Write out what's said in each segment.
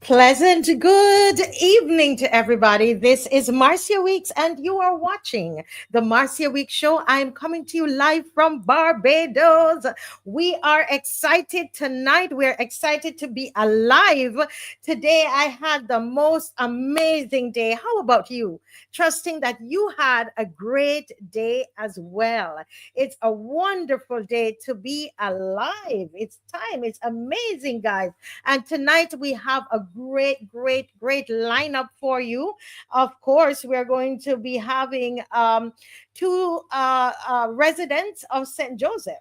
Pleasant good evening to everybody. This is Marcia Weeks, and you are watching the Marcia Week Show. I am coming to you live from Barbados. We are excited tonight. We're excited to be alive. Today, I had the most amazing day. How about you? Trusting that you had a great day as well. It's a wonderful day to be alive. It's time. It's amazing, guys. And tonight, we have a great lineup for you. Of course, we're going to be having two residents of St. Joseph.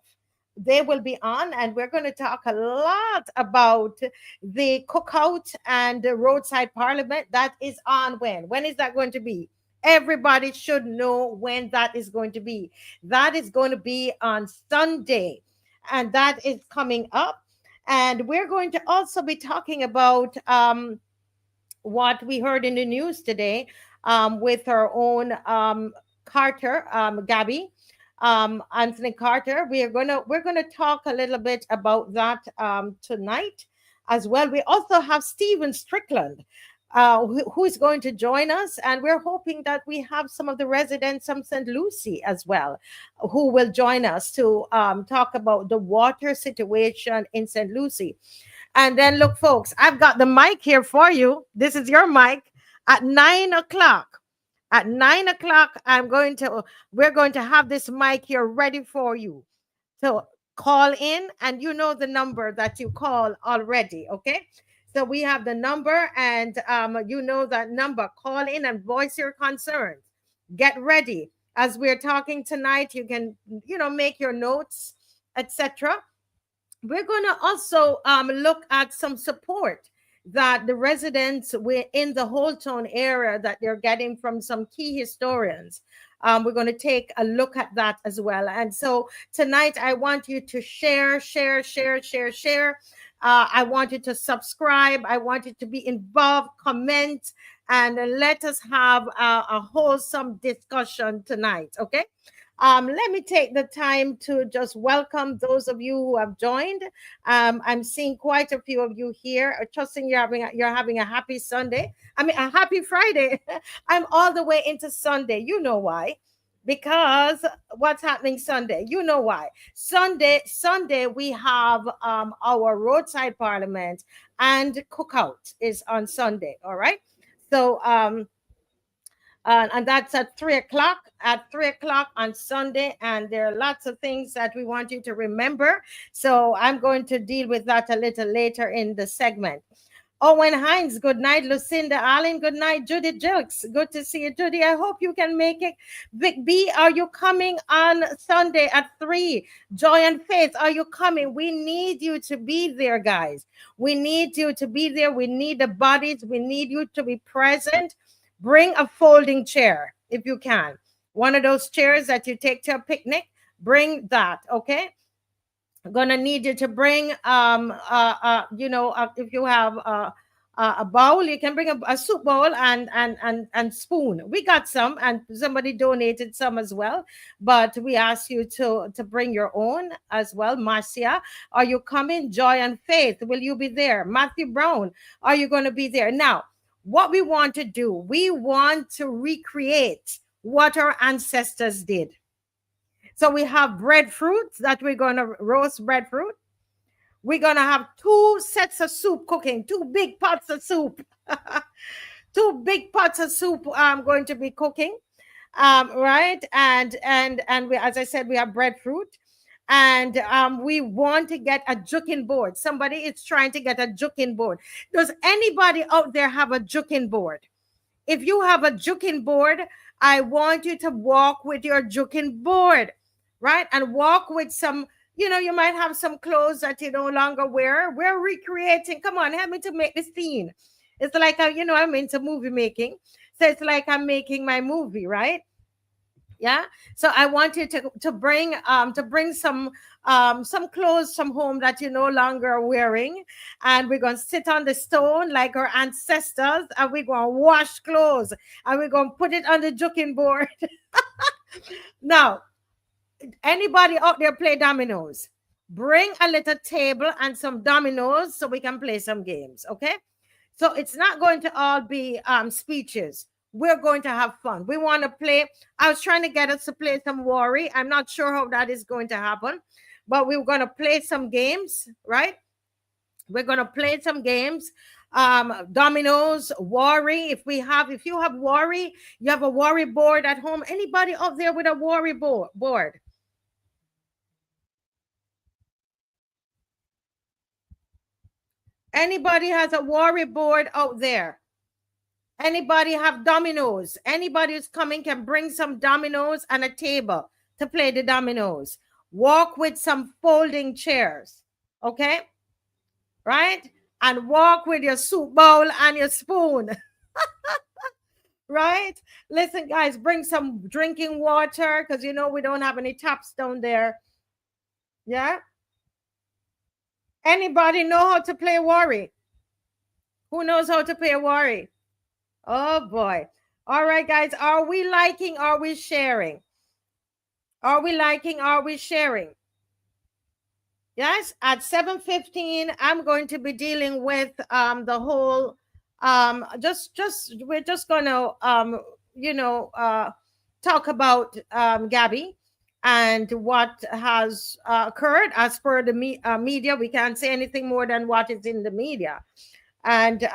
They will be on, and we're going to talk a lot about the cookout and the roadside parliament that is on when. When is that going to be? Everybody should know when that is going to be. That is going to be on Sunday, and that is coming up. And we're going to also be talking about what we heard in the news today with our own Carter, Gabby, Anthony Carter. We're gonna talk a little bit about that tonight as well. We also have Stephen Strickland. Who is going to join us, and we're hoping that we have some of the residents from St. Lucie as well who will join us to talk about the water situation in St. Lucie. And then look, folks, I've got the mic here for you. This is your mic. At 9 o'clock, we're going to have this mic here ready for you. So call in, and you know the number that you call already, okay? So we have the number, and you know that number. Call in and voice your concerns. Get ready. As we're talking tonight, you can, make your notes, etc. We're going to also look at some support that the residents in the Holetown area that they're getting from some key historians. We're going to take a look at that as well. And so tonight, I want you to share. I want you to subscribe. I want you to be involved, comment, and let us have a wholesome discussion tonight, okay? Let me take the time to just welcome those of you who have joined. I'm seeing quite a few of you here. Trusting you're having a happy Sunday. I mean, a happy Friday. I'm all the way into Sunday. You know why? Because what's happening Sunday? You know why? Sunday we have our roadside parliament and cookout is on Sunday. All right. So and that's at 3 o'clock. At 3 o'clock on Sunday, and there are lots of things that we want you to remember. So I'm going to deal with that a little later in the segment. Owen Hines, good night. Lucinda Allen, good night. Judy Jilks, good to see you, Judy. I hope you can make it. Vic B, are you coming on Sunday at 3? Joy and Faith, are you coming? We need you to be there, guys. We need you to be there. We need the bodies. We need you to be present. Bring a folding chair if you can. One of those chairs that you take to a picnic, bring that, okay? I'm gonna need you to bring, if you have a bowl, you can bring a soup bowl and spoon. We got some, and somebody donated some as well. But we ask you to bring your own as well. Marcia, are you coming? Joy and Faith, will you be there? Matthew Brown, are you going to be there? Now, what we want to do, we want to recreate what our ancestors did. So we have breadfruit that we're going to roast breadfruit. We're going to have 2 sets of soup cooking, 2 big pots of soup. 2 big pots of soup I'm going to be cooking, right? And we, as I said, we have breadfruit. And we want to get a juking board. Somebody is trying to get a juking board. Does anybody out there have a juking board? If you have a juking board, I want you to walk with your juking board, right? And walk with some, you might have some clothes that you no longer wear. We're recreating. Come on, help me to make this scene. It's like, I'm into movie making. So it's like I'm making my movie, right? Yeah. So I want you to bring some clothes from home that you're no longer wearing, and we're going to sit on the stone like our ancestors, and we're going to wash clothes, and we're going to put it on the juking board. Now, anybody out there play dominoes? Bring a little table and some dominoes so we can play some games, okay? So it's not going to all be speeches. We're going to have fun. We want to play. I was trying to get us to play some Worry. I'm not sure how that is going to happen, but we're going to play some games, right? We're going to play some games. Dominos, Worry. If you have Worry, you have a Worry board at home. Anybody out there with a Worry board? Anybody has a Worry board out there? Anybody have dominoes? Anybody who's coming can bring some dominoes and a table to play the dominoes. Walk with some folding chairs, okay? Right? And walk with your soup bowl and your spoon. Right? Listen, guys, bring some drinking water because you know we don't have any taps down there. Yeah? Anybody know how to play Worry? Who knows how to play Worry? Oh boy. All right, guys. Are we liking? Are we sharing? Are we liking? Are we sharing? Yes, at 7:15, I'm going to be dealing with the whole we're just gonna talk about Gabby and what has occurred as per the media. We can't say anything more than what is in the media. And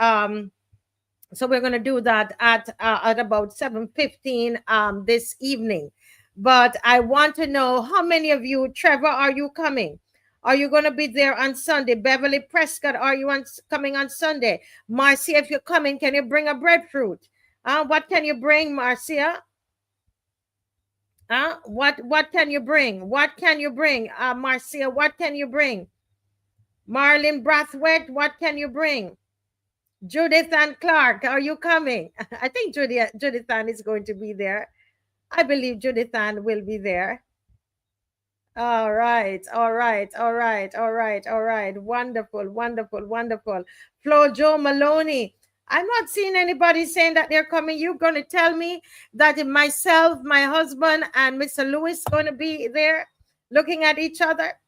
so we're going to do that at about 7:15 this evening. But I want to know how many of you, Trevor, are you coming? Are you going to be there on Sunday? Beverly Prescott, are you coming on Sunday? Marcia, if you're coming, can you bring a breadfruit? What can you bring, Marcia? What can you bring? What can you bring, Marcia? What can you bring? Marlene Brathwaite, what can you bring? Judith and Clark, are you coming? I think Judith Ann is going to be there. I believe Judith Ann will be there. All right. Wonderful. Flo Joe Maloney. I'm not seeing anybody saying that they're coming. You're going to tell me that myself, my husband, and Mr. Lewis going to be there looking at each other?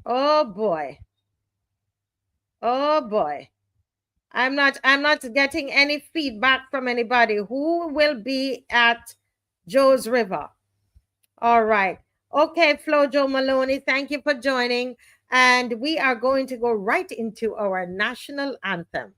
Oh boy. I'm not getting any feedback from anybody. Who will be at Joe's River? All right. Okay, Flo Joe Maloney, thank you for joining. And we are going to go right into our national anthem.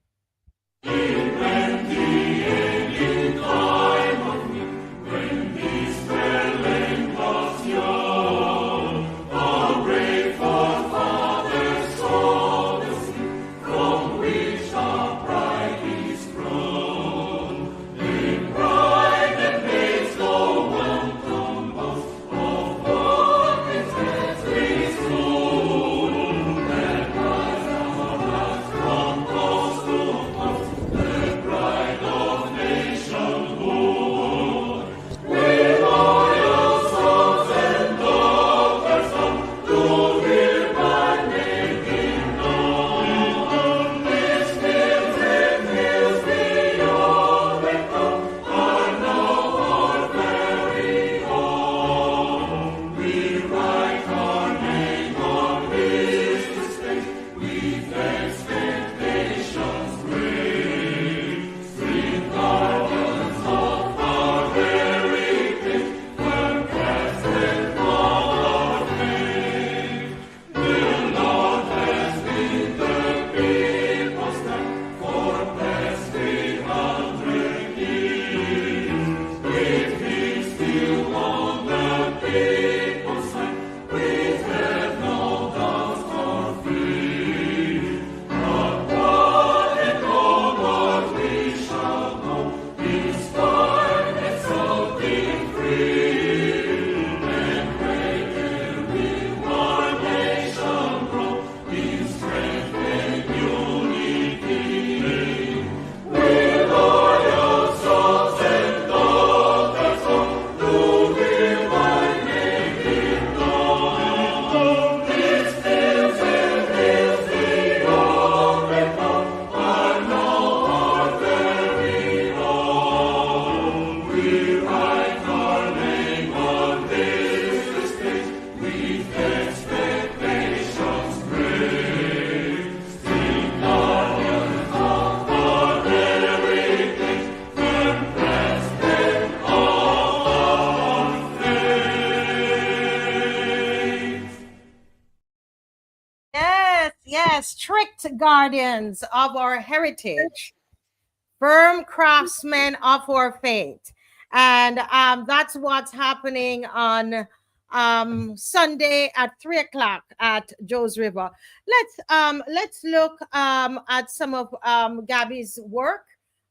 Yes, strict guardians of our heritage, firm craftsmen of our faith. And that's what's happening on Sunday at 3 o'clock at Joe's River. Let's look at some of Gabby's work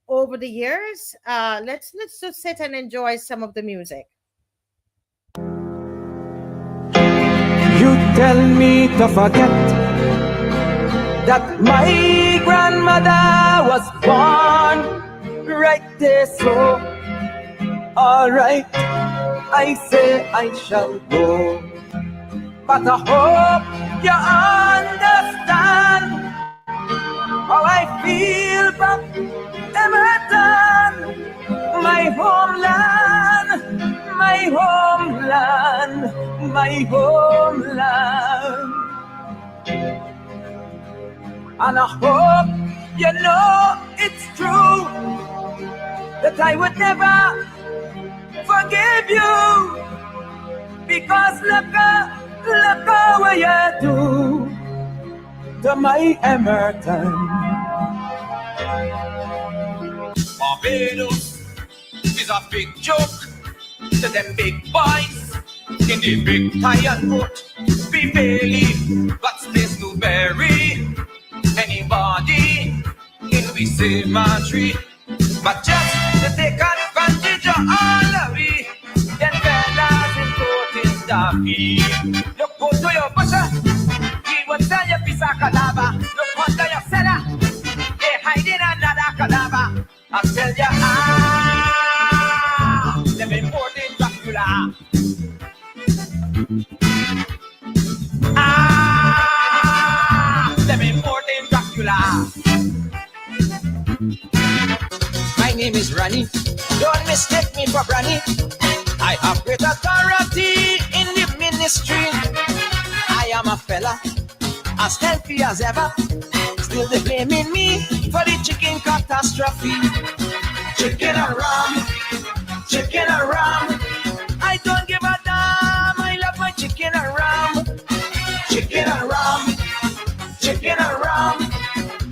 over the years. Let's just sit and enjoy some of the music. You tell me to forget that my grandmother was born right there, so alright, I say I shall go, but I hope you understand how I feel about Emerton, my homeland, my homeland, my homeland. And I hope you know it's true that I would never forgive you, because look what you do to my Emerton. Barbados is a big joke to them big boys in the big tie and coat. We barely got space to bury anybody in we cemetery, but just to take advantage of all of we, then fellas in coat in Daffy. Look go to your busher, he will sell you piece of cadaver. Look under your cellar, they hiding another cadaver. I tell ya, them importing Dracula. Them importing Dracula. My name is Ronnie. Don't mistake me for Ronnie. I have great authority in the ministry. I am a fella, as healthy as ever. Still they blaming me for the chicken catastrophe. Chicken and rum, chicken and rum. I don't give a damn, I love my chicken and rum. Chicken and rum, chicken and rum.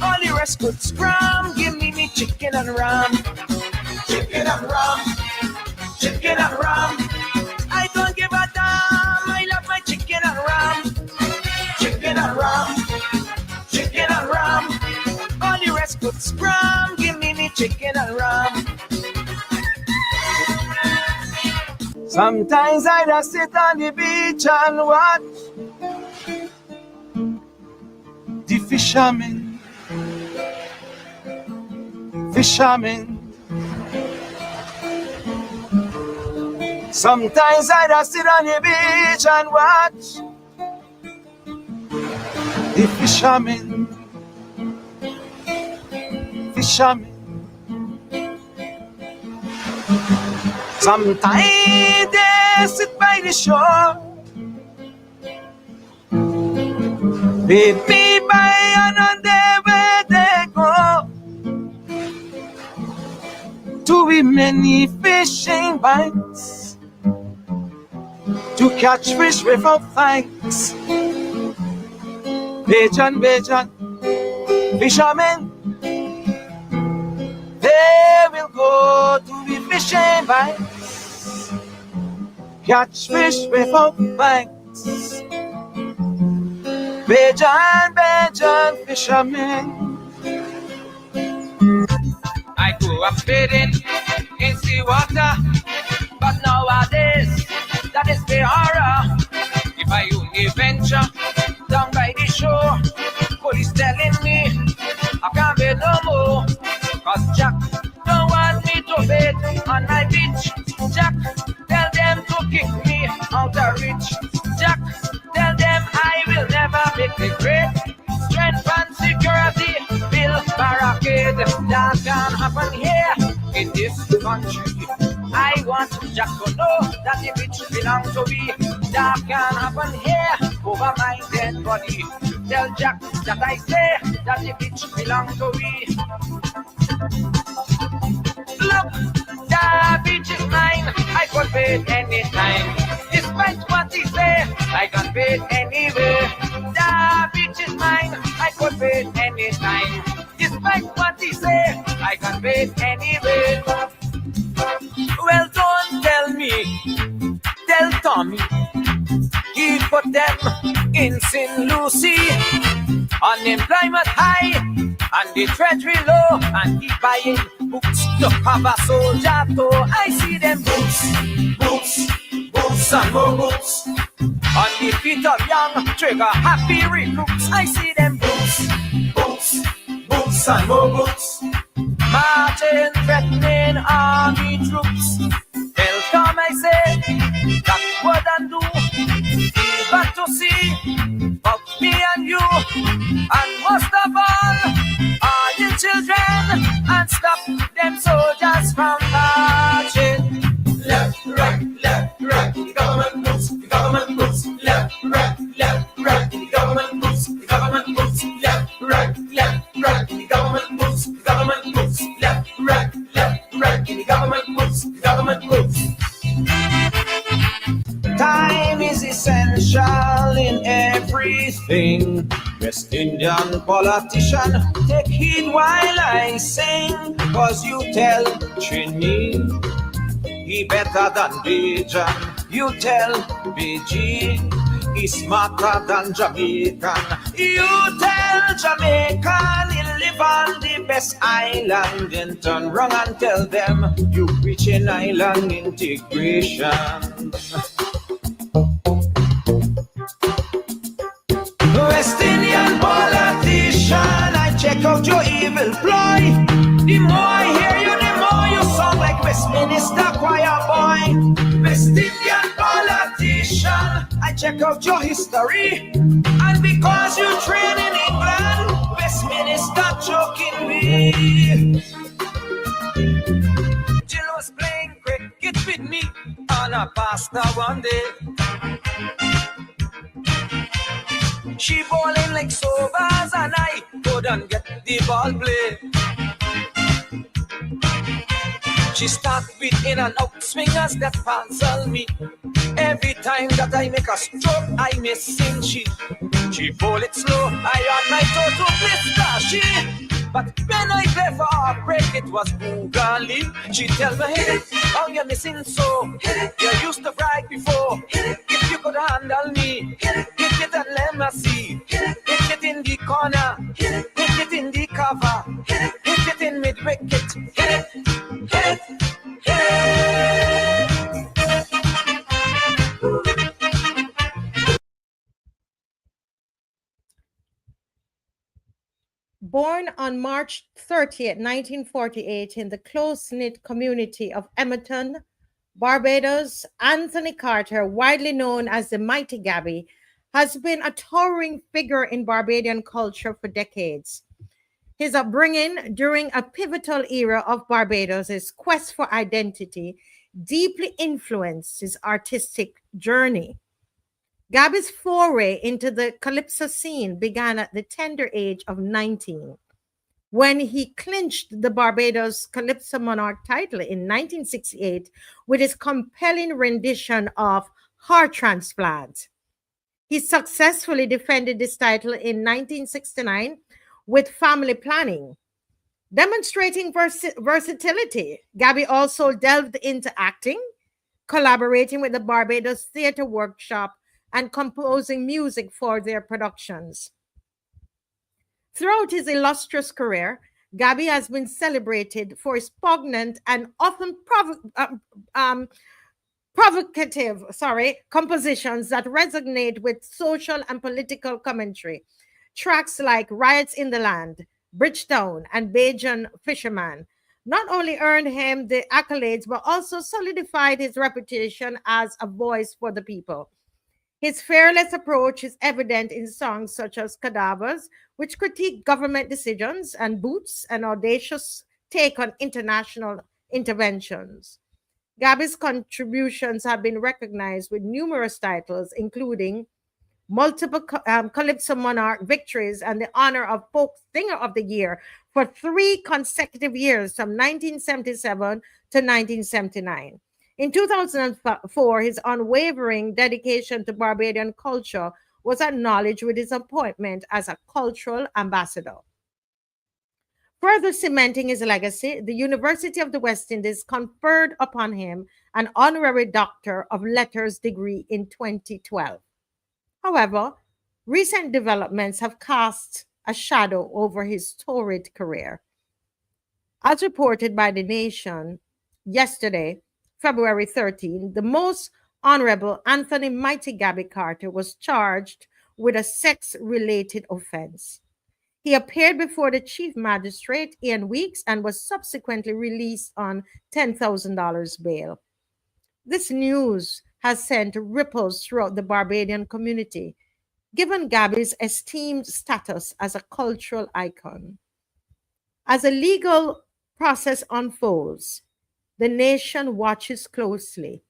All the rest could scrum, give me chicken and rum. Chicken and rum, chicken and rum. I don't give a damn, I love my chicken and rum. Chicken and rum, chicken and rum. All the rest could scrum, give me chicken and rum. Sometimes I just sit on the beach and watch the fishermen, fishermen. Sometimes I just sit on the beach and watch the fishermen, fishermen. Sometimes they sit by the shore, baby by another where they go, to be many fishing bites, to catch fish without thanks. Bajan, Bajan, fishermen, they will go to the fishing bites, catch fish without thanks. Bajan, Bajan, fishermen. I grew up bathing in sea water, but nowadays that is the horror. If I only venture down by the shore, police telling me I can't bathe no more, cause Jack don't want me to bathe on my beach. Jack, tell them to kick me out of reach. Jack, tell them I will never make the grade. Strength and security, build barricade. That can happen here in this country. I want Jack to know that the beach belongs to me. That can happen here over my dead body. Tell Jack that I say that the beach belongs to me. Look, the beach is mine. I could bathe anytime. Despite what he say, I can bathe anywhere. The beach is mine. I could faith anytime. Despite what he say, I can faith anyway. Well, don't tell me, tell Tommy, he put them in St. Lucie. Unemployment high and the treasury low, and he buying books to have a soldier toe. I see them boots, boots, boots and more boots on the feet of young trigger happy recruits. I see them boots, boots, boots and more boots marching, threatening army troops. Tell Tom I say that what and do. But to see of me and you, and most of all the children, and stop them soldiers from marching. Left, right, the government moves, the government moves. Left, right, the government moves, the government moves. Left, right, the government moves, the government moves. Left, right, the government moves, the government moves. Time is essential in everything. West Indian politician, take heed while I sing. Cause you tell Trini, he better than Bijan. You tell BG, he smarter than Jamaican. You tell Jamaican, he live on the best island. Then turn round and tell them, you preaching island integration. West Indian politician, I check out your evil ploy. The more I hear you, the more you sound like Westminster choir boy. West Indian politician, I check out your history. And because you train in England, Westminster choking me. Jill was playing cricket with me on a pasta one day. She bowling like Sobas and I couldn't get the ball play. She start with in and out swingers that cancel me. Every time that I make a stroke, I missing she bowl it slow. I on my toe to blister she. But when I play for her break, it was Gully. She tell me, hit it, how you missing so? You used to brag before. If you could handle me, hit it and let me see. Hit it in the corner, hit it in the cover, hit it in mid-wicket. Hit it, hit it, hit it. Born on March 30th, 1948, in the close-knit community of Edmonton, Barbados, Anthony Carter, widely known as the Mighty Gabby, has been a towering figure in Barbadian culture for decades. His upbringing during a pivotal era of Barbados' quest for identity deeply influenced his artistic journey. Gabby's foray into the calypso scene began at the tender age of 19, when he clinched the Barbados Calypso Monarch title in 1968 with his compelling rendition of Heart Transplant. He successfully defended this title in 1969 with Family Planning. Demonstrating versatility, Gabby also delved into acting, collaborating with the Barbados Theatre Workshop and composing music for their productions. Throughout his illustrious career, Gabby has been celebrated for his poignant and often provocative compositions that resonate with social and political commentary. Tracks like Riots in the Land, Bridgetown, and Bajan Fisherman not only earned him the accolades, but also solidified his reputation as a voice for the people. His fearless approach is evident in songs such as Cadavers, which critique government decisions, and Boots, an audacious take on international interventions. Gabby's contributions have been recognized with numerous titles, including multiple Calypso Monarch victories and the honor of Folk Singer of the Year for 3 consecutive years from 1977 to 1979. In 2004, his unwavering dedication to Barbadian culture was acknowledged with his appointment as a cultural ambassador. Further cementing his legacy, the University of the West Indies conferred upon him an honorary Doctor of Letters degree in 2012. However, recent developments have cast a shadow over his storied career. As reported by The Nation yesterday, February 13, the most Honorable Anthony Mighty Gabby Carter was charged with a sex-related offense. He appeared before the Chief Magistrate, Ian Weeks, and was subsequently released on $10,000 bail. This news has sent ripples throughout the Barbadian community, given Gabby's esteemed status as a cultural icon. As a legal process unfolds, the nation watches closely,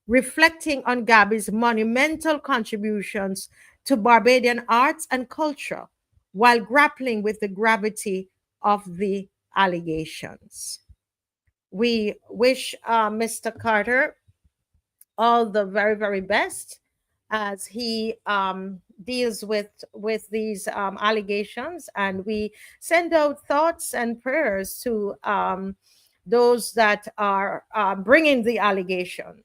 reflecting on Gabby's monumental contributions to Barbadian arts and culture while grappling with the gravity of the allegations. We wish Mr. Carter all the very, very best as he deals with these allegations, and we send out thoughts and prayers to those that are bringing the allegation,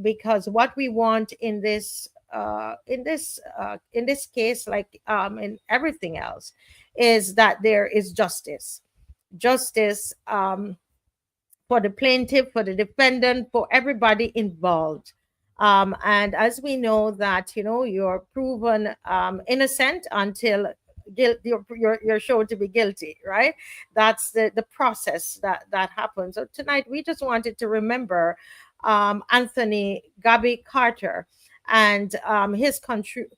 because what we want in this case, like in everything else, is that there is justice for the plaintiff, for the defendant, for everybody involved. And as we know that, you're proven innocent until you're shown to be guilty, right? That's the process that happens. So tonight, we just wanted to remember Anthony Gabby Carter and his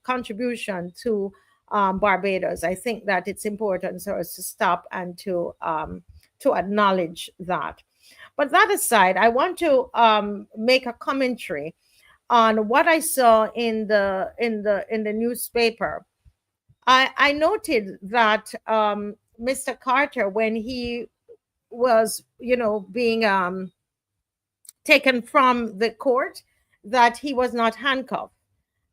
contribution to Barbados. I think that it's important for us to stop and to acknowledge that. But that aside, I want to make a commentary on what I saw in the newspaper. I noted that Mr. Carter, when he was, being taken from the court, that he was not handcuffed.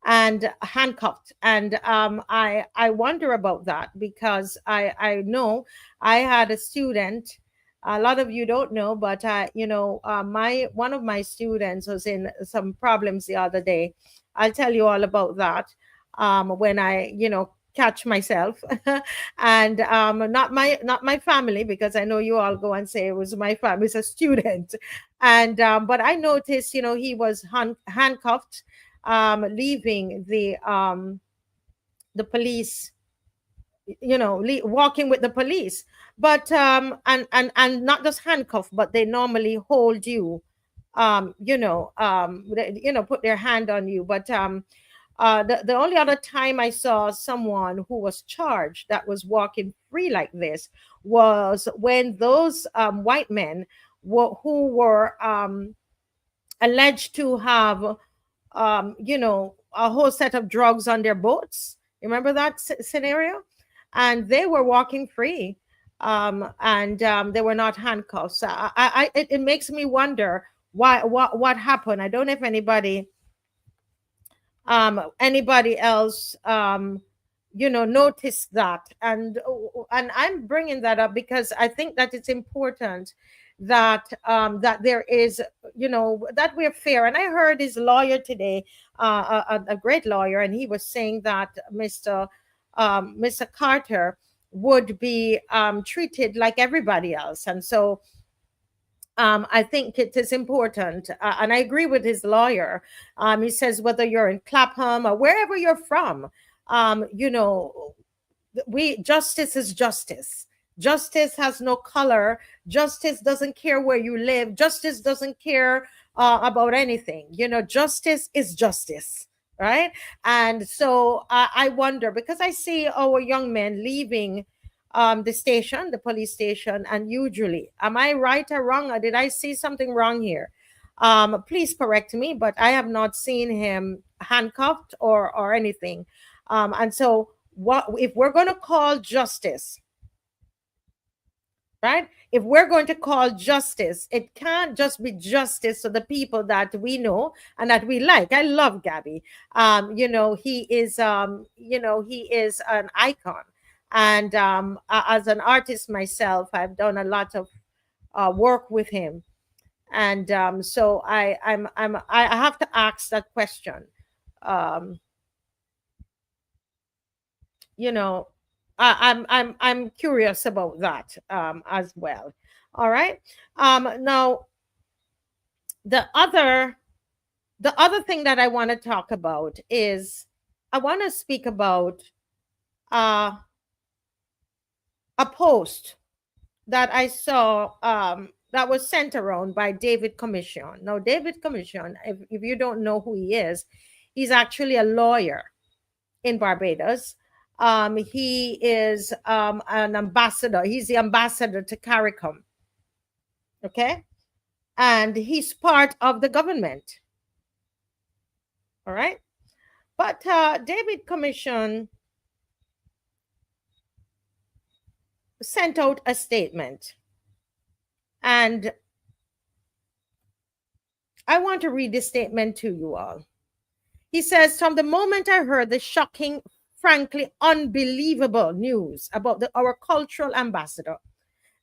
And I wonder about that, because I know I had a student. A lot of you don't know, but one of my students was in some problems the other day. I'll tell you all about that when I catch myself. And not my family, because I know you all go and say it was my family. It's a student. And but I noticed he was handcuffed, leaving the police, walking with the police, but and not just handcuffed, but they normally hold you, put their hand on you. But the only other time I saw someone who was charged that was walking free like this was when those white men who were alleged to have a whole set of drugs on their boats. Remember that scenario? And they were walking free, and they were not handcuffed. So it makes me wonder what happened. I don't know if anybody else noticed that, and I'm bringing that up because I think that it's important that that there is, that we're fair. And I heard his lawyer today, a great lawyer, and he was saying that Mr. Carter would be treated like everybody else. And so I think it is important, and I agree with his lawyer. He says whether you're in Clapham or wherever you're from, justice is justice. Justice has no color. Justice doesn't care where you live. Justice doesn't care about anything. Justice is justice, right? And so I wonder, because I see our young men leaving the police station, and usually, am I right or wrong, or did I see something wrong here? Please correct me, but I have not seen him handcuffed or anything. And so, what if we're going to call justice, right? If we're going to call justice, it can't just be justice to the people that we know and that we like. I love Gabby. He is, he is an icon. And as an artist myself, I've done a lot of work with him. And so I have to ask that question. Um, you know, I'm curious about that as well. All right. Now the other thing that I want to talk about is I want to speak about uh, a post that I saw that was sent around by David Comissiong. Now, David Comissiong, if you don't know who he is, he's actually a lawyer in Barbados. He is an ambassador. He's the ambassador to CARICOM. Okay. And he's part of the government. All right. But David Comissiong sent out a statement. And I want to read this statement to you all. He says, from the moment I heard the shocking, frankly unbelievable news about our cultural ambassador,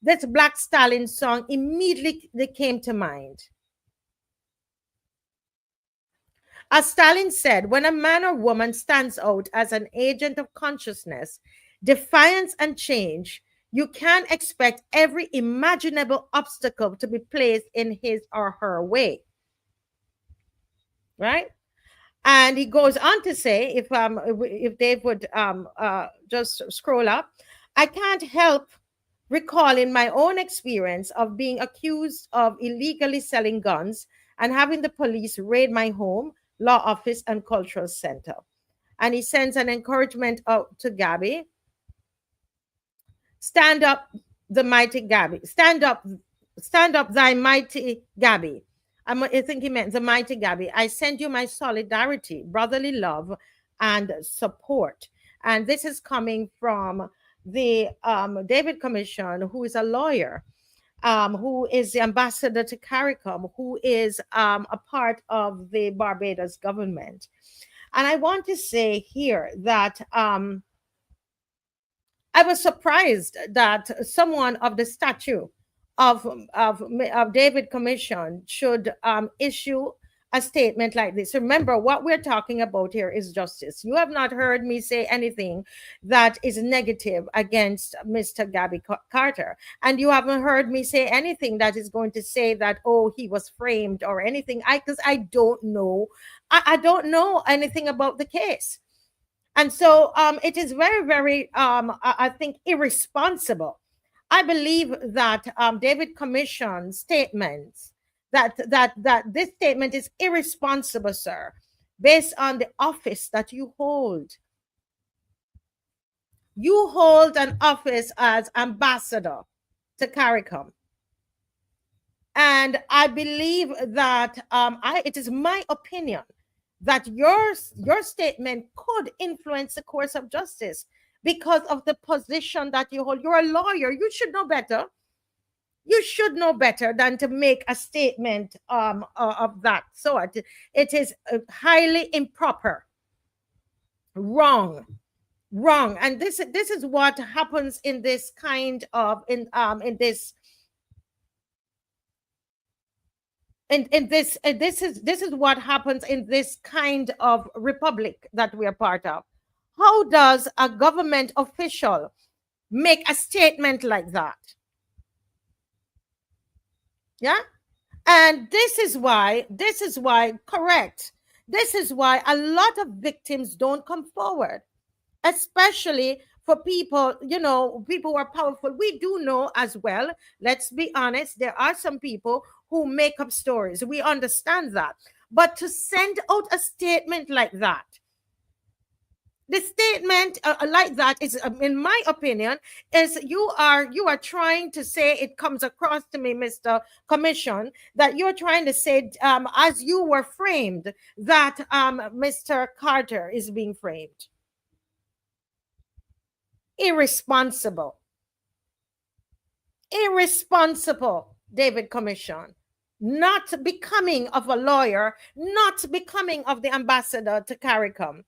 this Black Stallion song immediately came to mind. As Stalin said, when a man or woman stands out as an agent of consciousness, defiance, and change, you can expect every imaginable obstacle to be placed in his or her way. Right? And he goes on to say, if Dave would just scroll up, I can't help recalling my own experience of being accused of illegally selling guns and having the police raid my home, law office, and cultural center. And he sends an encouragement out to Gabby. Stand up, the mighty Gabby. Stand up, thy mighty Gabby. I think he meant the mighty Gabby. I send you my solidarity, brotherly love, and support. And this is coming from the David Comissiong, who is a lawyer, who is the ambassador to CARICOM, who is a part of the Barbados government. And I want to say here that I was surprised that someone of the stature of David Comissiong should issue a statement like this. Remember, what we're talking about here is justice. You have not heard me say anything that is negative against Mr. Gabby Carter. And you haven't heard me say anything that is going to say that, oh, he was framed or anything. Because I don't know. I don't know anything about the case. And so it is very, very, I think, irresponsible. I believe that David Commission's statements, that this statement is irresponsible, sir, based on the office that you hold. You hold an office as ambassador to CARICOM. And I believe that it is my opinion that your statement could influence the course of justice because of the position that you hold. You're a lawyer. You should know better. You should know better than to make a statement of that sort. It is highly improper, wrong. And this is what happens in this kind of this is what happens in this kind of republic that we are part of. How does a government official make a statement like that? Yeah. And this is why correct. This is why a lot of victims don't come forward, especially for people, people who are powerful. We do know as well, let's be honest, there are some people who make up stories. We understand that. But to send out a statement like that, the statement like that is, in my opinion, is you are trying to say, it comes across to me, Mr. Comissiong, that you're trying to say, as you were framed, that Mr. Carter is being framed. Irresponsible. irresponsible, David Commission, not becoming of a lawyer, not becoming of the ambassador to CARICOM.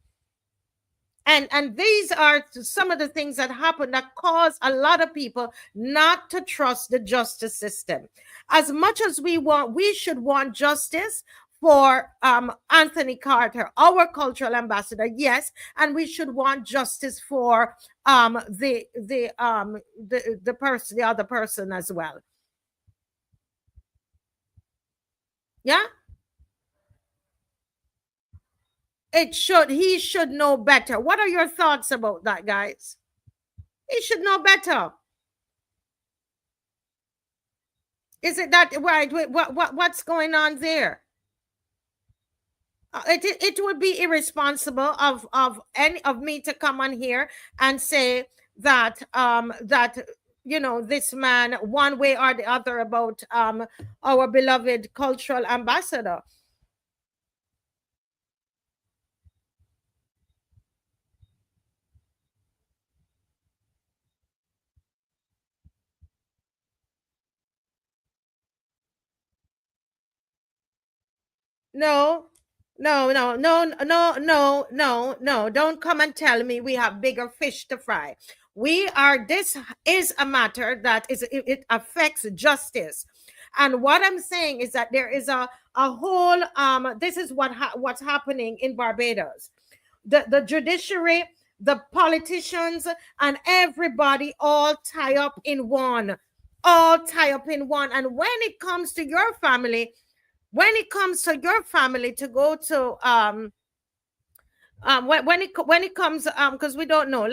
And these are some of the things that happen that cause a lot of people not to trust the justice system. As much as we should want justice for Anthony Carter, our cultural ambassador, yes, and we should want justice for the other person as well. Yeah. He should know better. What are your thoughts about that, guys? He should know better. Is it that right? What's going on there? It would be irresponsible of me to come on here and say that this man one way or the other about our beloved cultural ambassador. No, don't come and tell me we have bigger fish to fry. This is a matter that it affects justice. And what I'm saying is that there is a whole this is what's happening in Barbados. The judiciary, the politicians, and everybody all tie up in one. And when it comes to your family, to go to when it comes because we don't know,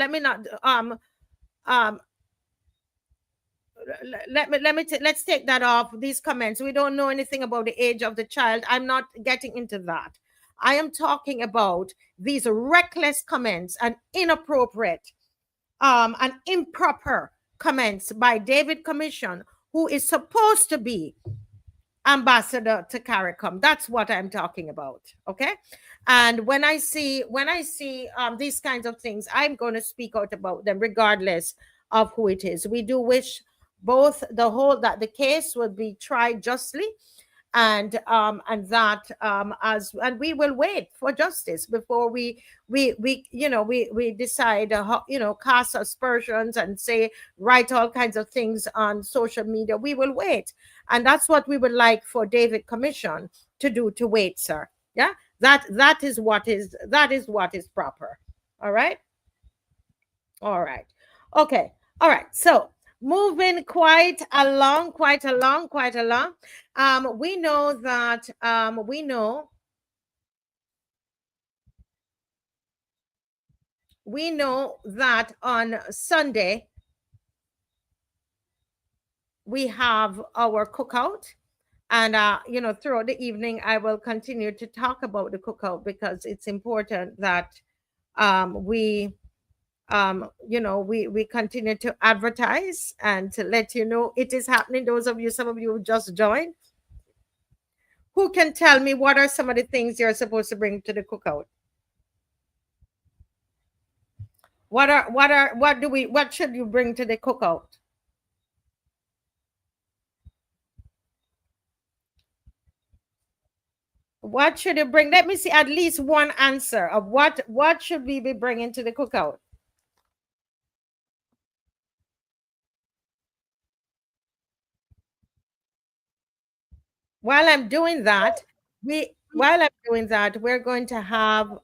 let's take that off these comments. We don't know anything about the age of the child. I'm not getting into that. I am talking about these reckless comments and inappropriate and improper comments by David Commission, who is supposed to be ambassador to CARICOM. That's what I'm talking about. Okay. And when I see these kinds of things, I'm going to speak out about them regardless of who it is. We do wish both that the case will be tried justly, and we will wait for justice before we decide cast aspersions and write all kinds of things on social media. We will wait, and that's what we would like for David Commission to do, to wait, sir. Yeah, that is what is proper. All right, okay, all right. So moving quite along. We know that on Sunday we have our cookout, and throughout the evening I will continue to talk about the cookout because it's important that we continue to advertise and to let you know it is happening. Some of you who just joined, who can tell me what are some of the things you're supposed to bring to the cookout? What should you bring to the cookout? What should you bring? Let me see at least one answer of what should we be bringing to the cookout. While I'm doing that, we're going to have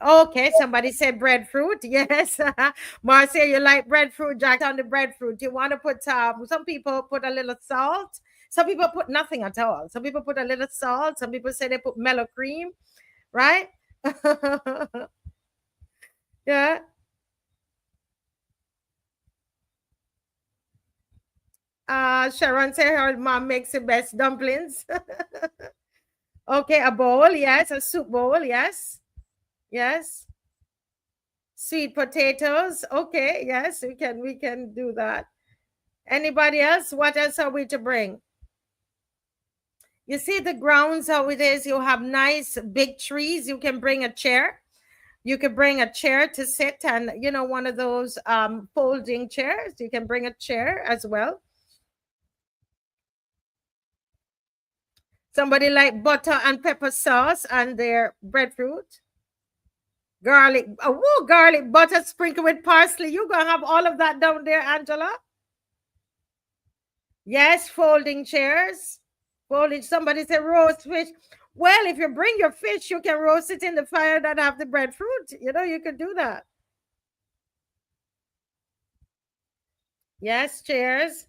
okay, somebody said breadfruit. Yes. Marcia, you like breadfruit? Jack on the breadfruit. You want to put some people put a little salt. Some people put nothing at all. Some people put a little salt. Some people say they put mellow cream, right? Yeah. Sharon said her mom makes the best dumplings. Okay, a bowl, yes, a soup bowl, yes. Sweet potatoes, okay, yes, we can do that. Anybody else? What else are we to bring? You see the grounds how it is. You have nice big trees. You can bring a chair. You could bring a chair to sit, and one of those folding chairs. You can bring a chair as well. Somebody like butter and pepper sauce and their breadfruit. Garlic, garlic butter sprinkled with parsley. You're going to have all of that down there, Angela? Yes, folding chairs. Folding, somebody said roast fish. Well, if you bring your fish, you can roast it in the fire that have the breadfruit. You can do that. Yes, chairs.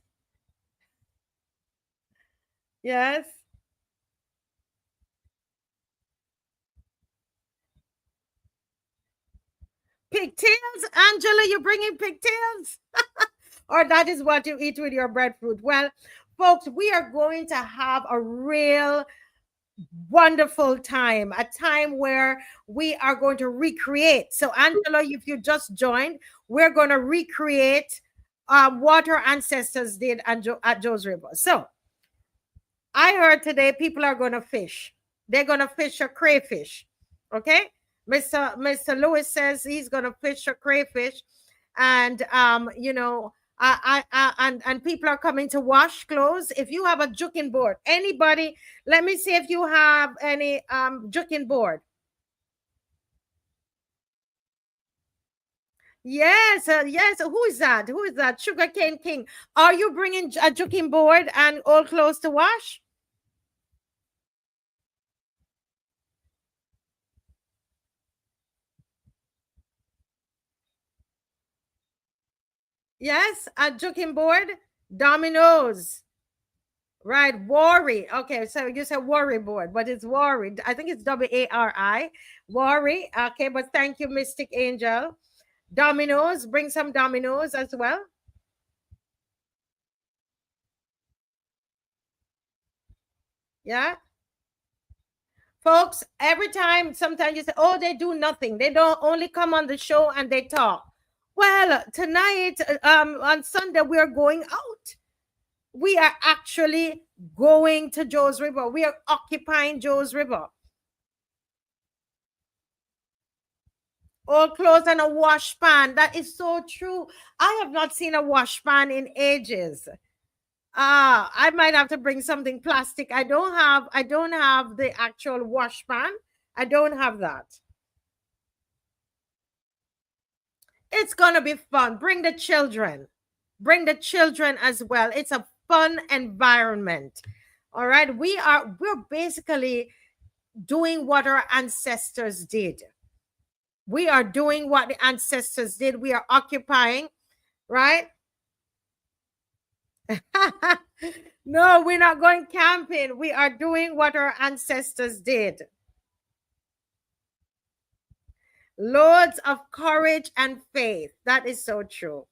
Yes. Pigtails, Angela, you bringing pigtails? Or that is what you eat with your breadfruit? Well, folks, we are going to have a real wonderful time, a time where we are going to recreate. So, Angela, if you just joined, we're going to recreate what our ancestors did at Joe's River. So, I heard today people are going to fish. They're going to fish a crayfish. Okay? Mr. Lewis says he's going to fish a crayfish. And, and people are coming to wash clothes. If you have a juking board, anybody, let me see if you have any juking board. Yes, yes. Who is that? Who is that? Sugarcane King. Are you bringing a juking board and all clothes to wash? Yes, a juking board. Dominoes. Right, worry. Okay, so you said worry board, but it's worried. I think it's WARI. Worry. Okay, but thank you, Mystic Angel. Dominoes, bring some dominoes as well. Yeah. Folks, every time, sometimes you say, oh, they do nothing. They don't only come on the show and they talk. Well, tonight, on Sunday, we are going out. We are actually going to Joe's River. We are occupying Joe's River. All clothes and a wash pan. That is so true. I have not seen a wash pan in ages. I might have to bring something plastic. I don't have the actual wash pan. I don't have that. It's gonna be fun. Bring the children. Bring the children as well. It's a fun environment. All right. We're basically doing what our ancestors did. We are doing what the ancestors did. We are occupying, right? No, we're not going camping. We are doing what our ancestors did. Loads of courage and faith. That is so true.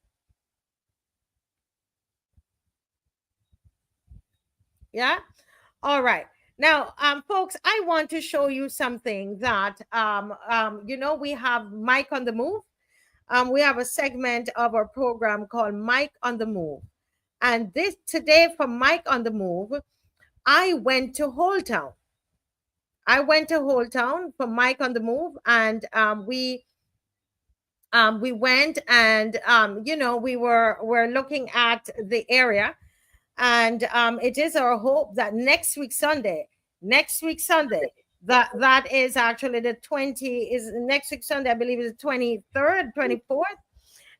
Yeah. All right. Now, folks, I want to show you something that, we have Mike on the Move. We have a segment of our program called Mike on the Move. And this today for Mike on the Move, I went to Holetown. I went to Holetown for Mike on the Move, and we went and we're looking at the area, and it is our hope that next week Sunday, that is actually the 20 is next week Sunday, I believe is the 23rd, 24th,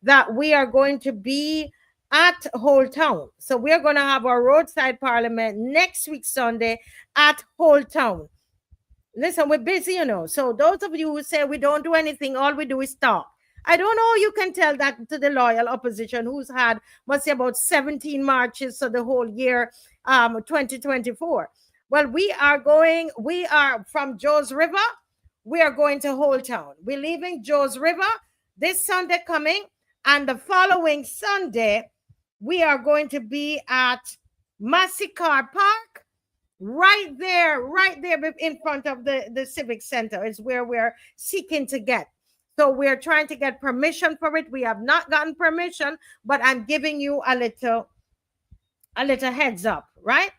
that we are going to be at Holetown. So we are going to have our roadside parliament next week Sunday at Holetown. Listen, we're busy, So those of you who say we don't do anything, all we do is talk. I don't know. You can tell that to the loyal opposition who's had, must say, about 17 marches for the whole year, 2024. Well, we are from Joe's River. We are going to Holetown. We're leaving Joe's River this Sunday coming. And the following Sunday, we are going to be at MAXINE Park. Right there in front of the Civic Center is where we're seeking to get. So we're trying to get permission for it. We have not gotten permission, but I'm giving you a little heads up, right?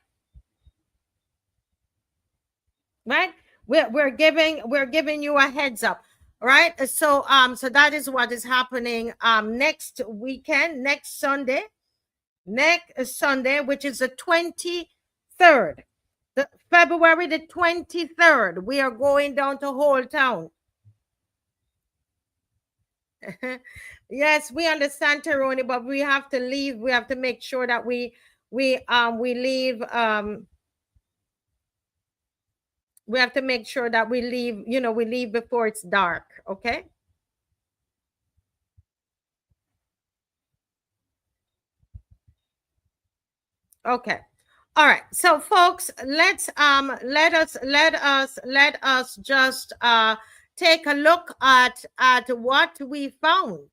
Right? We're giving you a heads up. right? So that is what is happening next weekend, next Sunday, which is the 23rd, February the 23rd. We are going down to Holetown. Yes, we understand, Teroni, but we have to leave. We have to make sure that we leave. We have to make sure that we leave. We leave before it's dark. Okay. Okay. All right. So folks, let us just take a look at what we found.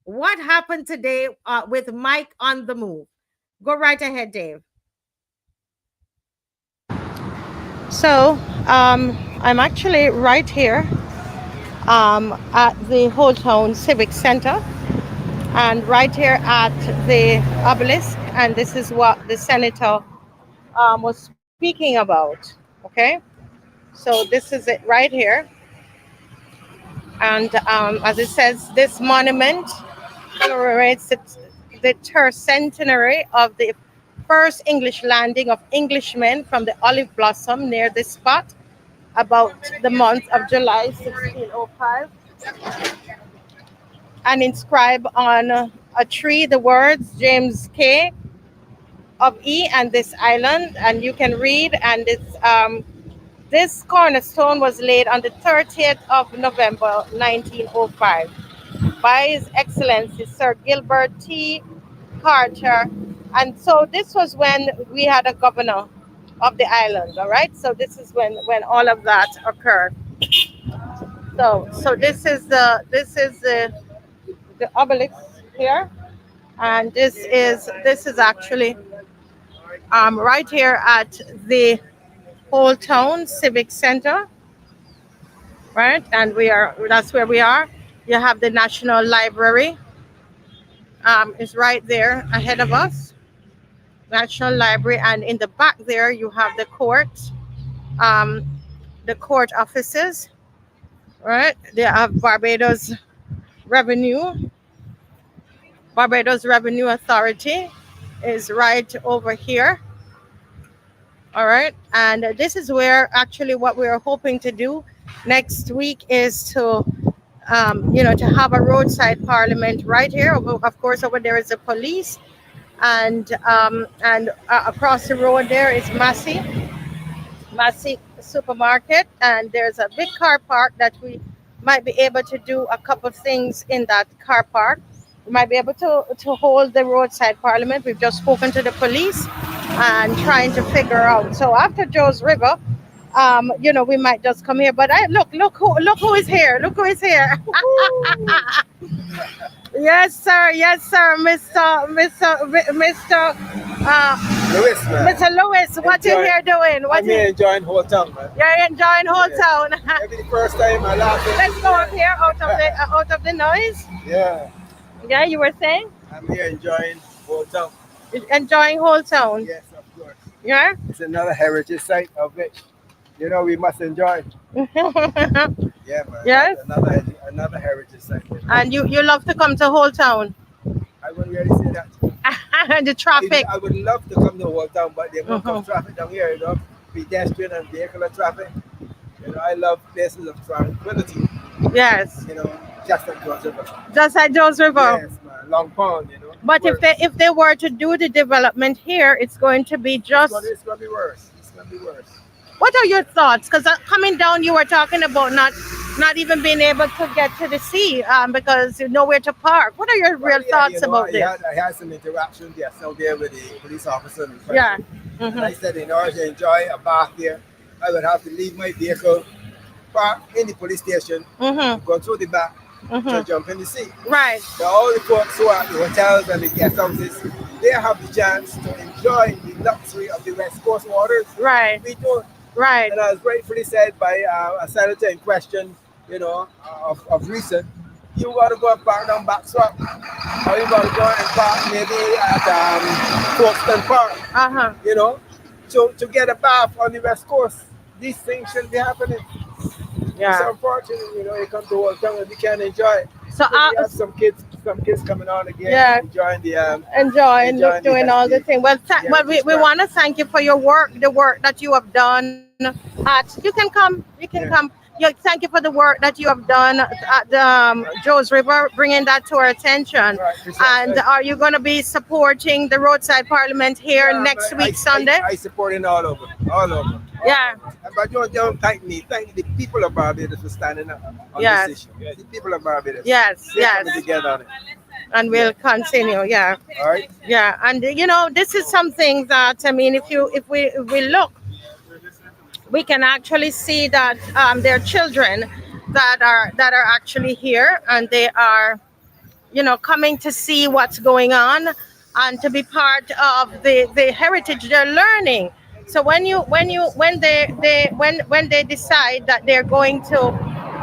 What happened today with Mike on the move? Go right ahead, Dave. So I'm actually right here at the Holetown Civic Center, and right here at the obelisk, and this is what the senator was speaking about. Okay, so this is it right here, and as it says, this monument commemorates the centenary of the first English landing of Englishmen from the Olive Blossom near this spot about the month of July 1605, and inscribe on a tree the words James K. of E and this island, and you can read, and this cornerstone was laid on the 30th of November 1905 by His Excellency Sir Gilbert T. Carter. And so this was when we had a governor of the island, all right? So this is when all of that occurred. So this is the obelisk here, and this is actually right here at the Holetown Civic Center, right? And that's where we are. You have the National Library is right there ahead of us, National Library, and in the back there you have the court offices, right? They have Barbados Revenue Authority is right over here. All right, and this is where actually what we are hoping to do next week is to to have a roadside parliament right here. Of course, over there is the police, and across the road there is Massey supermarket, and there's a big car park that we might be able to do a couple things in that car park. We might be able to hold the roadside parliament. We've just spoken to the police and trying to figure out. So after Joe's River, we might just come here. But look who is here. Look who is here. Yes, sir, Mr. Lewis, man. Mr. Lewis, what you here doing? I'm here enjoying Holetown, man. You're enjoying Holetown. Maybe the first time I laughed. Let's go up here out of the noise. Yeah. Yeah, you were saying? I'm here enjoying Holetown. Enjoying Holetown. Yes, of course. Yeah? It's another heritage site of which, we must enjoy. Yeah, man. Yes? Another heritage site. And you love to come to Holetown? I wouldn't really say that. The traffic. I would love to come to Holetown, but there's no traffic down here, pedestrian and vehicular traffic. I love places of tranquility. Yes. Just like Joe's River. Just like Joe's River. Yes, man. Long Pond, But if they were to do the development here, it's going to be just. It's going to be worse. It's going to be worse. What are your thoughts? Because coming down, you were talking about not even being able to get to the sea because you know where to park. What are your real thoughts about this? I had some interactions yesterday with the police officer. Yeah. And I said, in order to enjoy a bath here, I would have to leave my vehicle, park in the police station, go through the back, to jump in the sea. Right. So all the folks who are at the hotels and the guest houses, they have the chance to enjoy the luxury of the West Coast waters. Right. We don't. Right. And as rightfully said by a senator in question, of recent, you got to go and park down back swap, or you got to go and park maybe at Folkestone Park. To get a bath on the West Coast. These things shouldn't be happening. Yeah. It's unfortunate, you know, you come to Holetown and we can't enjoy it. So We have some kids coming on again, Yeah. enjoying the enjoying the doing all the the- thing. Well, yeah, well, we discourse. want to thank you for your work, the work that you have done at. You can come. You can Yeah. come. Yeah, thank you for the work that you have done at the Joe's River, bringing that to our attention. Right, And precisely. are you going to be supporting the roadside parliament here Yeah, next I- week, I, Sunday? I support it all over, all over. Yeah. But don't thank me. Thank the people of Barbados for standing up on Yes. this issue. The people of Barbados. Yes, They're yes. coming together on it. And we'll continue. Yeah. All right. Yeah. And you know, this is something that I mean, if we look, we can actually see that there are children that are actually here, and they are, you know, coming to see what's going on and to be part of the heritage they're learning. So when they decide that they're going to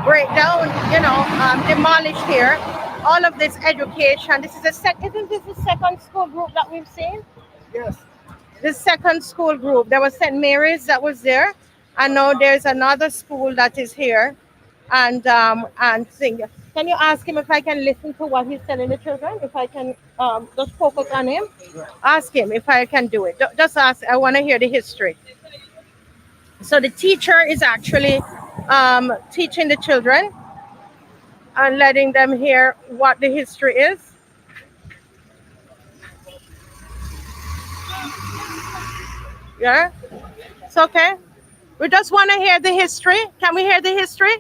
break down, you know, demolish here all of this education. This is isn't this the second school group that we've seen? Yes. The second school group. There was St. Mary's that was there, and now there's another school that is here, and sing. Can you ask him if I can listen to what he's telling the children? If I can just focus on him, ask him if I can do it. Just ask. I want to hear the history. So the teacher is actually teaching the children and letting them hear what the history is. Yeah, it's okay. We just want to hear the history. Can we hear the history?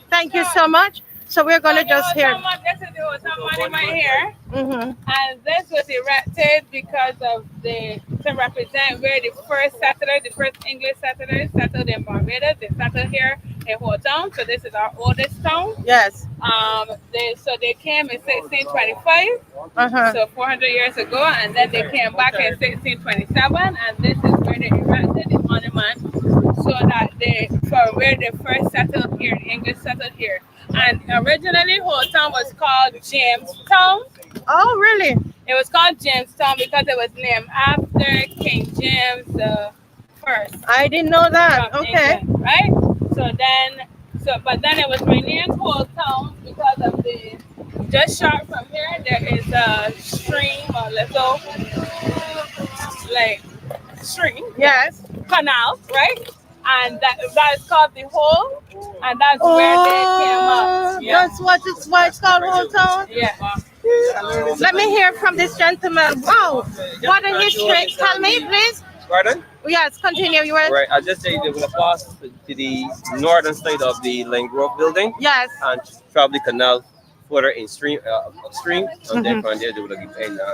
Thank you so much. So we're going to just hear. This is the Holetown monument here, Hmm. and this was erected because of to represent where the first settlers, the first English settlers settled in Barbados. They settled here in Holetown, so this is our oldest town. Yes. They came in 1625, Uh-huh. so 400 years ago, and then they came back in 1627, and this is where they erected the monument, so that for where they first settled here, the English settled here. And originally, Holetown was called Jamestown. Oh, really? It was called Jamestown because it was named after King James the First. I didn't know that. From Okay. England, right? But then it was renamed Holetown because of just short from here, there is a stream, a little, like, stream. Yes. Canal, right? And that is called the Hole, and that's where they came up. Yeah. That's why it's called Holetown. Yeah. Let me hear from this gentleman. Wow. What a history. Tell me, please. Pardon? Yes, continue. You were. Right, I just say they will pass to the northern side of the Lane Grove building Yes. and travel the canal further upstream, and then from there they would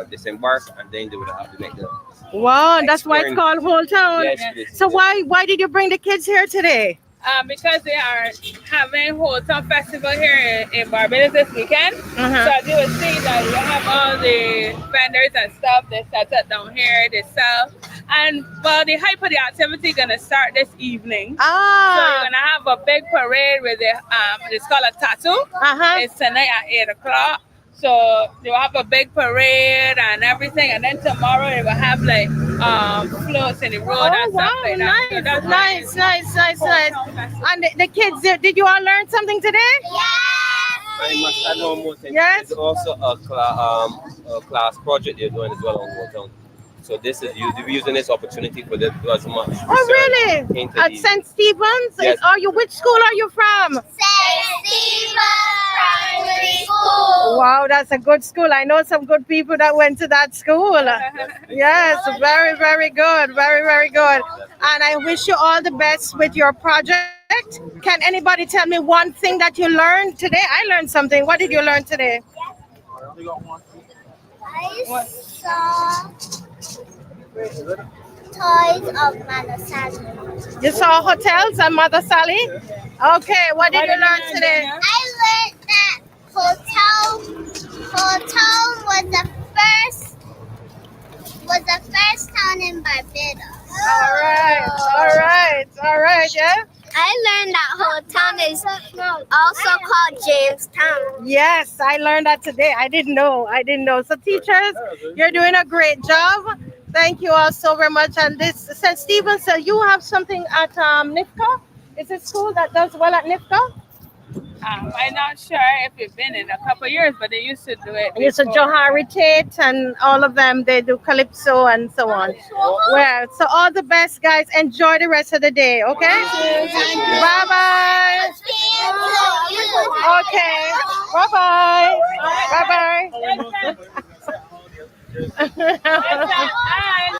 disembark, and then they would have to make the. Wow, that's why it's Exploring. called Holetown. Yes, it is. So why did you bring the kids here today? Because they are having Holetown Festival here in Barbados this weekend. Uh-huh. So you will see that you have all the vendors and stuff they set up down here, they sell. And well, the hype of the activity gonna start this evening. So you're Ah. gonna have a big parade with it's called a tattoo. Uh-huh. It's tonight at 8 o'clock. So they'll have a big parade and everything, and then tomorrow they will have like floats in the road Oh, and stuff wow, like that. So that's nice. Holetown Festival. And the kids, did you all learn something today? I must add one more thing. Yes. There's also a class project they're doing as well on Holetown. So this is they're using this opportunity for them to do as much research Oh, really? into At the- St. Stephen's? Yes. Which school are you from? St. Stephen's Primary School. Wow, that's a good school. I know some good people that went to that school. Yes, very, very good. Very, very good. And I wish you all the best with your project. Can anybody tell me one thing that you learned today? I learned something. What did you learn today? I saw toys of Mother Sally. You saw hotels and Mother Sally? Okay, what did you learn today? I learned that hotel was the first town in Barbados. All right, yeah? I learned that Holetown is also called Jamestown. Yes, I learned that today. I didn't know. So teachers, you're doing a great job. Thank you all so very much. And this St. Stephen's, you have something at NIFCA? Is it school that does well at NIFCA? I'm not sure if it's been in a couple of years, but they used to do it. It's a before. Johari Tate and all of them. They do calypso and so on. Well, so all the best, guys. Enjoy the rest of the day. Okay. Bye bye. Okay. Bye bye. Bye bye.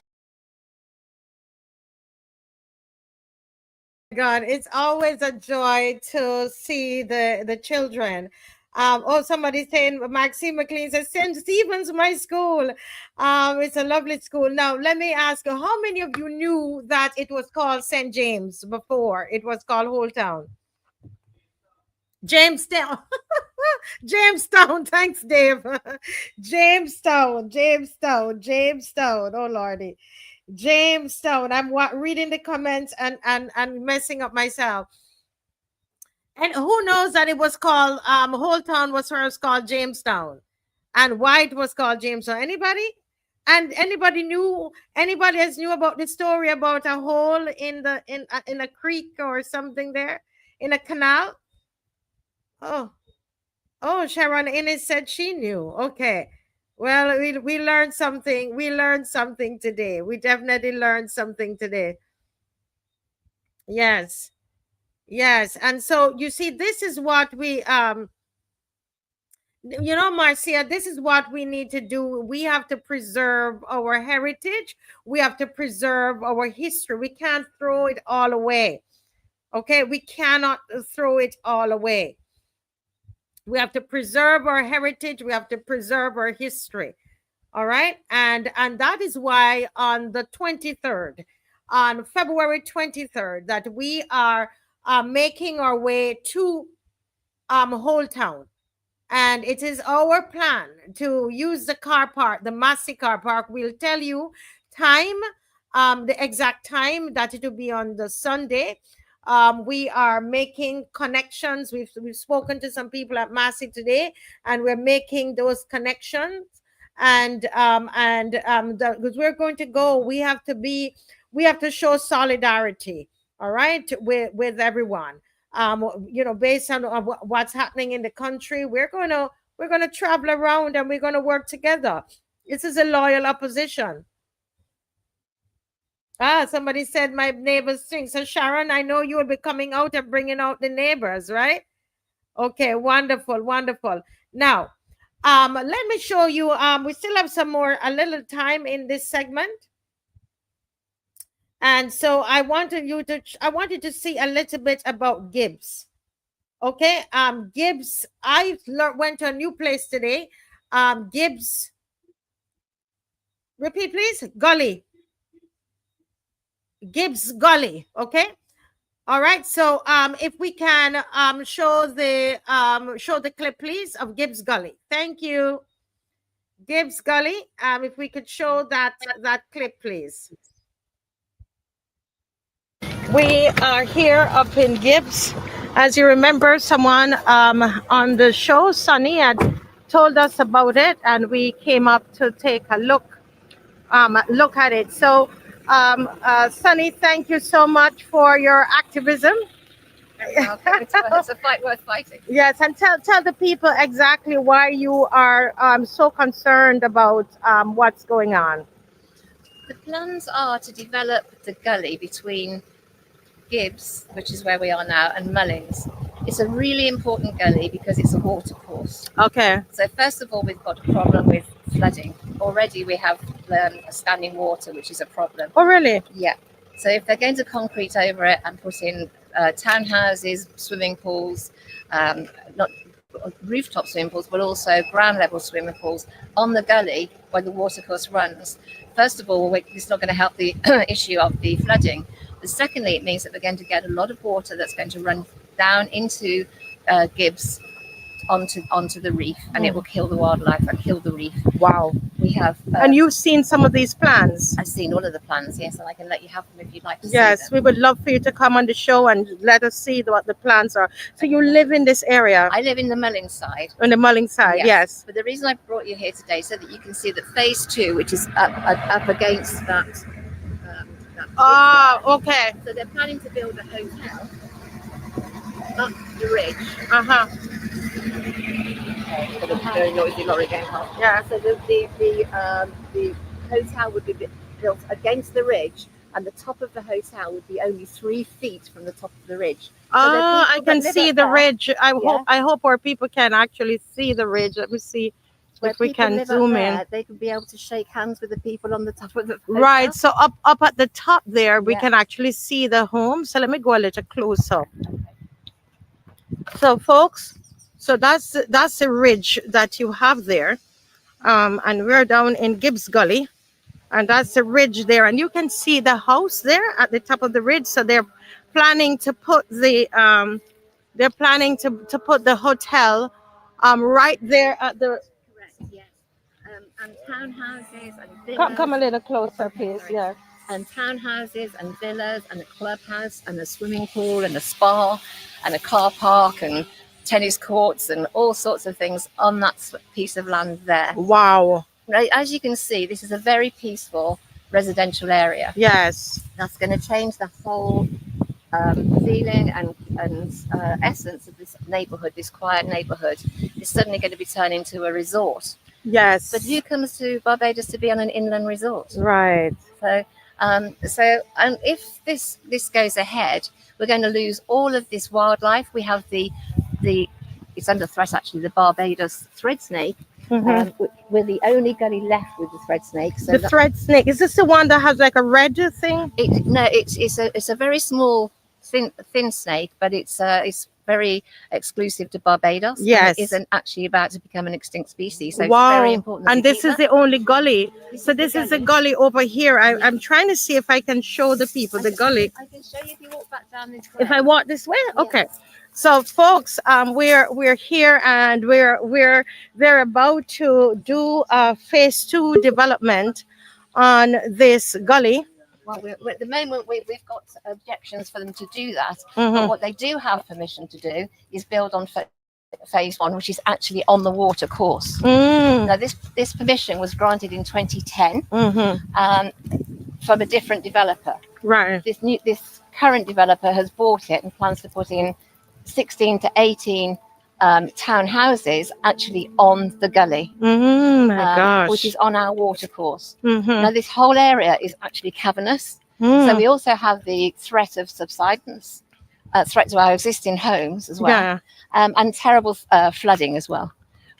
God, it's always a joy to see the children. Somebody's saying Maxine McCLEAN says St. Stephen's my school. It's a lovely school. Now let me ask you, how many of you knew that it was called St. James before it was called Holetown? Jamestown. Jamestown. Thanks, Dave. Jamestown. Oh Lordy. Jamestown. I'm reading the comments and messing up myself. And who knows that it was called Holetown was first called Jamestown, and why it was called Jamestown? Anybody? And anybody else knew about the story about a hole in a creek or something there in a canal? Oh, Sharon Innes said she knew. Okay. Well, we learned something. We learned something today. We definitely learned something today. Yes. And so you see, this is what we Marcia, this is what we need to do. We have to preserve our heritage. We have to preserve our history. We can't throw it all away. Okay, we cannot throw it all away. We have to preserve our heritage. We have to preserve our history. All right. And that is why on the 23rd, on February 23rd, that we are making our way to Holetown. And it is our plan to use the car park, the MAXINE car park. We'll tell you time, the exact time that it will be on the Sunday. We are making connections. We've spoken to some people at MAXINE today, and we're making those connections. And because we're going to go, we have to show solidarity, all right, with everyone. Based on what's happening in the country, we're gonna travel around and we're gonna work together. This is a loyal opposition. Somebody said my neighbors sing. So Sharon, I know you will be coming out and bringing out the neighbors, right? Okay, wonderful. Now, let me show you. We still have a little time in this segment, and so I wanted to see a little bit about Gibbs. Okay, Gibbs. I went to a new place today. Gibbs. Repeat, please. Gully. Gibbs Gully. Okay. All right. So if we can show the clip, please, of Gibbs Gully. Thank you. Gibbs Gully. If we could show that clip, please. We are here up in Gibbs. As you remember, someone on the show, Sunny, had told us about it, and we came up to take a look at it. So Sunny, thank you so much for your activism. It's a fight worth fighting. Yes, and tell the people exactly why you are so concerned about what's going on. The plans are to develop the gully between Gibbs, which is where we are now, and Mullins. It's a really important gully because it's a watercourse. Okay. So first of all, we've got a problem with flooding. Already we have standing water, which is a problem. Oh, really? Yeah. So if they're going to concrete over it and put in townhouses, swimming pools, not rooftop swimming pools, but also ground level swimming pools on the gully where the watercourse runs, first of all, it's not going to help the issue of the flooding. But secondly, it means that we're going to get a lot of water that's going to run down into Gibbs onto the reef, and it will kill the wildlife and kill the reef. Wow. We have and you've seen some of these plans? I've seen all of the plans, yes, and I can let you have them if you'd like to see Yes, them. we would love for you to come on the show and let us see what the plans are. So you live in this area? I live in the Mullins side. On the Mullins side, yes. But the reason I brought you here today so that you can see that phase 2, which is up against that. Okay. So they're planning to build a hotel the ridge. Uh-huh. Got a very noisy lorry going past. Yeah. So the hotel would be built against the ridge, and the top of the hotel would be only 3 feet from the top of the ridge. So the Oh, I people that can live see up the there, ridge. Yeah. I hope our people can actually see the ridge. Let me see where if we people can live up zoom there, in. they could be able to shake hands with the people on the top of the hotel. Right. So up at the top there, we Yeah. can actually see the home. So let me go a little closer. So folks, so that's the ridge that you have there. And we're down in Gibbs Gully, and that's the ridge there, and you can see the house there at the top of the ridge. So they're planning to put the put the hotel right there at the Correct, yes. And townhouses and villas. come a little closer, please. Sorry. Yeah. And townhouses and villas and a clubhouse and a swimming pool and a spa and a car park and tennis courts and all sorts of things on that piece of land there. Wow. Right, as you can see, this is a very peaceful residential area. Yes. That's going to change the whole feeling and essence of this neighborhood, this quiet neighborhood. It's suddenly going to be turned into a resort. Yes. But who comes to Barbados to be on an inland resort? Right. So, if this goes ahead, we're going to lose all of this wildlife. We have the it's under threat actually, the Barbados thread snake. We're the only gully left with the thread snake. So The thread snake, is this the one that has like a red thing? it's a very small thin snake, but it's very exclusive to Barbados. and Yes. it isn't actually about to become an extinct species. So Wow. it's very important. that And we this keep is that. the only gully. So this is the gully over here. I'm trying to see if I can show the people the gully. I can show you if you walk back down this way. If I walk this way, okay. So folks, we're here, and they're about to do phase 2 development on this gully. Well, at the moment, we've got objections for them to do that. Mhm. But what they do have permission to do is build on phase 1, which is actually on the water course. Mm. Now, this permission was granted in 2010 Mhm. from a different developer. Right. This current developer has bought it and plans to put in 16 to 18 townhouses actually on the gully, My gosh. which is on our water course. Mhm. Now, this whole area is actually cavernous. Mm. So we also have the threat of subsidence, threat to our existing homes as well, Yeah. and terrible flooding as well.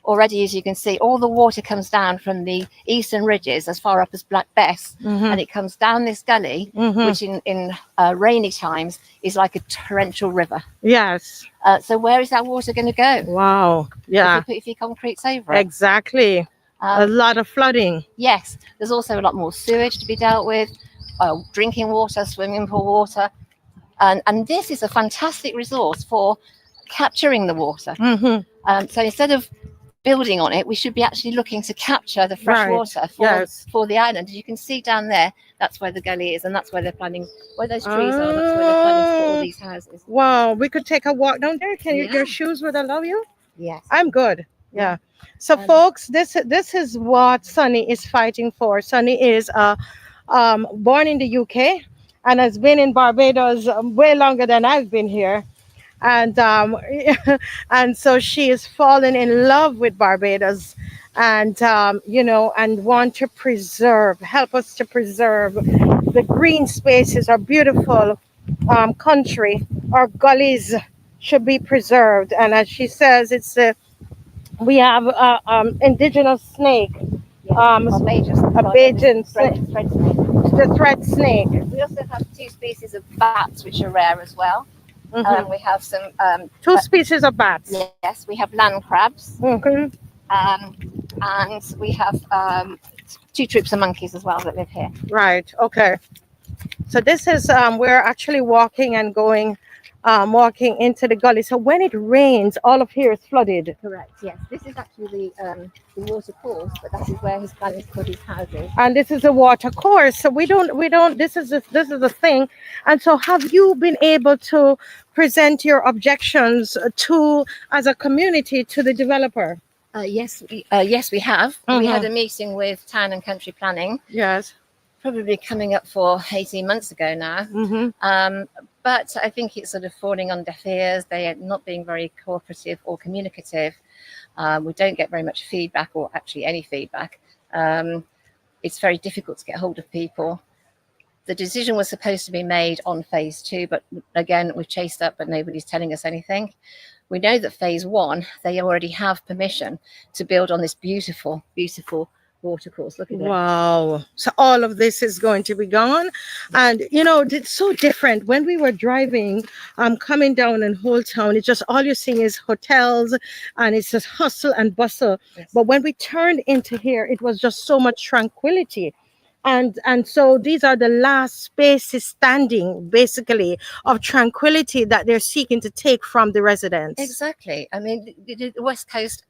Already, as you can see, all the water comes down from the eastern ridges as far up as Black Bess, Mhm. and it comes down this gully, Mhm. which in rainy times is like a torrential river. Yes. So where is that water going to go? Wow. Yeah. If you put a few concretes over it. Exactly. A lot of flooding. Yes, there's also a lot more sewage to be dealt with, drinking water, swimming pool water. And this is a fantastic resource for capturing the water. Mhm. So instead of building on it, we should be actually looking to capture the fresh Right, water yes. for the island. As you can see down there, that's where the gully is, and that's where they're planning, where those trees are, that's where they're planning to put all these houses. Wow. We could take a walk down there. Can you, Yeah. your shoes would allow you? Yes. I'm good. Yeah. So folks, this is what Sunny is fighting for. Sunny is born in the UK and has been in Barbados way longer than I've been here. And and so she is fallen in love with Barbados, and and want to help us to preserve the green spaces, our beautiful country. Our gullies should be preserved, and as she says, we have indigenous snake, A Bajan thread snake, snake. the thread snake. We also have 2 species of bats, which are rare as well. Mhm. We have some 2 species of bats. yes, we have land crabs, Mhm. and we have 2 troops of monkeys as well that live here. Right. Okay. So this is we're actually walking and going, walking into the gully. So when it rains, all of here is flooded. Correct. Yes, this is actually the water course, but that is where he's planning to put his houses. And this is a water course. So we don't. This is the thing. And so, have you been able to present your objections to, as a community, to the developer? Yes, we have. We had a meeting with Town and Country Planning. Yes. probably coming up for 18 months ago now. But I think it's sort of falling on deaf ears. They are not being very cooperative or communicative. We don't get very much feedback, or actually any feedback. It's very difficult to get hold of people. The decision was supposed to be made on phase 2, but again, we've chased up, but nobody's telling us anything. We know that phase 1, they already have permission to build on this beautiful, beautiful watercourse. Look at it. Wow. So all of this is going to be gone. And, you know, it's so different. When we were driving, coming down in Holetown, it's just all you're seeing is hotels and it's just hustle and bustle. Yes. But when we turned into here, it was just so much tranquility. And so these are the last spaces standing, basically, of tranquility that they're seeking to take from the residents. Exactly. I mean, the West Coast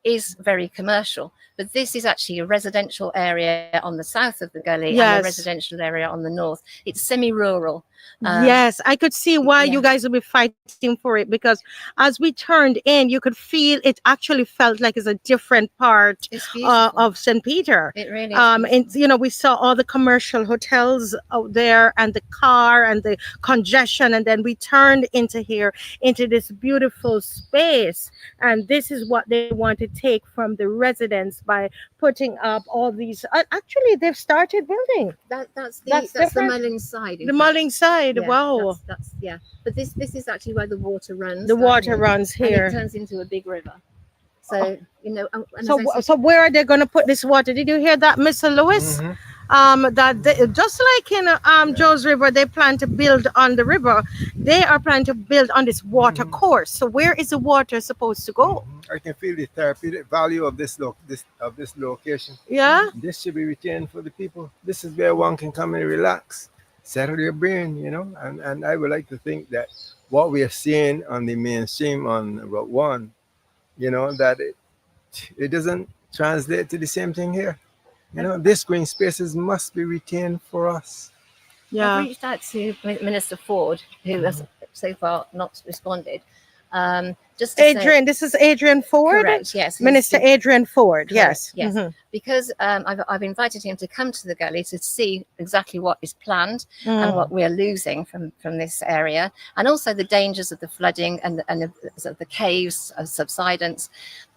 is very commercial, but this is actually a residential area on the south of the Gully and a residential area on the north. It's semi-rural. Yes, I could see why you guys would be fighting for it, because as we turned in, you could feel it actually felt like it's a different part of St. Peter. It really is. And you know, we saw all the commercial hotels out there and the car and the congestion, and then we turned into here, into this beautiful space. And this is what they want to take from the residents by putting up all these. Actually, they've started building. That's the mulling side. The mulling side. Yeah, wow. That's But this is actually where the water runs. The water runs here. And it turns into a big river. So, you know. So where are they going to put this water? Did you hear that, Mr. Lewis? That they, just like in Joe's River, they plan to build on the river. They are planning to build on this water course. So where is the water supposed to go? I can feel the therapeutic value of this location. Yeah. This should be retained for the people. This is where one can come and relax, settle their brain, you know. And I would like to think that what we are seeing on the mainstream on Route 1, you know, that it doesn't translate to the same thing here. You know, these green spaces must be retained for us. Yeah. I've reached out to Minister Ford, who has so far not responded. Just to Adrian, this is Adrian Ford? Correct, yes. Minister Adrian Ford, correct, yes. Yes, because I've invited him to come to the Gully to see exactly what is planned and what we're losing from this area, and also the dangers of the flooding and the caves, subsidence,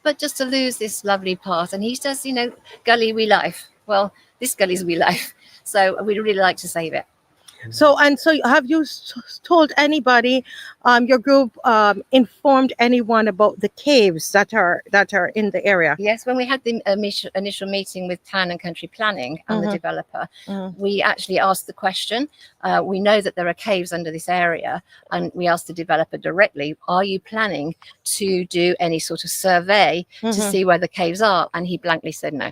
but just to lose this lovely part. And he says, you know, Gully we life. Well, this Gully's we life, so we'd really like to save it. So have you told anybody, your group informed anyone about the caves that are in the area? Yes, when we had the initial meeting with Town and Country Planning and the developer, we actually asked the question. We know that there are caves under this area, and we asked the developer directly, are you planning to do any sort of survey to see where the caves are? And he blankly said no.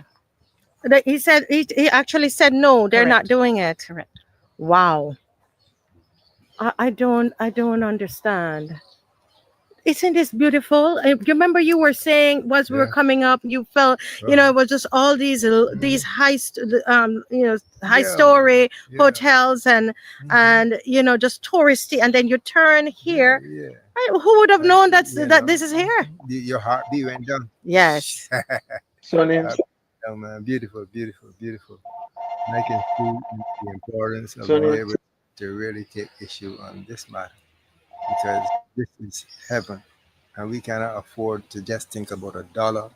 He said he actually said no, they're not doing it. Correct. Wow. I don't understand. Isn't this beautiful? You remember you were saying we were coming up, you felt, you know, it was just all these high story hotels and you know, just touristy, and then you turn here. Who would have known that this is here? Your heartbeat went down. Yes. Beautiful, beautiful, beautiful. And I can see the importance of being able to really take issue on this matter, because this is heaven, and we cannot afford to just think about a dollar.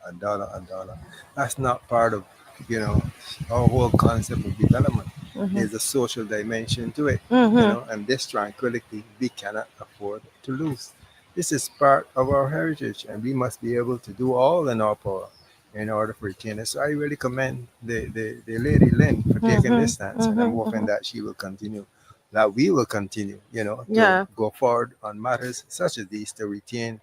That's not part of, you know, our whole concept of development. There's a social dimension to it, you know, and this tranquility we cannot afford to lose. This is part of our heritage, and we must be able to do all in our power in order to retain it. So I really commend the lady Lynn for taking this stance, and I'm hoping that she will continue, that we will continue, you know, to go forward on matters such as these to retain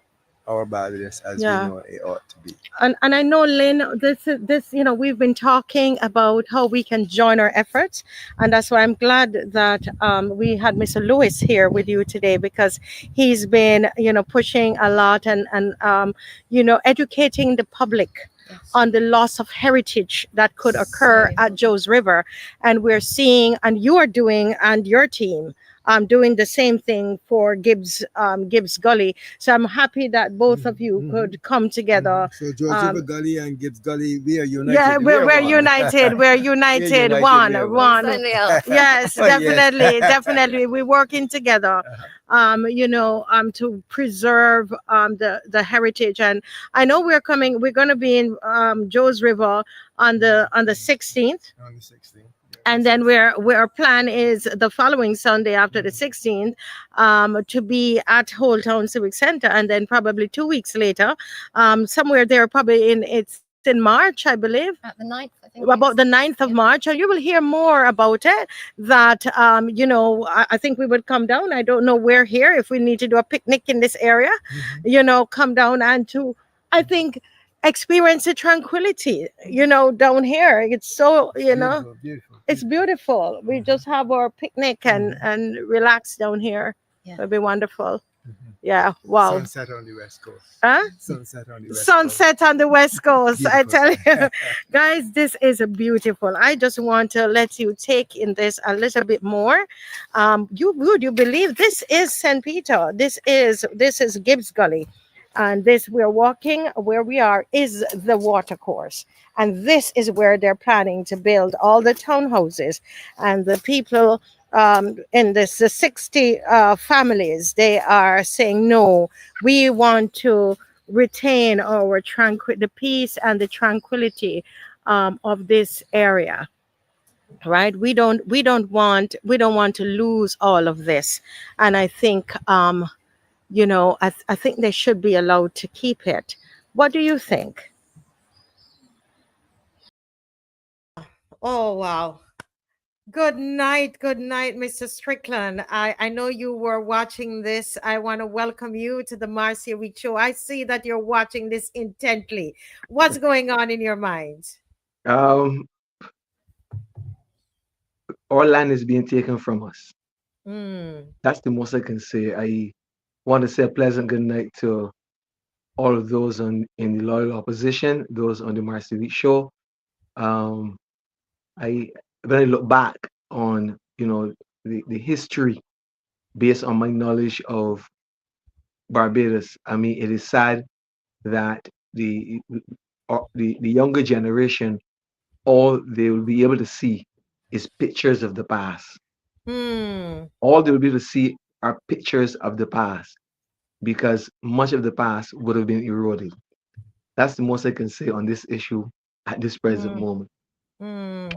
our Barbados as we know it ought to be. And I know, Lynn, this you know, we've been talking about how we can join our efforts, and that's why I'm glad that we had Mr. Lewis here with you today, because he's been, you know, pushing a lot and you know, educating the public on the loss of heritage that could occur at Joe's River. And we're seeing, and you are doing, and your team doing the same thing for Gibbs Gully. So I'm happy that both of you could come together. So George River Gully and Gibbs Gully, we are united. Yeah, we're one. united. We're united. We're One. Only else. Yes, Oh, yes. definitely, definitely. We're working together. To preserve the heritage. And I know we're going to be in Joe's River on the 16th. On the 16th. And then our plan is the following Sunday after the 16th to be at Holetown Civic Center, and then probably 2 weeks later, somewhere there, probably it's in March, I believe. At the 9th, I think. About the 9th of March, and you will hear more about it. That I think we would come down. I don't know where here, if we need to do a picnic in this area, come down and to, I think, experience the tranquility, down here. It's so, Beautiful. it's beautiful. We just have our picnic and relax down here. Yeah. It'll be wonderful. Yeah, wow. Sunset on the West Coast. Huh? Sunset on the West Coast. Sunset on the West Coast. I tell you, guys, this is beautiful. I just want to let you take in this a little bit more. Would you believe this is St. Peter? This is Gibbs Gully. And this, we're walking where we are is the water course. And this is where they're planning to build all the townhouses. And the people in this, the 60 families, they are saying, no, we want to retain our the peace and the tranquility of this area. Right? We don't want to lose all of this. And I think I think they should be allowed to keep it. What do you think? Oh, wow. Good night, Mr. Strickland. I know you were watching this. I want to welcome you to the Marcia Week Show. I see that you're watching this intently. What's going on in your mind? Our land is being taken from us. That's the most I can say. I want to say a pleasant good night to all of those in the loyal opposition, those on the Marcia Week Show. When I look back on the history based on my knowledge of Barbados, I mean, it is sad that the younger generation, all they will be able to see is pictures of the past. All they will be able to see are pictures of the past, because much of the past would have been eroded. That's the most I can say on this issue at this present moment.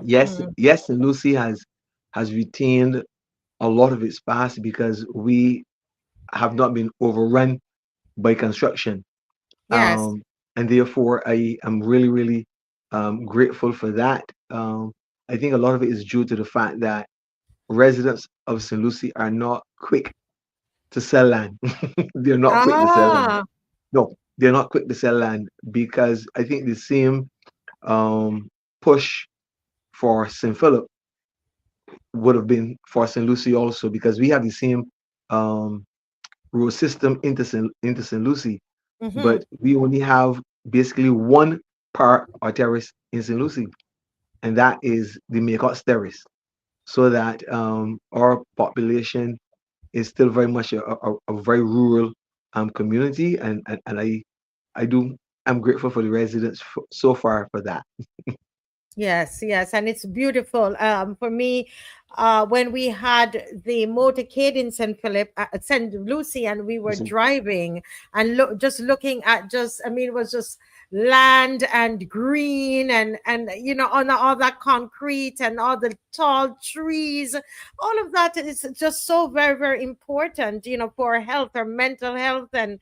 Yes, St. Lucie has retained a lot of its past because we have not been overrun by construction. Yes. And therefore I am really, really grateful for that. I think a lot of it is due to the fact that residents of St. Lucie are not quick to sell land. They're not quick to sell land. No, they're not quick to sell land, because I think the same push for St. Philip would have been for St. Lucie also, because we have the same road system into St. Lucie, but we only have basically one part or terrace in St. Lucie, and that is the McCLEAN terrace. So that our population is still very much a very rural community, and I'm grateful for the residents so far for that. Yes, and it's beautiful. For me, when we had the motorcade in St. Lucie, and we were driving and looking at it was just land and green and on all that concrete and all the tall trees. All of that is just so very, very important, for our health, our mental health, and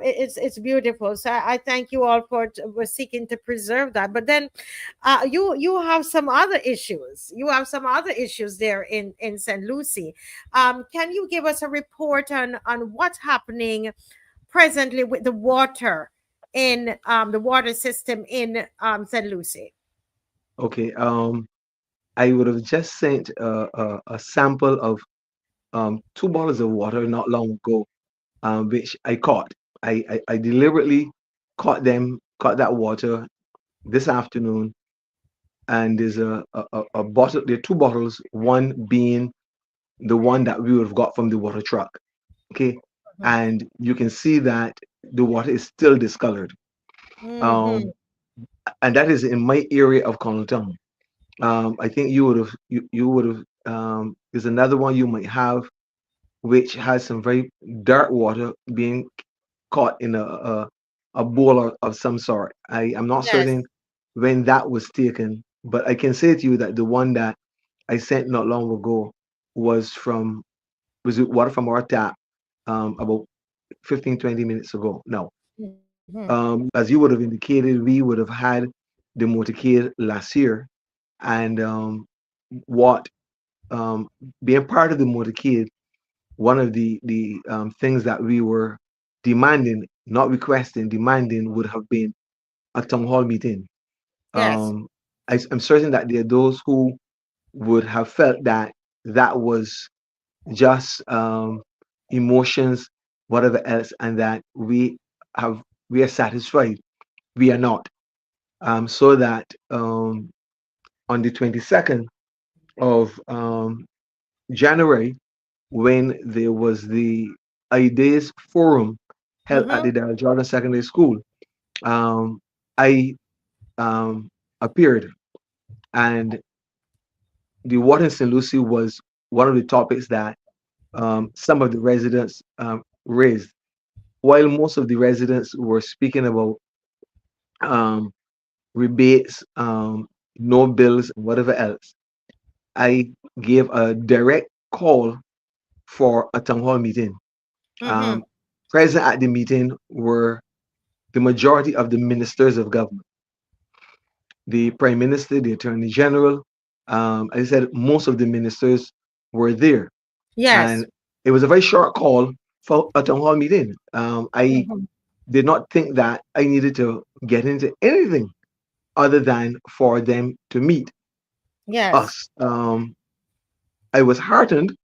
it's beautiful. So I thank you all for seeking to preserve that. But then you have some other issues. You have some other issues there in St. Lucie. Can you give us a report on what's happening presently with the water in the water system in St. Lucie? Okay. I would have just sent a sample of 2 bottles of water not long ago, which I caught. I deliberately caught that water this afternoon, and there's a bottle. There are 2 bottles, one being the one that we would have got from the water truck. Okay, and you can see that the water is still discolored. Mm-hmm. Um, and that is in my area of Holetown. I think you would have there's another one you might have which has some very dark water being caught in a bowl of some sort. I'm not Yes. certain when that was taken, but I can say to you that the one that I sent not long ago was from was it water from our tap about 15-20 minutes ago. Now, Mm-hmm. as you would have indicated, we would have had the motorcade last year, and what being part of the motorcade, one of the things that we were demanding, not requesting, demanding would have been a town hall meeting. Yes. Um, I'm certain that there are those who would have felt that that was just emotions, whatever else, and that have we are satisfied. We are not. So that on the 22nd of January, when there was the Ideas Forum held at Mm-hmm. the Darrell Jordan Secondary School, um, I appeared, and the water in St. Lucie was one of the topics that some of the residents raised. While most of the residents were speaking about um, rebates, no bills, and whatever else, I gave a direct call for a town hall meeting. Mm-hmm. Um, Present at the meeting were the majority of the ministers of government, the prime minister, the attorney general. I said most of the ministers were there, Yes. and it was a very short call for a town hall meeting. I Mm-hmm. did not think that I needed to get into anything other than for them to meet Yes. us. I was heartened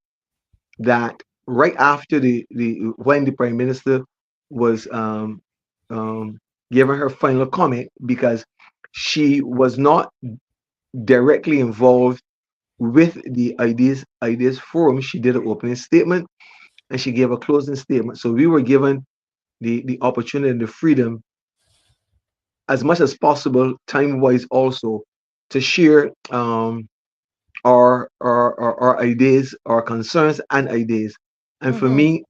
that right after the when the prime minister was um, giving her final comment, because she was not directly involved with the ideas forum, she did an opening statement and she gave a closing statement. So we were given the opportunity and the freedom as much as possible, time wise also, to share our ideas, our concerns and ideas. And for Mm-hmm. me,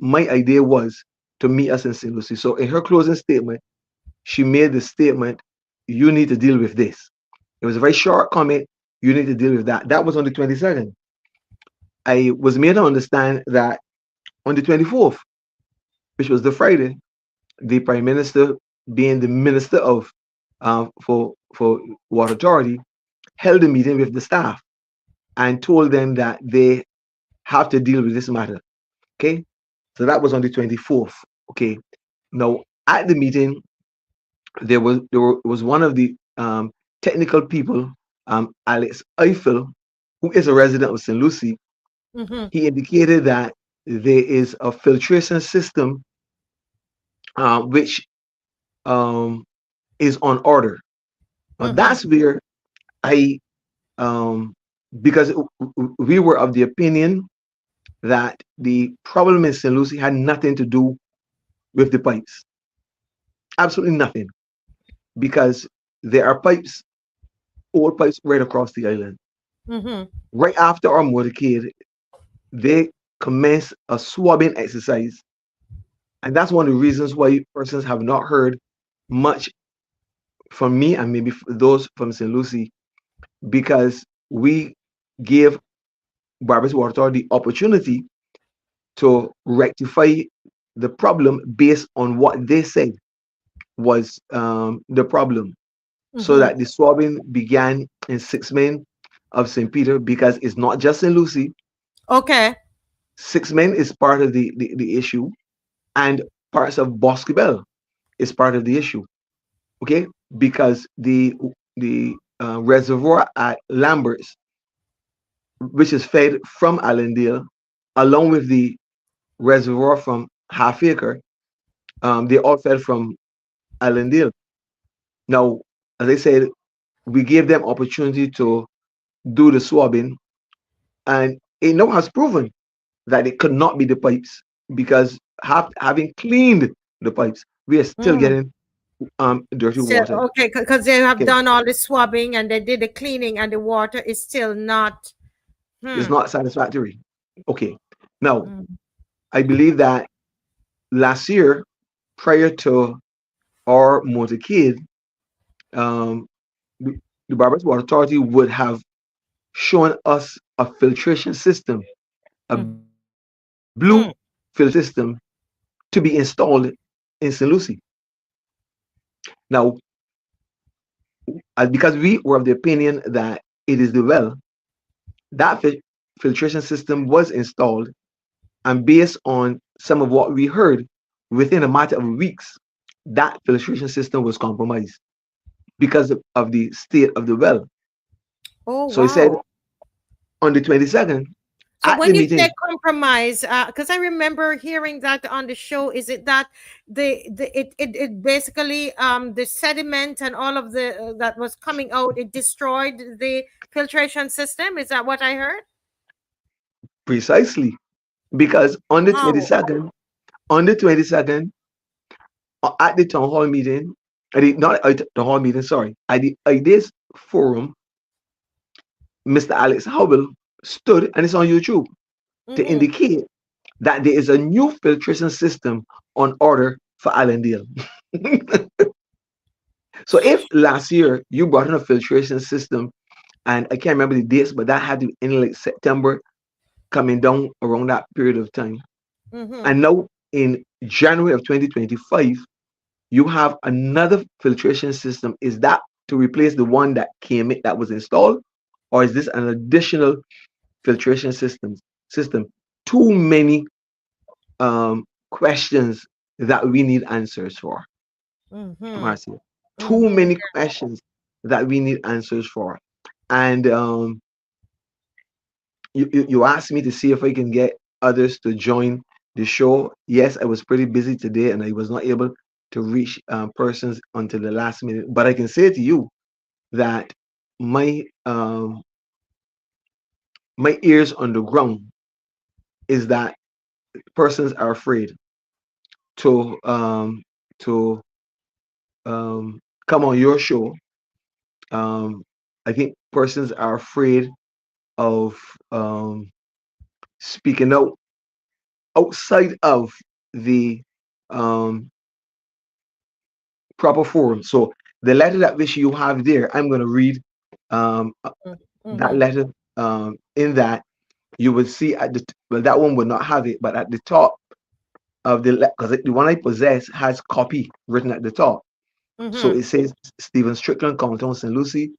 my idea was to meet us in St. Lucie. So in her closing statement, she made the statement, you need to deal with this. It was a very short comment, you need to deal with that. That was on the 22nd. I was made to understand that on the 24th, which was the Friday, the Prime Minister, being the Minister of for Water Authority, held a meeting with the staff and told them that they have to deal with this matter. Okay, so that was on the 24th. Okay, now at the meeting was one of the technical people, Alex Eiffel, who is a resident of St. Lucie. Mm-hmm. He indicated that there is a filtration system which um, is on order. Now Mm-hmm. that's where I um, because we were of the opinion that the problem in St. Lucie had nothing to do with the pipes, absolutely nothing, because there are pipes, old pipes right across the island. Mm-hmm. Right after our motorcade, they commenced a swabbing exercise, and that's one of the reasons why persons have not heard much from me and maybe those from St. Lucie, because we gave Barbados Water the opportunity to rectify the problem based on what they said was the problem, so Mm-hmm. that the swabbing began in 6 men of St. Peter, because it's not just St. Lucie. Okay. 6 men is part of the issue, and parts of Boscobel is part of the issue. Okay, because the reservoir at Lambert's, which is fed from Allendale, along with the reservoir from Half Acre, they all fed from Allendale. Now, as I said, we gave them opportunity to do the swabbing, and it now has proven that it could not be the pipes because having cleaned the pipes, we are still Mm. getting dirty So, water. okay, because they have Okay, done all the swabbing and they did the cleaning, and the water is still not. it's Hmm. not satisfactory. Okay, now Mm. I believe that last year, prior to our motorcade, um, the, the Barbados Water Authority would have shown us a filtration system, a Mm. blue filtration system to be installed in St. Lucie. Now, because we were of the opinion that it is the well, that filtration system was installed, and based on some of what we heard, within a matter of weeks, that filtration system was compromised because of the state of the well. Oh, So he said wow. on the 22nd So at when the you say meeting, compromise, because I remember hearing that on the show, is it that it basically the sediment and all of the that was coming out, it destroyed the filtration system? Is that what I heard? precisely because Wow. on the 22nd, at the town hall meeting, not at the hall meeting, sorry, at the ideas forum, Mr. Alex Howell stood, and it's on YouTube, to Mm-hmm. indicate that there is a new filtration system on order for Allendale. So if last year you brought in a filtration system, and I can't remember the dates, but that had to be in like September, coming down around that period of time. Mm-hmm. And now in January of 2025, you have another filtration system. Is that to replace the one that came in, that was installed, or is this an additional filtration system? Too many questions that we need answers for, Mm-hmm. Marcia. Too Mm-hmm. many questions that we need answers for. And you asked me to see if I can get others to join the show. Yes, I was pretty busy today and I was not able to reach persons until the last minute. But I can say to you that my my ears on the ground is that persons are afraid to to um, come on your show. Um, I think persons are afraid of um, speaking out outside of the um, proper forum. So the letter that which you have there, I'm going to read that Mm-hmm. letter. In that you will see at the well, that one would not have it, but at the top of the because the one I possess has copy written at the top. So Mm-hmm. it says Stephen Strickland, Compton St. Lucie,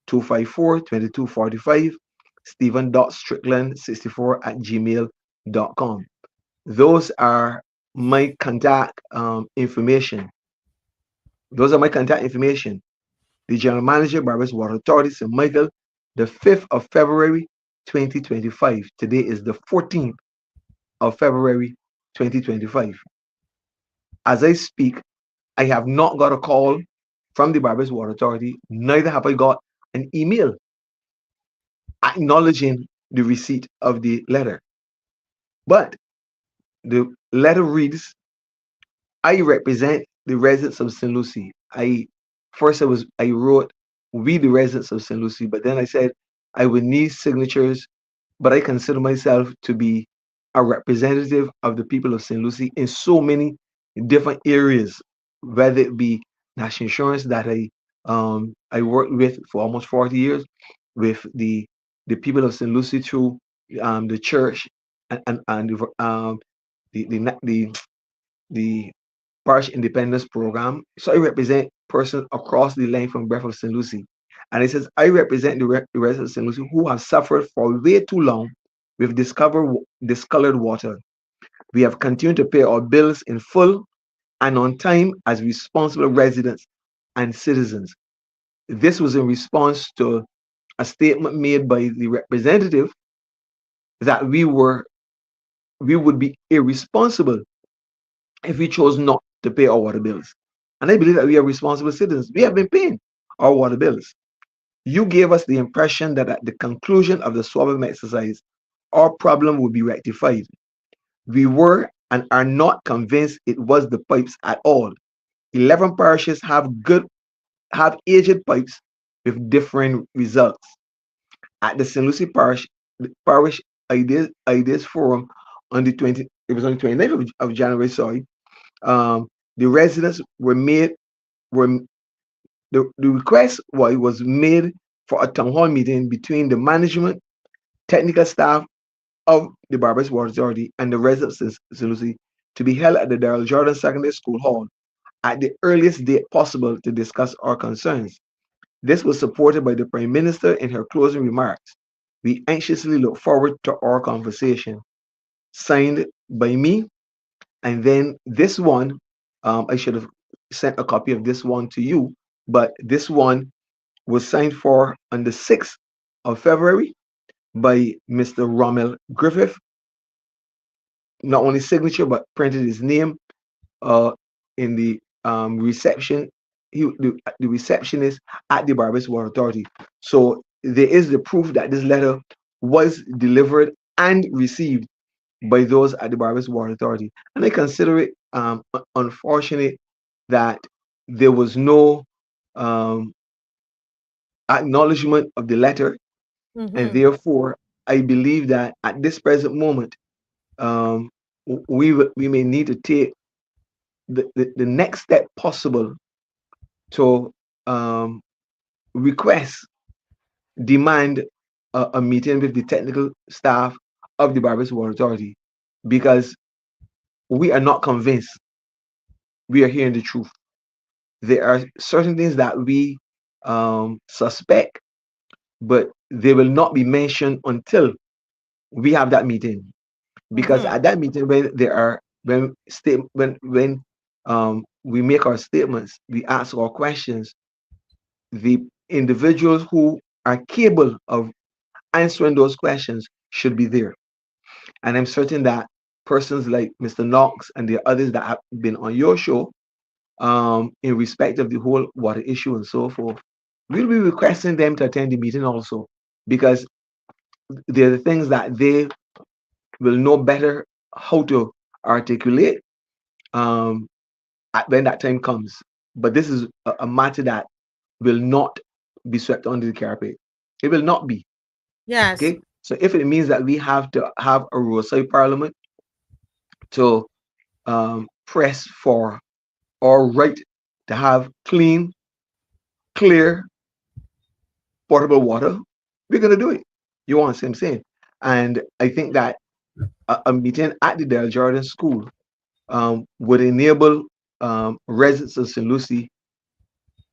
254-2245, Stephen.Strickland64 at gmail.com. Those are my contact information. Those are my contact information. The General Manager, Barbados Water Authority, St. Michael, the 5th of February, 2025. Today is the 14th of February, 2025. As I speak, I have not got a call from the Barbados Water Authority, neither have I got an email acknowledging the receipt of the letter. But the letter reads, I represent the residents of St. Lucie. I wrote we the residents of St. Lucie, but then I said I would need signatures, but I consider myself to be a representative of the people of St. Lucie in so many different areas, whether it be national insurance that I worked with for almost 40 years, with the people of St. Lucie through the church and the the parish independence program. So I represent persons across the length and breadth of St. Lucie. And it says, I represent the residents of St. Lucie who have suffered for way too long with discolored water. We have continued to pay our bills in full and on time as responsible residents and citizens. This was in response to a statement made by the representative that we would be irresponsible if we chose not to pay our water bills. And I believe that we are responsible citizens. We have been paying our water bills. You gave us the impression that at the conclusion of the swabbing exercise, our problem would be rectified. We were and are not convinced it was the pipes at all. 11 parishes have aged pipes with different results. At the St. Lucie Parish Ideas Forum on the 20 it was on the 29th of January, sorry. The residents were the request was made for a town hall meeting between the management, technical staff of the Barbados Water Authority and the residents of St. Lucie to be held at the Daryl Jordan Secondary School Hall at the earliest date possible to discuss our concerns. This was supported by the Prime Minister in her closing remarks. We anxiously look forward to our conversation. Signed by me. And then this one, I should have sent a copy of this one to you, but this one was signed for on the 6th of February by Mr. Rommel Griffith. Not only signature, but printed his name in the reception. The receptionist at the Barbados Water Authority. So there is the proof that this letter was delivered and received by those at the Barbados Water Authority. And I consider it unfortunate that there was no acknowledgement of the letter. And therefore, I believe that at this present moment, we may need to take the next step possible to request, demand a meeting with the technical staff of the Barbados Water Authority, because we are not convinced we are hearing the truth. There are certain things that we suspect, but they will not be mentioned until we have that meeting. Because at that meeting, when we make our statements, we ask our questions, the individuals who are capable of answering those questions should be there. And I'm certain that persons like Mr. Knox and the others that have been on your show, in respect of the whole water issue and so forth, we'll be requesting them to attend the meeting also, because they're the things that they will know better how to articulate when that time comes. But this is a matter that will not be swept under the carpet. It will not be. Yes. Okay. So if it means that we have to have a roadside parliament to press for our right to have clean, clear, potable water, we're going to do it. You want what I'm saying? And I think that a meeting at the Del Jordan School would enable residents of St. Lucie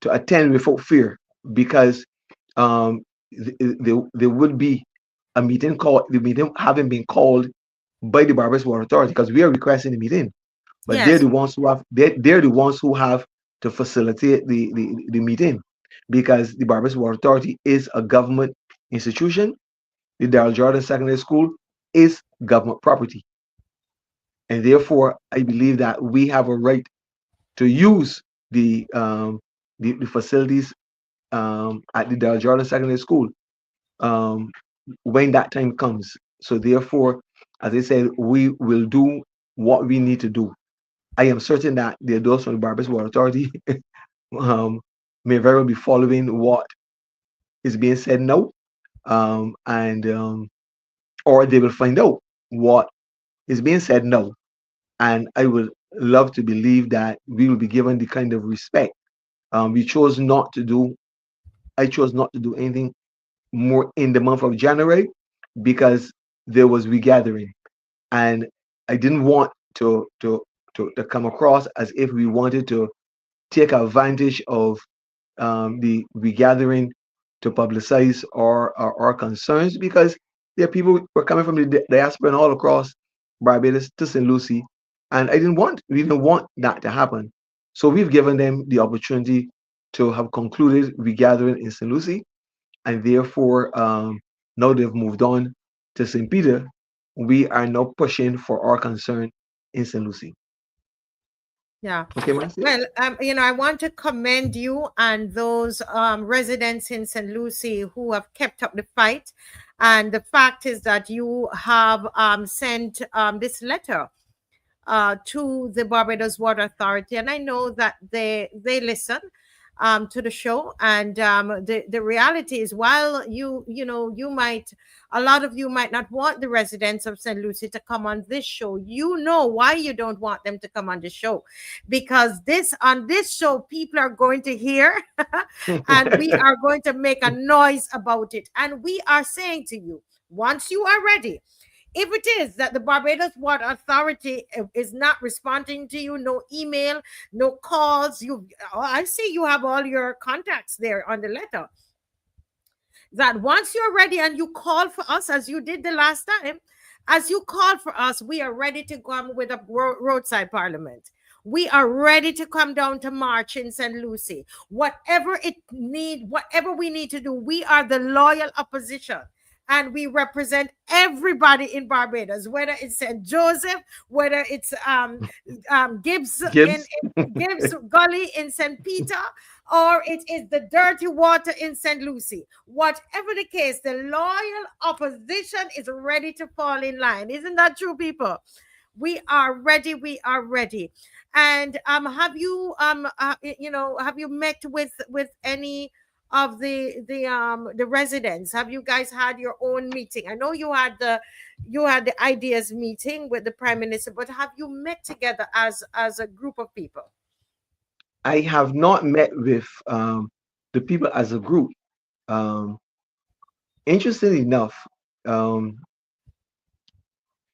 to attend without fear, because there would be a meeting the meeting having been called by the Barbados Water Authority, because we are requesting the meeting, but they're the ones who have to facilitate the meeting, because the Barbados Water Authority is a government institution. The Daryl Jordan Secondary School is government property, and therefore I believe that we have a right to use the facilities at the Daryl Jordan Secondary School when that time comes. So therefore, as I said, we will do what we need to do. I am certain that the adults from the Barbados Water Authority may very well be following what is being said now, or they will find out what is being said now. And I would love to believe that we will be given the kind of respect. I chose not to do anything more in the month of January, because there was regathering, and I didn't want to come across as if we wanted to take advantage of the regathering to publicize our concerns, because there are people who were coming from the diaspora and all across Barbados to St. Lucie, and we didn't want that to happen. So we've given them the opportunity to have concluded regathering in St. Lucie, and therefore now they've moved on to St. Peter. We are now pushing for our concern in St. Lucie. Yeah. Okay, Marcia? Well, I want to commend you and those residents in St. Lucie who have kept up the fight. And the fact is that you have sent this letter to the Barbados Water Authority, and I know that they listen to the show. And the reality is, while you might, a lot of you might not want the residents of St. Lucie to come on this show. You know why you don't want them to come on the show, because on this show people are going to hear and we are going to make a noise about it. And we are saying to you, once you are ready, if it is that the Barbados Water Authority is not responding to you, no email, no calls, I see you have all your contacts there on the letter, that once you're ready and you call for us, as you did the last time, as you call for us, we are ready to come with a roadside parliament. We are ready to come down to march in St. Lucie. Whatever we need to do, we are the loyal opposition. And we represent everybody in Barbados, whether it's St. Joseph, whether it's Gibbs, Gibbs Gully in St. Peter, or it is the dirty water in St. Lucie. Whatever the case, the loyal opposition is ready to fall in line. Isn't that true, people? We are ready. We are ready. And have you met with any of the residents? Have you guys had your own meeting? I know you had the ideas meeting with the Prime Minister, but have you met together as a group of people? I have not met with the people as a group. Interestingly enough, I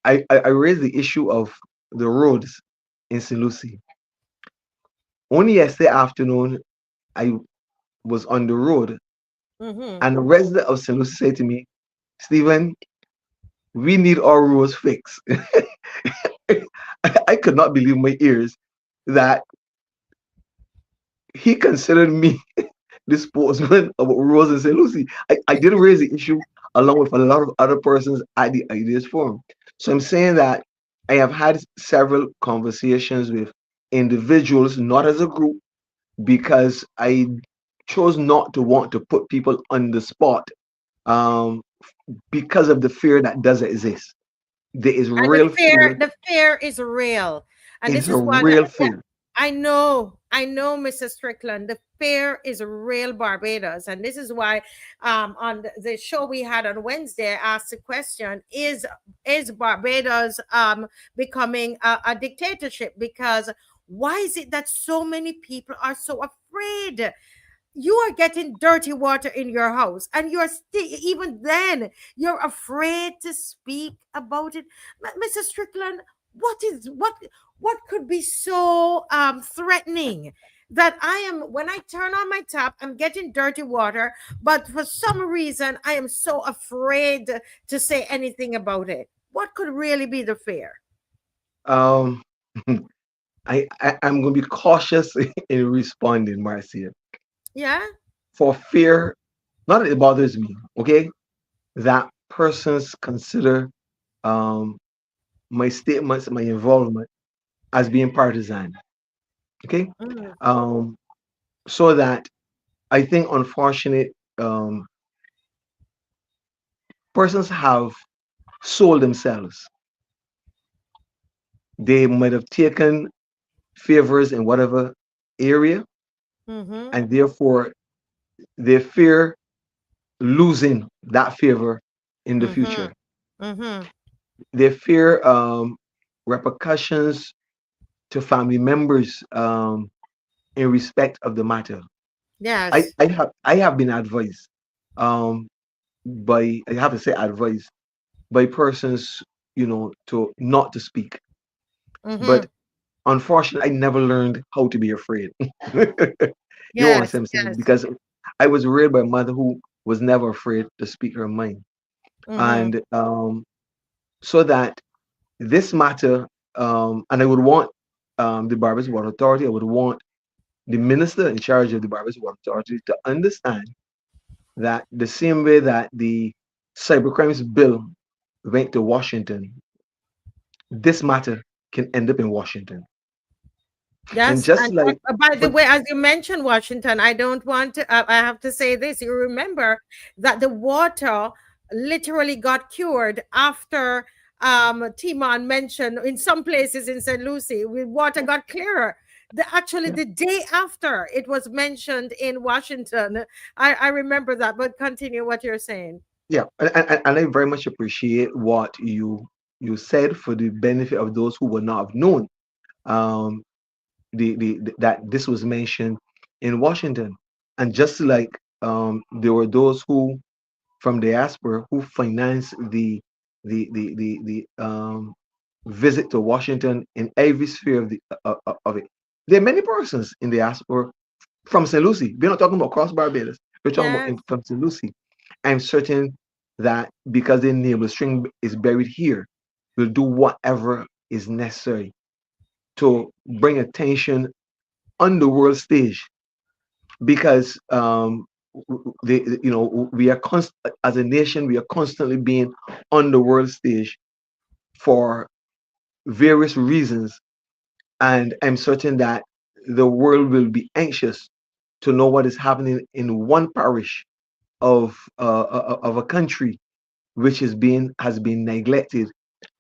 raised the issue of the roads in St. Lucie. Only yesterday afternoon, I was on the road, and a resident of St. Lucie said to me, "Stephen, we need our roads fixed." I could not believe my ears that he considered me the spokesman of roads in St. Lucie. I did raise the issue along with a lot of other persons at the Ideas Forum. So I'm saying that I have had several conversations with individuals, not as a group, because I chose not to want to put people on the spot because of the fear that doesn't exist. There is real fear. The fear is real. And it's this is what real fear. I know, Mr. Strickland, the fear is real, Barbados. And this is why on the show we had on Wednesday, I asked the question, is Barbados becoming a dictatorship? Because why is it that so many people are so afraid? You are getting dirty water in your house, and you're even then you're afraid to speak about it. Mr. Strickland, what could be so threatening that when I turn on my tap, I'm getting dirty water, but for some reason I am so afraid to say anything about it? What could really be the fear? I'm going to be cautious in responding, Marcia. Yeah. For fear, not that it bothers me, okay, that persons consider my statements, my involvement as being partisan, okay. So that I think unfortunate persons have sold themselves. They might have taken favors in whatever area, and therefore they fear losing that favor in the future. They fear repercussions to family members in respect of the matter. Yes, I have been advised by, I have to say advised by persons, to not to speak. But unfortunately, I never learned how to be afraid. You know what I'm saying? Because I was raised by a mother who was never afraid to speak her mind. And so that this matter, and I would want the Barbados Water Authority, I would want the minister in charge of the Barbados Water Authority to understand that the same way that the cybercrimes bill went to Washington, this matter can end up in Washington. Yes, and by the way, as you mentioned Washington, I don't want to, I have to say this. You remember that the water literally got cured after Timon mentioned in some places in St. Lucie, water got clearer. Actually, the day after it was mentioned in Washington, I remember that. But continue what you're saying. Yeah, and I very much appreciate what you said for the benefit of those who would not have known um, that this was mentioned in Washington, and just like there were those who from diaspora who financed the visit to Washington in every sphere of it. There are many persons in the diaspora from St. Lucie. We're not talking about cross Barbados. We're talking about Yes. from St. Lucie. I'm certain that because the navel string is buried here, we'll do whatever is necessary to bring attention on the world stage because we are as a nation we are constantly being on the world stage for various reasons, and I'm certain that the world will be anxious to know what is happening in one parish of a country which has been neglected.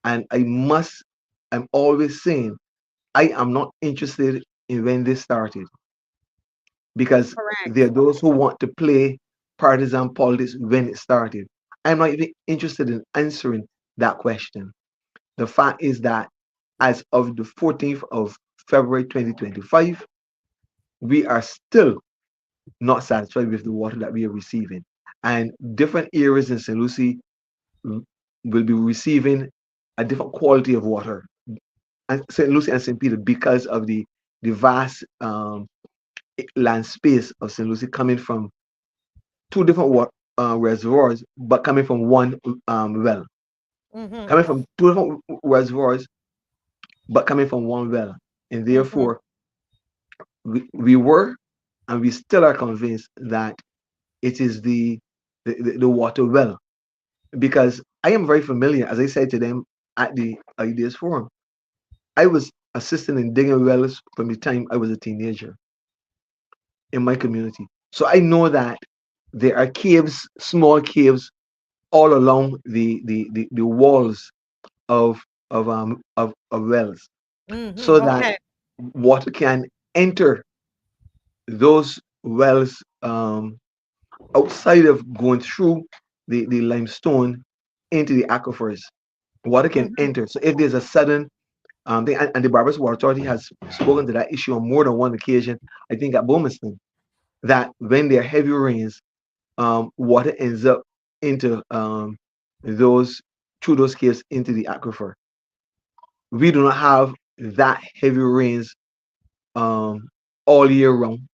And I'm always saying I am not interested in when this started, because there Correct. are those who want to play partisan politics when it started. I'm not even interested in answering that question. The fact is that as of the 14th of February 2025, we are still not satisfied with the water that we are receiving. And different areas in St. Lucie will be receiving a different quality of water. And St. Lucie and St. Peter, because of the vast land space of St. Lucie coming from two different reservoirs, but coming from one well. Mm-hmm. Coming from two different reservoirs, but coming from one well. And Mm-hmm. therefore, we were and we still are convinced that it is the water well. Because I am very familiar, as I said to them at the Ideas Forum, I was assisting in digging wells from the time I was a teenager in my community. So I know that there are caves, small caves, all along the walls of wells, Mm-hmm. so that Okay. water can enter those wells outside of going through the limestone into the aquifers. Water can Mm-hmm. enter. So if there's a sudden thing, and the Barbados Water Authority has spoken to that issue on more than one occasion, I think at Bomiston, that when there are heavy rains, water ends up into those through those caves into the aquifer. We do not have that heavy rains um, all year round.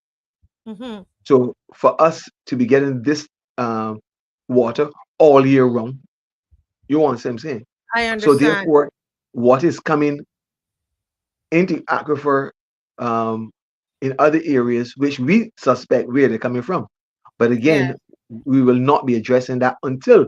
Mm-hmm. So for us to be getting this um, water all year round, you want what I'm saying? I So understand. therefore, what is coming into aquifer um, in other areas, which we suspect where they're coming from. But again, Yes. we will not be addressing that until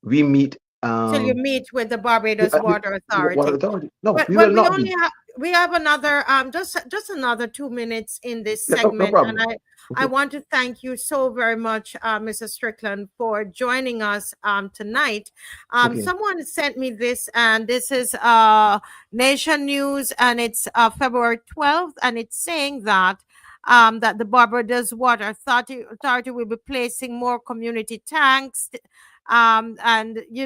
we meet Till you meet with the Barbados the Water water Authority. authority. No, But we will but we not only be. have we have another just another 2 minutes in this Yeah, no, no segment, and problem. I Okay, want to thank you so very much, Mrs. Strickland, for joining us tonight. okay. Someone sent me this, and this is Nation News, and it's February 12th, and it's saying that. That the Barbados Water Authority will be placing more community tanks, and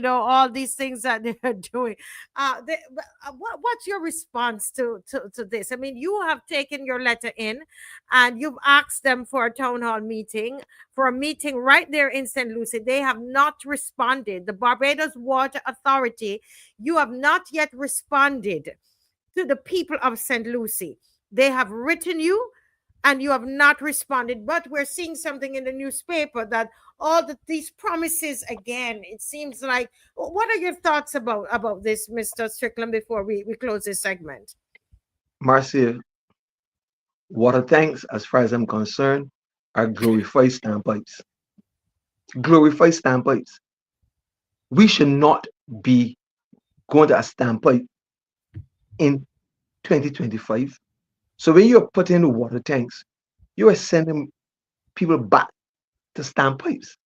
all these things that they are doing. What's your response to this? I mean, you have taken your letter in and you've asked them for a town hall meeting, for a meeting right there in St. Lucie. They have not responded. The Barbados Water Authority, you have not yet responded to the people of St. Lucie. They have written you and you have not responded. But we're seeing something in the newspaper that these promises again. It seems like. What are your thoughts about this, Mr. Strickland? Before we close this segment. Marcia, water tanks, as far as I'm concerned, are glorified standpipes. Glorified standpipes. We should not be going to a standpipe in 2025. So when you're putting the water tanks, you are sending people back to standpipes.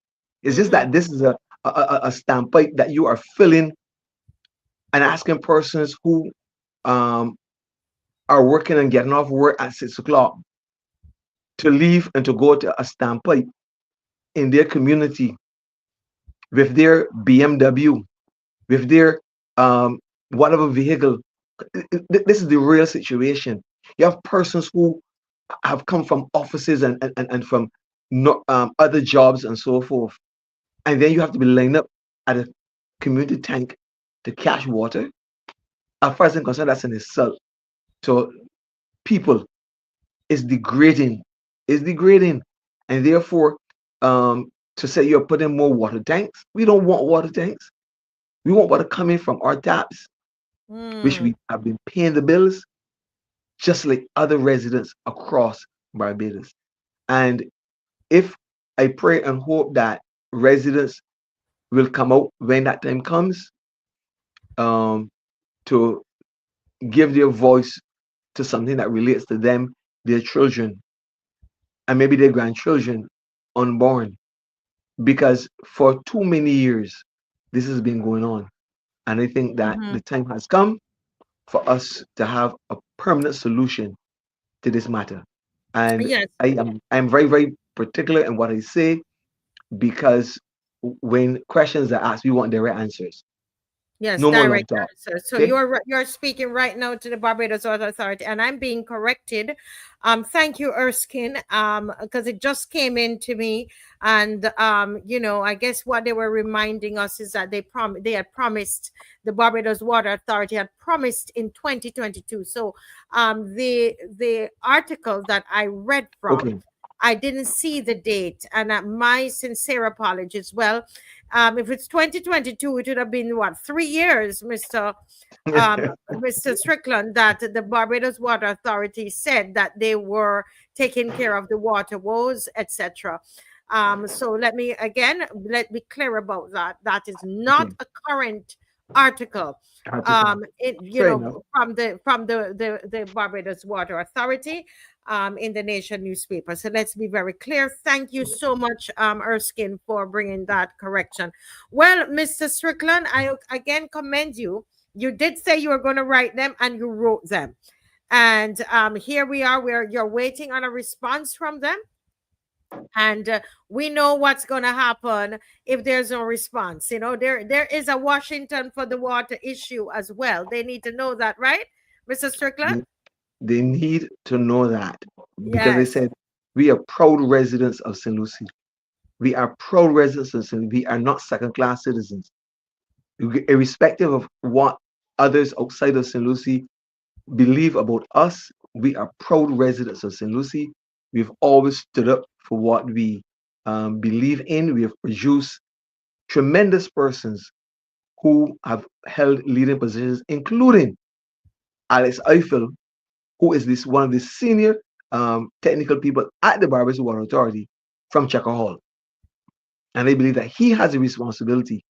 It's just Mm-hmm. that this is a standpipe that you are filling and asking persons who um, are working and getting off work at 6 o'clock to leave and to go to a standpipe in their community with their BMW, with their whatever vehicle. This is the real situation. You have persons who have come from offices and from no, other jobs and so forth. And then you have to be lined up at a community tank to catch water. As far as I'm concerned, that's an insult. So people is degrading, is degrading. And therefore, to say you're putting more water tanks, we don't want water tanks. We want water coming from our taps, which we have been paying the bills, just like other residents across Barbados. And if I pray and hope that residents will come out when that time comes, to give their voice to something that relates to them, their children, and maybe their grandchildren unborn. Because for too many years, this has been going on. And I think that the time has come for us to have a permanent solution to this matter. And Yes. I'm very, very particular in what I say, because when questions are asked, we want direct answers. Yes, No more long direct talk. answer. So Okay? you're speaking right now to the Barbados Water Authority, and I'm being corrected. Thank you, Erskine. Because it just came in to me, and I guess what they were reminding us is that they had promised, the Barbados Water Authority had promised in 2022. So the article that I read from, Okay. I didn't see the date, and my sincere apologies. Well, if it's 2022, it would have been what, 3 years, Mr. Strickland, that the Barbados Water Authority said that they were taking care of the water woes, etc. So let me be clear about that. That is not Okay. a current article. Article. Fair enough. From the Barbados Water Authority, in the Nation newspaper. So let's be very clear. Thank you so much, Erskine, for bringing that correction. Well, Mr. Strickland, I again commend you. You did say you were going to write them, and you wrote them. And here we are, where you're waiting on a response from them. And we know what's going to happen if there's no response. There is a Washington for the water issue as well. They need to know that, right, Mr. Strickland? They need to know that, because they Yes. said we are proud residents of St. Lucie. We are proud residents of St. Lucie. We are not second-class citizens. Irrespective of what others outside of St. Lucie believe about us, we are proud residents of St. Lucie. We've always stood up for what we believe in. We have produced tremendous persons who have held leading positions, including Alex Eiffel, who is one of the senior technical people at the Barbados Water Authority from Checker Hall. And I believe that he has a responsibility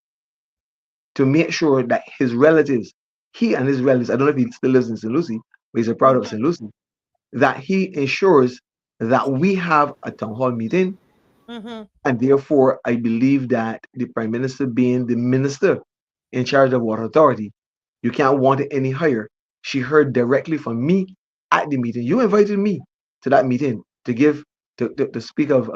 to make sure that his relatives, he and his relatives, I don't know if he still lives in St. Lucie, but he's a proud of St. Lucie, that he ensures that we have a town hall meeting. And therefore, I believe that the Prime Minister, being the minister in charge of Water Authority, you can't want it any higher. She heard directly from me at the meeting. You invited me to that meeting to speak of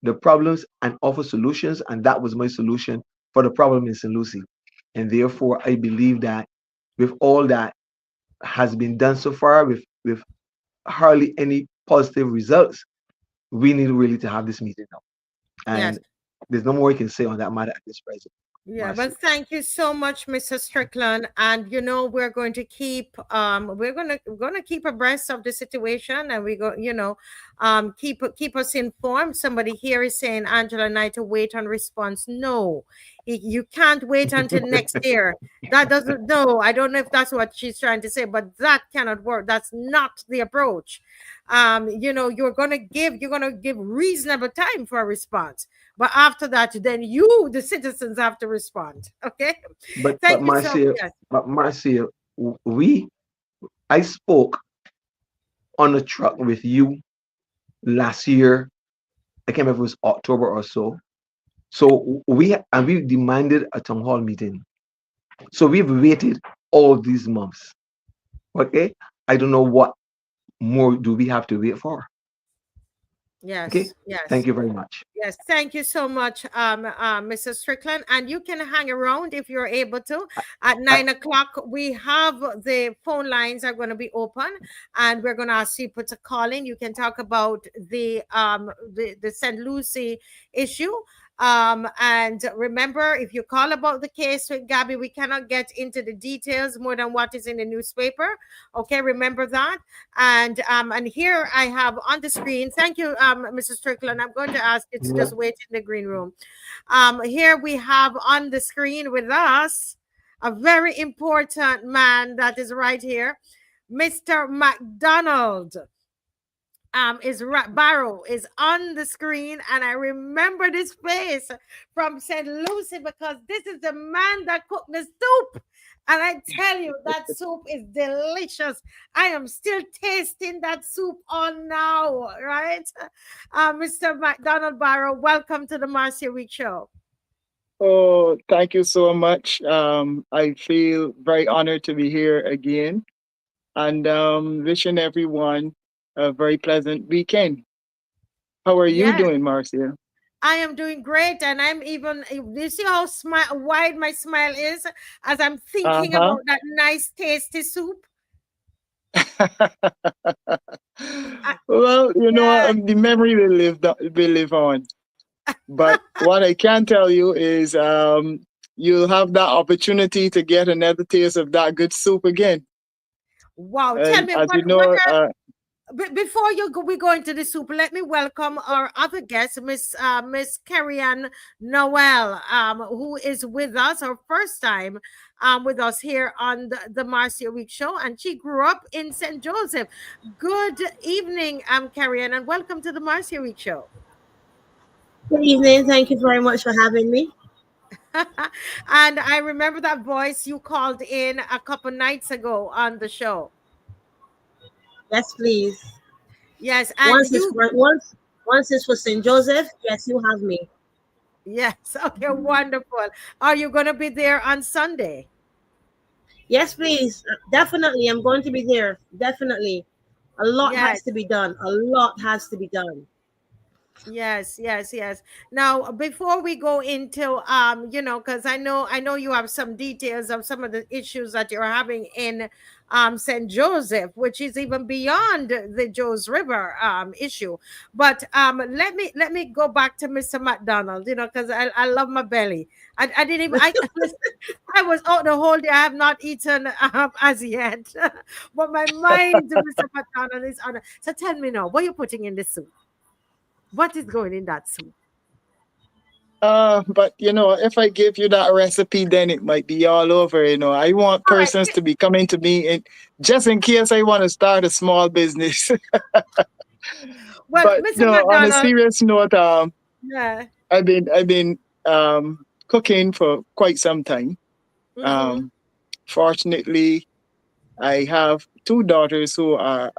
the problems and offer solutions, and that was my solution for the problem in St. Lucie. And therefore, I believe that with all that has been done so far, with hardly any positive results, we need really to have this meeting now. And Yes. there's no more you can say on that matter at this present. Yeah, Marcia. well, thank you so much, Mr. Strickland. And we're going to keep keep abreast of the situation, and keep us informed. Somebody here is saying, Angela and I to wait on response. No, you can't wait until next year. That doesn't. No, I don't know if that's what she's trying to say, but that cannot work. That's not the approach. You're gonna give reasonable time for a response. But after that, then you, the citizens, have to respond. Okay. But Thank you so Marcia, much. Marcia, I spoke on a truck with you last year. I can't remember if it was October or so. So we demanded a town hall meeting. So we've waited all these months. Okay, I don't know what more do we have to wait for. Okay, Yes, thank yes. you very much. Yes, thank you so much, Mr. Strickland. And you can hang around if you're able to. At I, 9 o'clock, we have the phone lines are going to be open, and we're going to ask people to call in. You can talk about the St. Lucie issue. And remember, if you call about the case with Gabby, we cannot get into the details more than what is in the newspaper. Okay, remember that. And here I have on the screen. Thank you, Mrs. Strickland. I'm going to ask you to yeah. just wait in the green room. Here we have on the screen with us a very important man that is right here, Mr. McDonald. Barrow is on the screen, and I remember this face from St. Lucie because this is the man that cooked the soup. And I tell you, that soup is delicious. I am still tasting that soup on now, right? Mr. McDonald Barrow, welcome to the Marcia Week Show. Oh, thank you so much. I feel very honored to be here again, and wishing everyone a very pleasant weekend. How are you Yes, doing, Marcia? I am doing great, and I'm even. You see how wide my smile is as I'm thinking Uh-huh. about that nice, tasty soup. I, Well, yeah. the memory will live on. But what I can tell you is, you'll have that opportunity to get another taste of that good soup again. Wow. Tell And me as you what know, before we go into the soup, let me welcome our other guest, Miss Kerry-ANNE Noel, who is with us, her first time with us here on the Marcia Week Show, and she grew up in St. Joseph. Good evening, Kerry-ANNE, and welcome to the Marcia Week Show. Good evening. Thank you very much for having me. And I remember that voice you called in a couple nights ago on the show. Yes, please. Yes, and Once it's for St. Joseph, yes, you have me. yes, okay, wonderful. Are you going to be there on Sunday? Yes, please. Definitely. I'm going to be there. Definitely. A lot Yes. has to be done. A lot has to be done. Yes, yes, yes. Now, before we go into because I know you have some details of some of the issues that you're having in St. Joseph, which is even beyond the Joes River issue. But let me go back to Mr. McDonald, because I love my belly. I didn't even I was out the whole day. I have not eaten as yet, but my mind, Mr. McDonald, is on. So tell me now, what are you putting in the soup? What is going in that soup? but if I give you that recipe, then it might be all over. I want All right. persons to be coming to me, and just in case I want to start a small business. Well, But Mr. on a McDonald, serious note, yeah. I've been cooking for quite some time. Mm-hmm. Fortunately, I have two daughters who are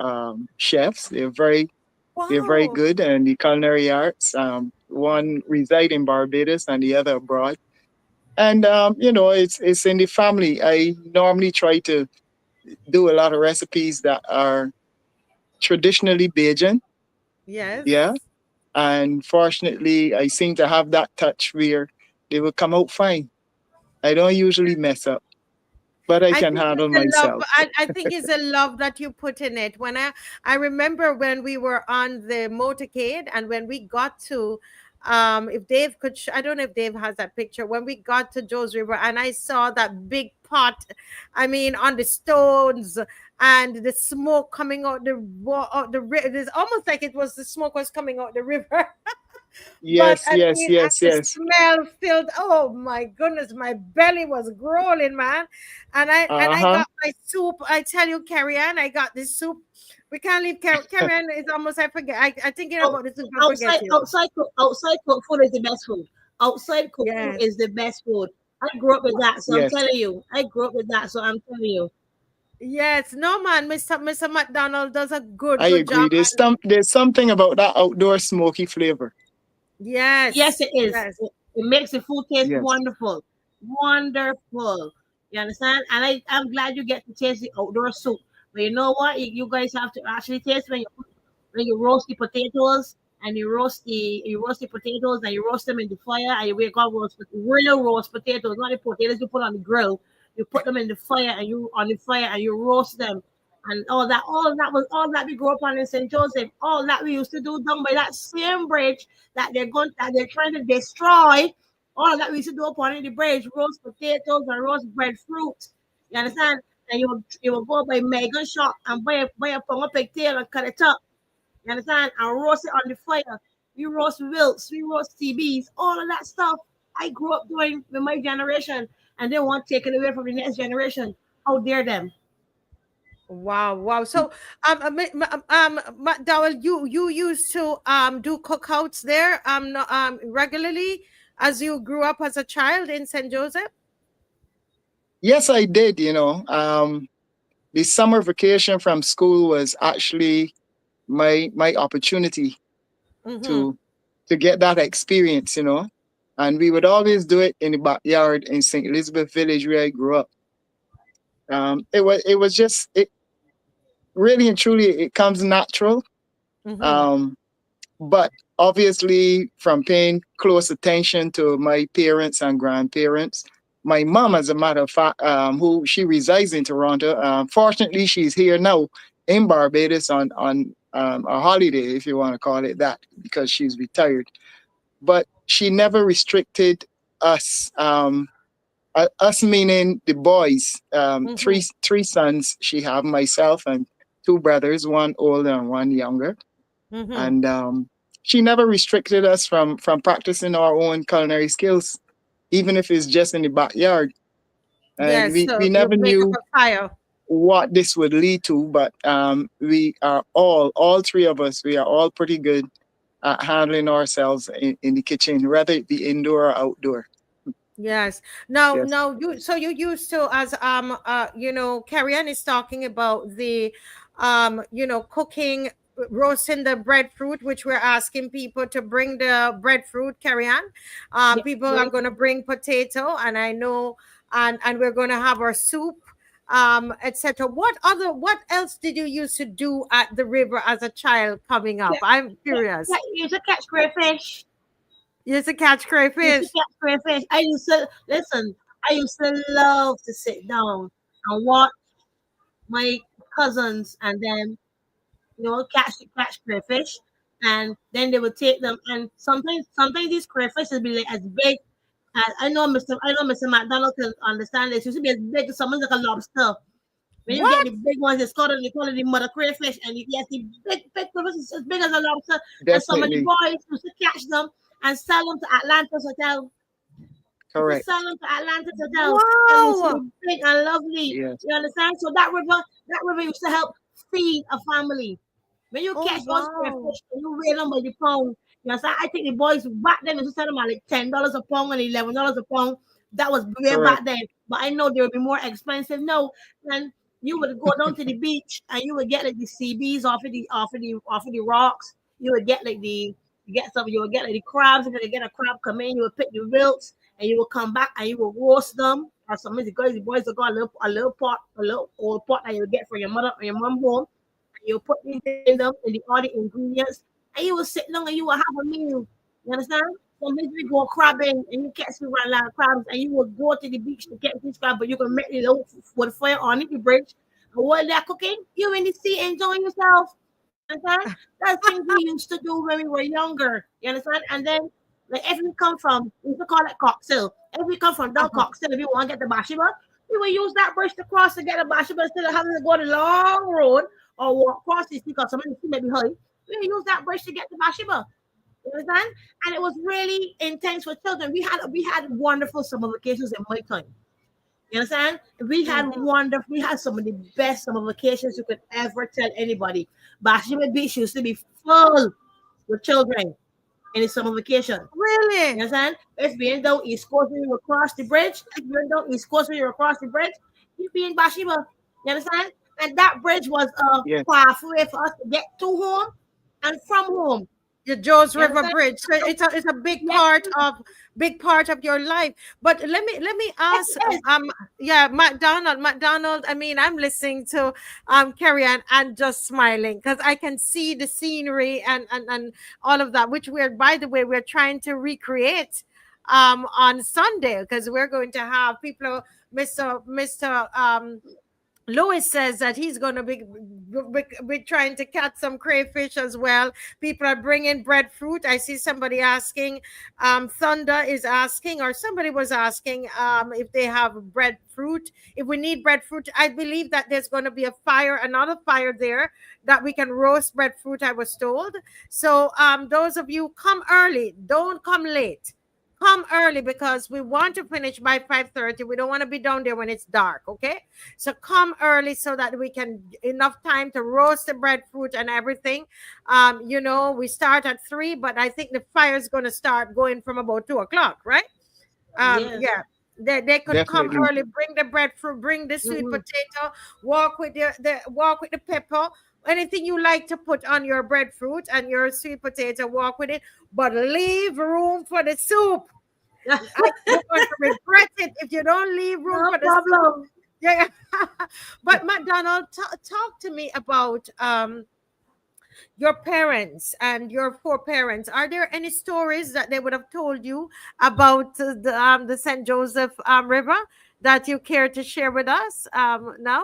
chefs. They're very Wow. good in the culinary arts. One reside in Barbados and the other abroad. And it's in the family. I normally try to do a lot of recipes that are traditionally Bajan. Yeah. Yes. And fortunately, I seem to have that touch where they will come out fine. I don't usually mess up, but I I can think handle it's a love. myself. I think it's a love that you put in it. When I remember when we were on the motorcade, and when we got to, if Dave could, I don't know if Dave has that picture. When we got to Joe's River, and I saw that big pot, I mean, on the stones, and the smoke coming out the river. It's almost like it was the smoke was coming out the river. But Yes, I yes, mean, and yes, the yes. smell filled. Oh my goodness, my belly was growling, man. And I Uh-huh. got my soup. I tell you, Carrie-Anne, I got this soup. We can't leave Carrie-Anne. It's almost I forget. I thinking Out- about this soup. I forget you. outside cooked food is the best food. Outside cooked food Yes, is the best food. I grew up with that, so I'm Yes, telling you. I grew up with that, so I'm telling you. yes. No man, Mr. McDonald does a I good agree. job. There's And there's something about that outdoor smoky flavor. Yes, yes, it is. yes. It makes the food taste Yes. wonderful. Wonderful. You understand? And I'm glad you get to taste the outdoor soup. But you know what? You guys have to actually taste when you roast the potatoes and you roast the potatoes and you roast them in the fire and you wake up real roast potatoes, not the potatoes you put on the grill. You put them in the fire and you roast them and all that we grew up on in St. Joseph, all that we used to do down by that same bridge that they're trying to destroy. All that we used to do upon the bridge, roast potatoes and roast breadfruit. You understand? And you will go by mega shop and buy a pound of pigtail and cut it up. You understand? And roast it on the fire. We roast wilts, we roast TBs, all of that stuff. I grew up doing with my generation, and they want to take it away from the next generation. How dare them? Wow. So, McDowell, you used to do cookouts there regularly as you grew up as a child in St. Joseph? Yes, I did. The summer vacation from school was actually my opportunity to get that experience. And we would always do it in the backyard in St. Elizabeth Village where I grew up. It was just it really and truly it comes natural. But obviously from paying close attention to my parents and grandparents, my mom, as a matter of fact, who she resides in Toronto. Fortunately, she's here now in Barbados on a holiday, if you want to call it that, because she's retired. But she never restricted us. Us meaning the boys. Three sons she have, myself and two brothers, one older and one younger. And she never restricted us from practicing our own culinary skills, even if it's just in the backyard. And we never knew what this would lead to, but we are all three of us, we are all pretty good at handling ourselves in the kitchen, whether it be indoor or outdoor. Yes. Now you used to, as KERRY-ANNE is talking about the cooking, roasting the breadfruit, which we're asking people to bring the breadfruit, KERRY-ANNE. People are going to bring potato, and I know, and we're going to have our soup, etc. What else did you used to do at the river as a child coming up? I'm curious. You used to catch crayfish. You used to catch crayfish. I used to love to sit down and watch my cousins and them, catch crayfish, and then they would take them. And sometimes these crayfish would be like as big as I know Mr. McDonald can understand this. It used to be as big as something like a lobster. When you get the big ones, they call it the mother crayfish, and you get the big crayfish as big as a lobster. Definitely. And some of the boys used to catch them and sell them to Atlantis Hotel. Correct. Sell them to Atlantis Hotel. Wow. And big and lovely. Yes. You understand? So that river used to help feed a family. When you catch those crayfish and you weigh them by the pound, you understand? I think the boys back then used to sell them at like $10 a pound and $11 a pound. That was way back then. But I know they would be more expensive now. And you would go down to the beach and you would get like the CBs off of the rocks. You would get like you would get like the crabs. If you get a crab come in, you would pick the wilts and you will come back and you will roast them. Or some of the boys will got a little old pot that you will get from your mother or your mom home. And you put these in them and all the ingredients, and you will sit down and you will have a meal. You understand? Sometimes we go crabbing and you catch me a lot of crabs and you will go to the beach to catch these crabs, but you can make the little wood fire on the bridge. And while they're cooking, you're in the sea enjoying yourself. You understand? That's things we used to do when we were younger. You understand? And then, like, if we come from, we used to call it cocktail. If we come from down cocktail, if you want to get the bashiba, we will use that bridge to cross to get a bashiba instead of having to go the long road or walk across this because some of the sea may be high. We will use that bridge to get the bashiba. You understand? And it was really intense for children. We had wonderful summer vacations in my time. You understand? We had some of the best summer vacations you could ever tell anybody. Bashima Beach used to be full with children in the summer vacation. Really? You understand? If we went down East Coast when you were across the bridge, you'd be in Bashima. You understand? And that bridge was a pathway for us to get to home and from home. the Joe's You River understand? Bridge. So it's a Yes, big part of your life. But let me yes, ask it is. yeah, McDonald, I mean, I'm listening to Kerry-Anne and just smiling because I can see the scenery and all of that, which we're, by the way, we're trying to recreate on Sunday, because we're going to have people. Mr. Louis says that he's going to be trying to catch some crayfish as well. People are bringing breadfruit. I see somebody asking, Thunder is asking, or somebody was asking, if they have breadfruit. If we need breadfruit, I believe that there's going to be another fire there that we can roast breadfruit, I was told. So those of you, come early, don't come late. Come early because we want to finish by 5:30. We don't want to be down there when it's dark, okay? So come early so that we can enough time to roast the breadfruit and everything. We start at 3, but I think the fire is going to start going from about 2 o'clock, right? Yes. Yeah. They could come Definitely. early, bring the breadfruit, bring the sweet Mhm. potato, walk with the pepper, anything you like to put on your breadfruit and your sweet potato, walk with it, but leave room for the soup. You're going to regret it if you don't leave room No for the soup. problem. Yeah. But McDonald, talk to me about your parents and your foreparents. Are there any stories that they would have told you about the St. Joseph River that you care to share with us now?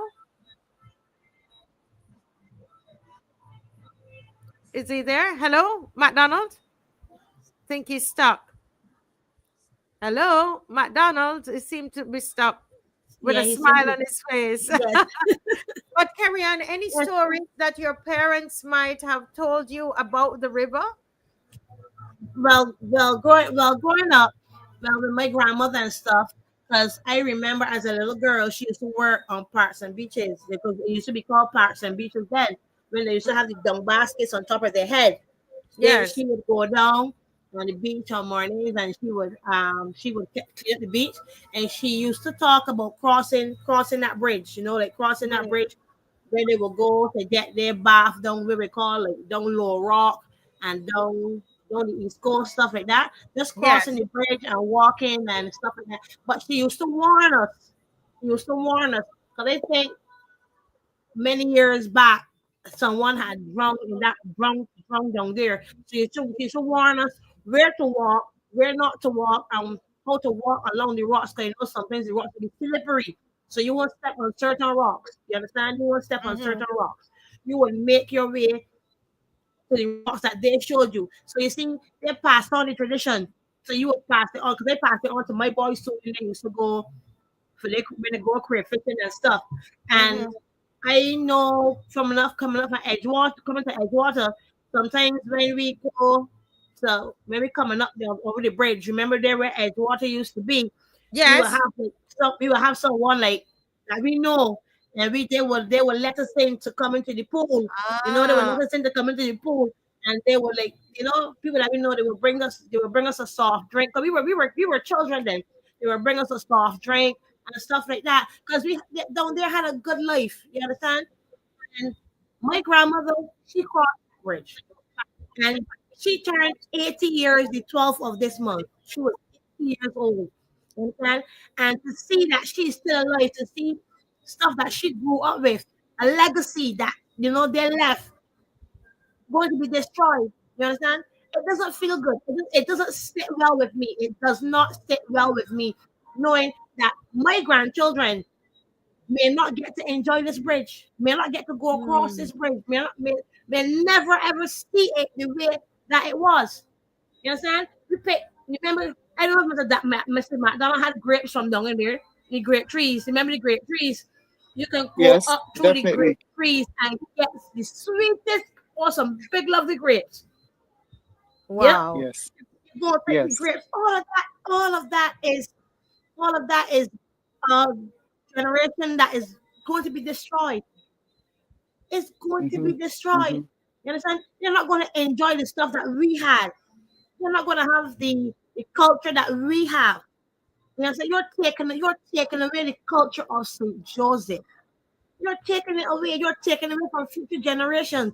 Is he there? Hello, McDonald? Think he's stuck. Hello, McDonald. He seemed to be stuck with Yeah, a he smile simply on his face. yes. But Kerry-Anne, any Yes. stories that your parents might have told you about the river? Growing up, with my grandmother and stuff, because I remember as a little girl, she used to work on parks and beaches because it used to be called parks and beaches then, when they used to have the dung baskets on top of their head. Then Yes. she would go down on the beach on mornings, and she would clear the beach, and she used to talk about crossing that bridge. Like crossing that Mm. bridge where they will go to get their bath down where we call like down Low Rock and down the East Coast, stuff like that. Just crossing Yes. the bridge and walking and stuff like that. But she used to warn us. She used to warn us because I think many years back, someone had drunk down there. So you should warn us where to walk, where not to walk, and how to walk along the rocks. Because sometimes the rocks will be slippery. So you won't step on certain rocks. You understand? You won't step on Mm-hmm. certain rocks. You will make your way to the rocks that they showed you. So you see, they passed on the tradition. So you would pass it on because they passed it on to my boys too. And they used to go when they go career fishing and stuff. And Mm-hmm. I know from enough coming up from Edgewater, coming to Edgewater, sometimes when we coming up there over the bridge, remember there where Edgewater used to be, we will Yes. have we will have someone like that we know, and they will let us in to come into the pool. They will Ah. let us in to come into the pool, and they were like, people that we know, they will bring us a soft drink. Cause we were children then. They will bring us a soft drink and stuff like that. Because we down there had a good life. You understand? And my grandmother, she crossed the bridge. And she turned 80 years the 12th of this month. She was 80 years old. You understand? And to see that she's still alive, to see stuff that she grew up with, a legacy that, they left, going to be destroyed. You understand? It doesn't feel good. It doesn't sit well with me. It does not sit well with me knowing that my grandchildren may not get to enjoy this bridge, may not get to go across Mm. this bridge, may never ever see it the way that it was. You understand? Remember, I don't know if Mr. McDonald had grapes from down in there, the grape trees. Remember the grape trees? You can go Yes, up through the definitely. grape trees and get the sweetest, awesome, big lovely grapes. Yep. Wow. Yes, You go take the yes. grapes. All of that is a generation that is going to be destroyed. It's going to Mm-hmm. be destroyed. Mm-hmm. You understand? You're not going to enjoy the stuff that we had. You're not going to have the culture that we have. You know, so you're taking away the culture of St. Joseph. You're taking it away. You're taking it away from future generations.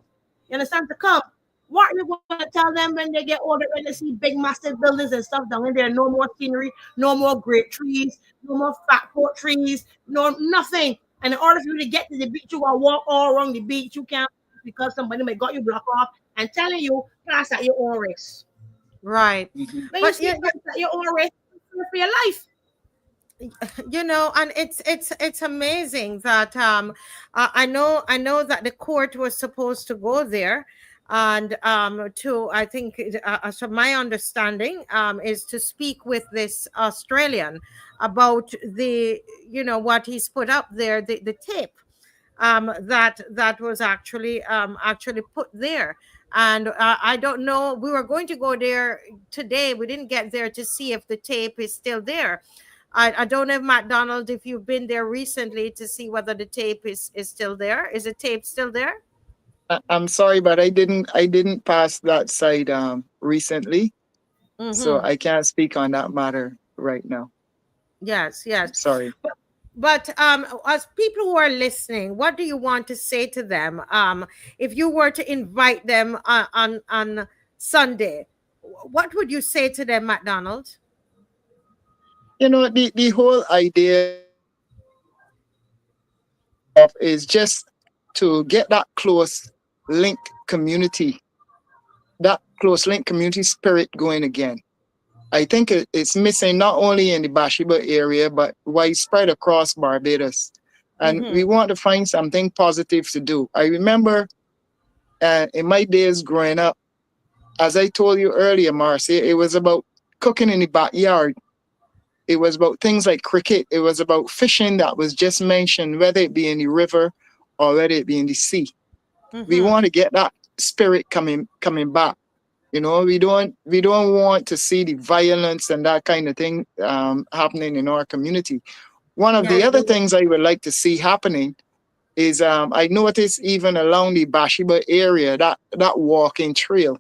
You understand? To come. What are you going to tell them when they get older, when they see big, massive buildings and stuff down in there? No more scenery, no more great trees, no more fat port trees, no nothing. And in order for you to get to the beach, you got to walk all around the beach. You can't because somebody may got you blocked off and telling you pass at your own risk. Right. When you But see pass at your own risk, for your life. you know, and it's amazing that I know that the court was supposed to go there, and to I think so my understanding is to speak with this Australian about the, you know, what he's put up there, the tape that was actually put there. And I don't know, we were going to go there today, we didn't get there to see if the tape is still there. I don't know, McDonald, if you've been there recently to see whether the tape is still there. Is the tape still there? I'm sorry, but I didn't pass that side recently, so I can't speak on that matter right now. Yes, yes. Sorry. But as people who are listening, what do you want to say to them? If you were to invite them on Sunday, what would you say to them, McDonald? You know, the whole idea of is just to get that close link community, that close link community spirit going again. I think it's missing not only in the Bathsheba area, but widespread across Barbados. And we want to find something positive to do. I remember in my days growing up, as I told you earlier, Marcia, it was about cooking in the backyard. It was about things like cricket. It was about fishing that was just mentioned, whether it be in the river or whether it be in the sea. We want to get that spirit coming back. You know, we don't want to see the violence and that kind of thing happening in our community. One of the other things I would like to see happening is I noticed even along the Bathsheba area, that walking trail,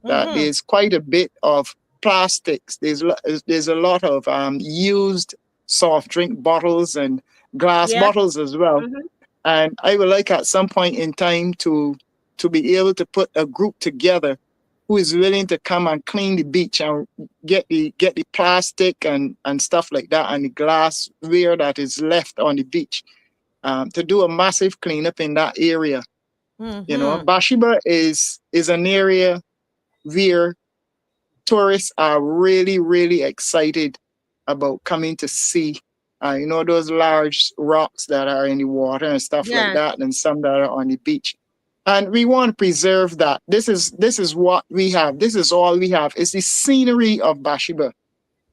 that there's quite a bit of plastics. There's a lot of used soft drink bottles and glass bottles as well. And I would like at some point in time to be able to put a group together who is willing to come and clean the beach and get the plastic and stuff like that and the glassware that is left on the beach, to do a massive cleanup in that area. You know, Bathsheba is an area where tourists are really, really excited about coming to see. You know, those large rocks that are in the water and stuff like that, and some that are on the beach. And we want to preserve that. This is what we have. This is all we have. It's the scenery of Bathsheba.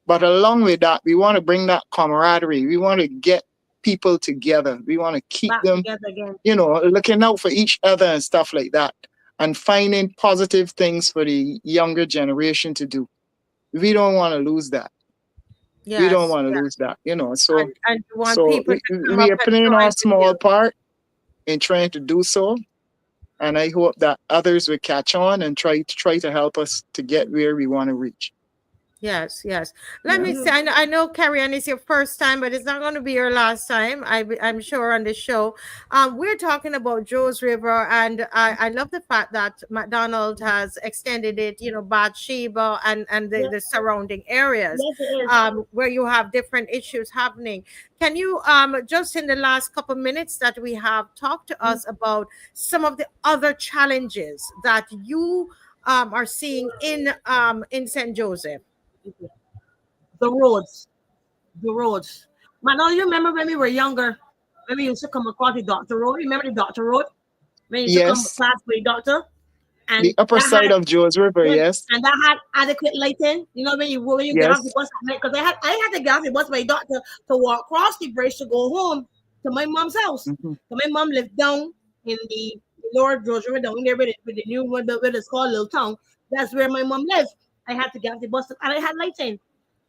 But along with that, we want to bring that camaraderie. We want to get people together. We want to keep them, you know, looking out for each other and stuff like that, and finding positive things for the younger generation to do. We don't want to lose that. We don't want to lose that, you know. So, and you want so people to come we up are and playing join our with small you. part in trying to do so. And I hope that others will catch on and try to help us to get where we want to reach. Yes, yes. Let me say, I know KERRY-ANNE is your first time, but it's not going to be your last time, I'm sure, on the show. We're talking about Joe's River, and I love the fact that McDonald has extended it, you know, Bathsheba and the surrounding areas, where you have different issues happening. Can you, just in the last couple minutes that we have, talk to us about some of the other challenges that you are seeing in St. Joseph? The roads. Man, now you remember when we were younger, when we used to come across the Doctor Road? Remember the Doctor Road? When you used to come past the doctor? And the upper side of Joe's River, yes. And that had adequate lighting. You know, when you get off the bus at night, because I had to get off the bus by the doctor to walk across the bridge to go home to my mom's house. So my mom lived down in the lower Joe's River, down there with the new one, where it's called Holetown. That's where my mom lived. I had to get off the bus, and I had lighting.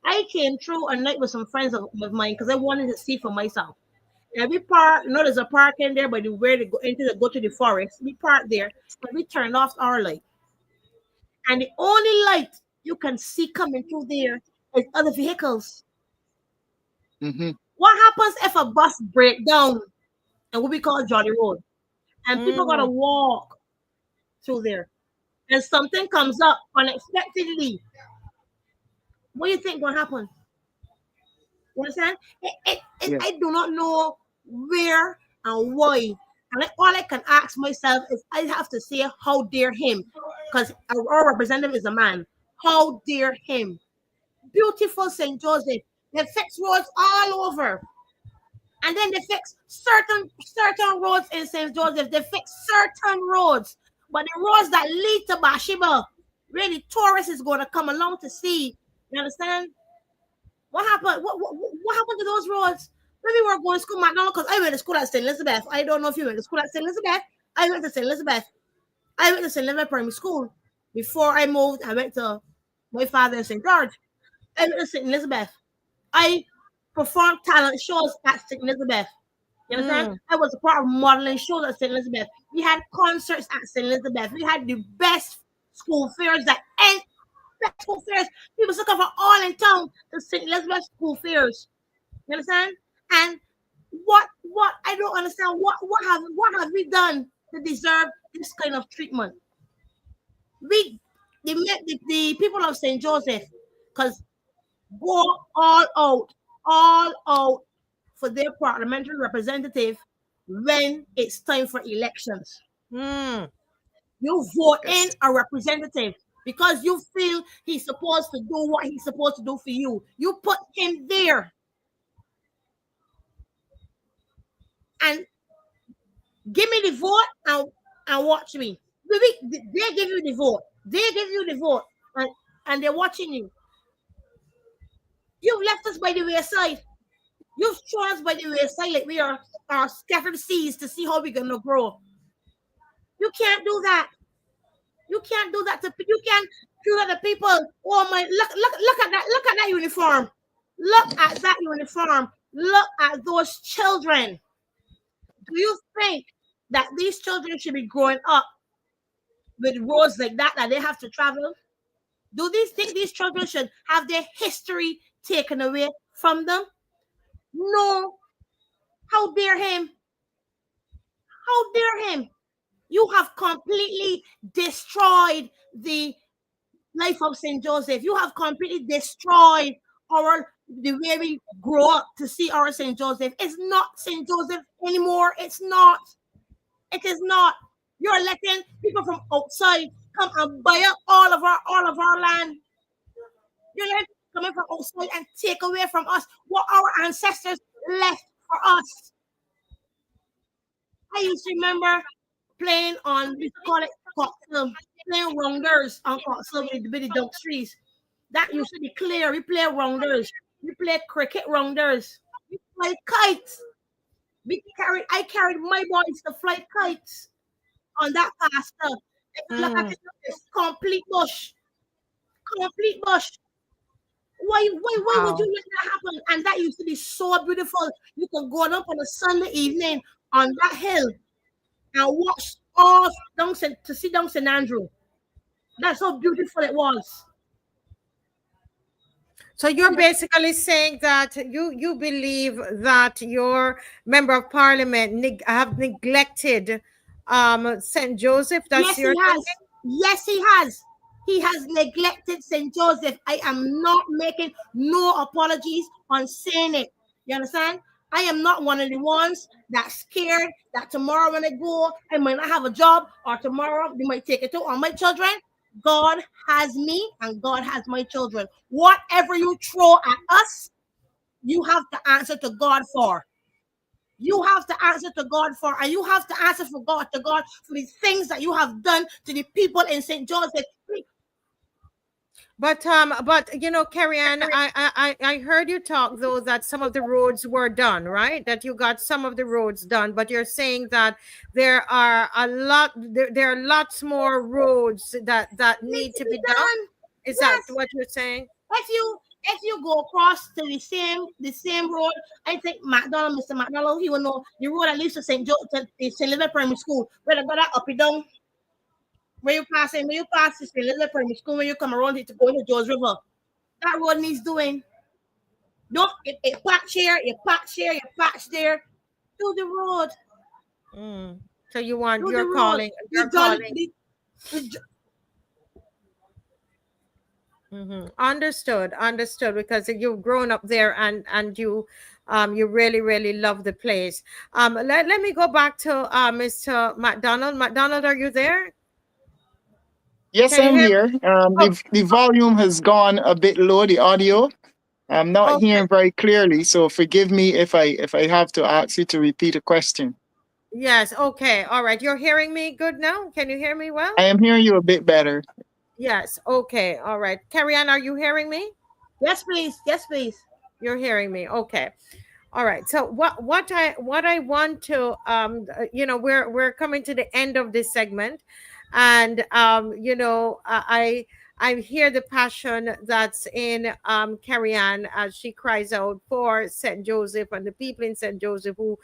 I came through a night with some friends of mine because I wanted to see for myself. Every park, you know, there's a park in there, but where they go to the forest. We parked there, but we turned off our light. And the only light you can see coming through there is other vehicles. What happens if a bus break down and what we call Jolly Road? And people gotta walk through there. and something comes up unexpectedly, what do you think gonna happen? You understand? Yeah. I do not know where and why. And all I can ask myself is I have to say, how dare him? Because our representative is a man. How dare him? Beautiful St. Joseph. They fix roads all over. And then they fix certain roads in St. Joseph. They fix certain roads. But the roads that lead to Bathsheba, really tourists is going to come along to see. You understand? What happened? What happened to those roads? Maybe we're going to school McDonald because I went to school at St. Elizabeth. I don't know if you went to school at St. Elizabeth. I went to St. Elizabeth. I went to St. Elizabeth Primary School. Before I moved, I went to my father in St. George. I went to St. Elizabeth. I performed talent shows at St. Elizabeth. You understand? I was a part of modeling shows at St. Elizabeth. We had concerts at St. Elizabeth. We had the best school fairs that end. Best school fairs. People used to come from all in town to St. Elizabeth school fairs. You understand? And what I don't understand. What have we done to deserve this kind of treatment? The people of St. Joseph, because go all out for their parliamentary representative when it's time for elections. You vote in a representative because you feel he's supposed to do what he's supposed to do for you. You put him there. And give me the vote and watch me. They give you the vote. They give you the vote. And they're watching you. You've left us by the wayside. You've thrown us by the wayside like we are scattered seeds to see how we're going to grow. You can't do that. You can't do that to you can't do that to people. Oh my, look at that. Look at that uniform. Look at that uniform. Look at those children. Do you think that these children should be growing up with roads like that they have to travel? Do these think these children should have their history taken away from them? No. How dare him? How dare him? You have completely destroyed the life of St. Joseph. You have completely destroyed the way we grow up to see our St. Joseph. It's not St. Joseph anymore. It's not. It is not. You're letting people from outside come and buy up all of our land. You're letting people coming from outside and take away from us what our ancestors left for us. I used to remember playing on, we call it cocktail, playing rounders on cocktail with the dunk trees. That used to be clear. We play rounders. We play cricket rounders. We fly kites. I carried my boys to fly kites on that pasture. Look at it, it's complete bush. Complete bush. Why would you let that happen? And that used to be so beautiful. You could go up on a Sunday evening on that hill and watch all to see down St. Andrew. That's how beautiful it was. So you're basically saying that you believe that your member of parliament have neglected St. Joseph. Yes, he has. Yes, he has. He has neglected St. Joseph. I am not making no apologies on saying it. You understand? I am not one of the ones that's scared that tomorrow when I go, I might not have a job, or tomorrow they might take it to on my children. God has me and God has my children. Whatever you throw at us, you have to answer to God for. You have to answer to God for, and you have to answer to God for the things that you have done to the people in St. Joseph. But you know, KERRY-ANNE, I heard you talk though that some of the roads were done, right? That you got some of the roads done, but you're saying that there are there are lots more roads that need to be done. Is that what you're saying? If you go across to the same road, I think McDonald, Mr. McDonald, he will know the road that leads to St. Elizabeth Primary School, where they got that up and down. When you pass the St. Elizabeth Primary School, when you come around it to go into George River, that road needs doing. Don't it patch here, you patch there. Do the road. So you're calling. Understood, understood. Because you've grown up there, and you really really love the place. Let me go back to Mr. McDonald. McDonald, are you there? Yes, Can you I'm hear? here. Oh, The volume has gone a bit low, the audio. I'm not okay. hearing very clearly, so forgive me if I have to ask you to repeat a question. Yes. Okay. All right. You're hearing me good now? Can you hear me well? I am hearing you a bit better. Yes. Okay. All right. Carrie-Anne, are you hearing me? Yes, please. Yes, please. You're hearing me. Okay. All right. So what I want to we're coming to the end of this segment, and I hear the passion that's in Carrie-Anne as she cries out for St. Joseph and the people in St. Joseph who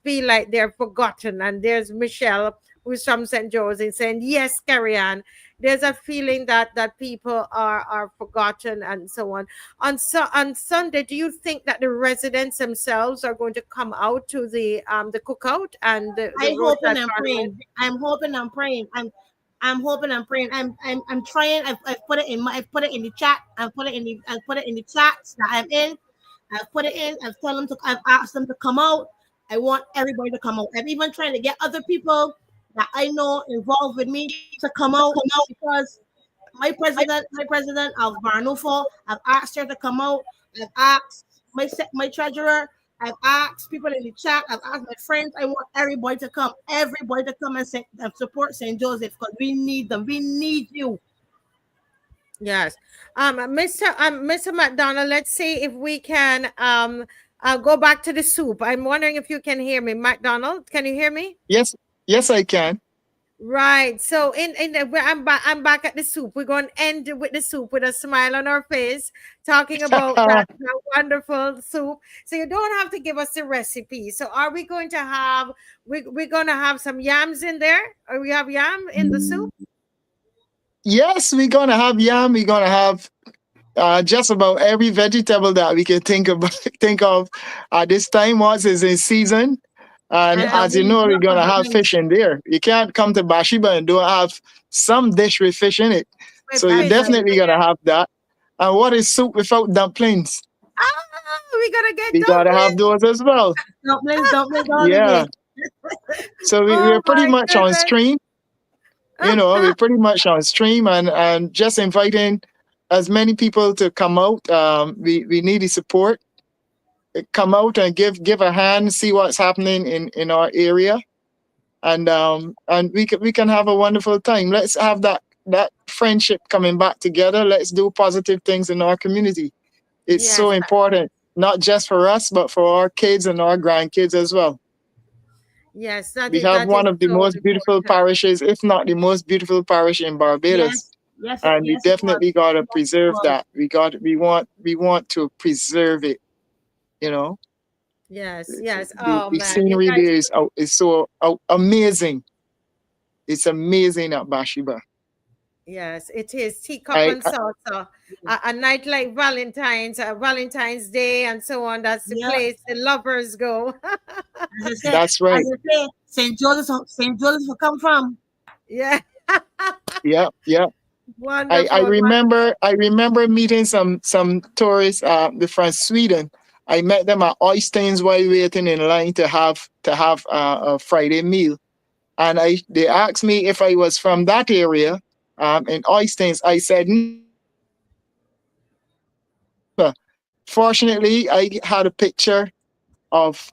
feel like they're forgotten. And there's Michelle, who's from St. Joseph, saying, yes, Carrie-Anne, there's a feeling that people are forgotten and so on. On Sunday, do you think that the residents themselves are going to come out to the cookout and the I hope and roadside I'm parliament? praying. I'm hoping I'm praying. I'm hoping I'm praying. I'm trying. I've put it in I've put it in the chat. I've put it in the chats that I'm in. I've put it in. I've asked them to come out. I want everybody to come out. I'm even trying to get other people that I know involved with me to come out because my president of Barnoufo, I've asked her to come out. I've asked my treasurer. I've asked people in the chat. I've asked my friends. I want everybody to come. Everybody to come and support St. Joseph because we need them. We need you. Yes. Mr. McDonald, let's see if we can go back to the soup. I'm wondering if you can hear me. McDonald, can you hear me? Yes, yes, I can. Right. So I'm back at the soup. We're going to end with the soup with a smile on our face, talking about that wonderful soup. So you don't have to give us the recipe. So are we going to have we're going to have some yams in there? Or we have yam in the soup? Yes, we're gonna have yam. We're gonna have just about every vegetable that we can think of. Think of at this time. Once is in season, and And as Yes. you we know, we're lots gonna of have drinks. fish in there. You can't come to Bathsheba and don't have some dish with fish in it. With So you're fish in definitely there. gonna have that. And what is soup without dumplings? We gotta get We gotta have dumplings. those as well. Dumplings all the Yeah. day. So Oh we're pretty my much on goodness. stream. We're pretty much on stream and just inviting as many people to come out. We need the support. Come out and give a hand, see what's happening in our area, and we can have a wonderful time. Let's have that friendship coming back together. Let's do positive things in our community. It's so Yes. important, not just for us, but for our kids and our grandkids as well. Yes, We have that is one of the so most beautiful important. parishes, if not the most beautiful parish in Barbados, Yes, yes, and we yes, it was. definitely gotta It preserve was. that. We want to preserve it. You know, Yes, yes. the, Oh the man, you scenery guys. there is so amazing. It's amazing at Bathsheba. Yes, it is teacup I, and I salsa. A night like Valentine's Day, and so on. That's the Yeah, place the lovers go. that's right. As I say, St. Joseph will come from. Yeah. Yeah, yeah. Wonderful, I remember meeting some tourists from Sweden. I met them at Oysteins while waiting in line to have a Friday meal, and they asked me if I was from that area in Oysteins. I said, fortunately, I had a picture of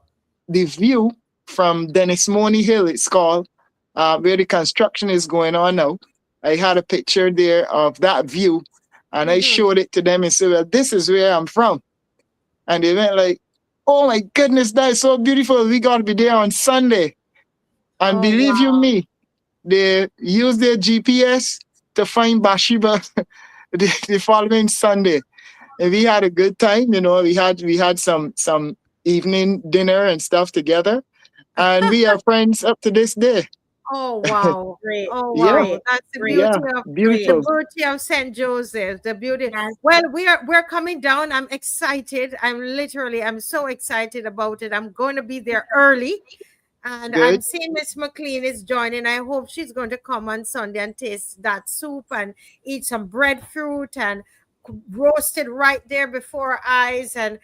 the view from Dennis Money Hill, it's called, where the construction is going on now. I had a picture there of that view, and I Mm-hmm. showed it to them and said, well, this is where I'm from. And they went like, oh my goodness, that is so beautiful. We got to be there on Sunday. And Oh believe you wow. me, they used their GPS to find Bathsheba the following Sunday. And we had a good time. We had some evening dinner and stuff together, and we are friends up to this day. Oh wow. Great, Oh Yeah, wow. great, That's the great, yeah, beauty of the beautiful. great. beauty of St. Joseph. The beauty. Yes, Well, we're coming down. I'm excited. I'm so excited about it. I'm going to be there early. And Good. I'm seeing Miss McCLEAN is joining. I hope she's going to come on Sunday and taste that soup and eat some breadfruit and roasted right there before our eyes. And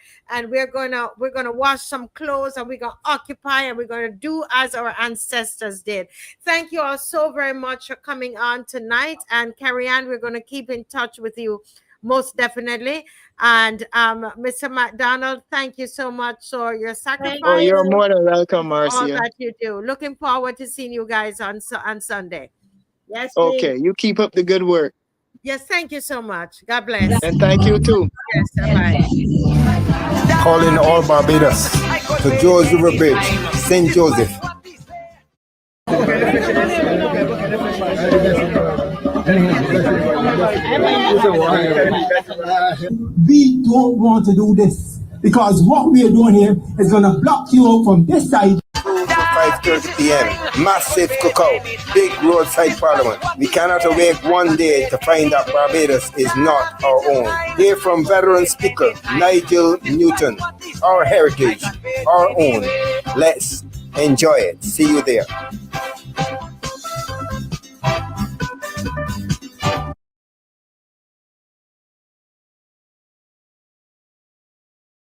we're gonna wash some clothes and we're gonna occupy and we're gonna do as our ancestors did. Thank you all so very much for coming on tonight. And KERRY-ANNE, we're gonna keep in touch with you most definitely. And Mr. McDonald, thank you so much for your sacrifice. Oh, you're more than welcome, all Marcia. that you do. Looking forward to seeing you guys on Sunday. Yes, Okay, please. you keep up the good work. Yes, thank you so much. God bless. And thank you too. Yes, bye. Calling all Barbados to George River Bridge, St. Joseph. We don't want to do this because what we are doing here is going to block you out from this side. 5:30 p.m. Massive cookout. Big roadside parliament. We cannot awake one day to find that Barbados is not our own. Hear from veteran speaker Nigel Newton. Our heritage, our own. Let's enjoy it. See you there.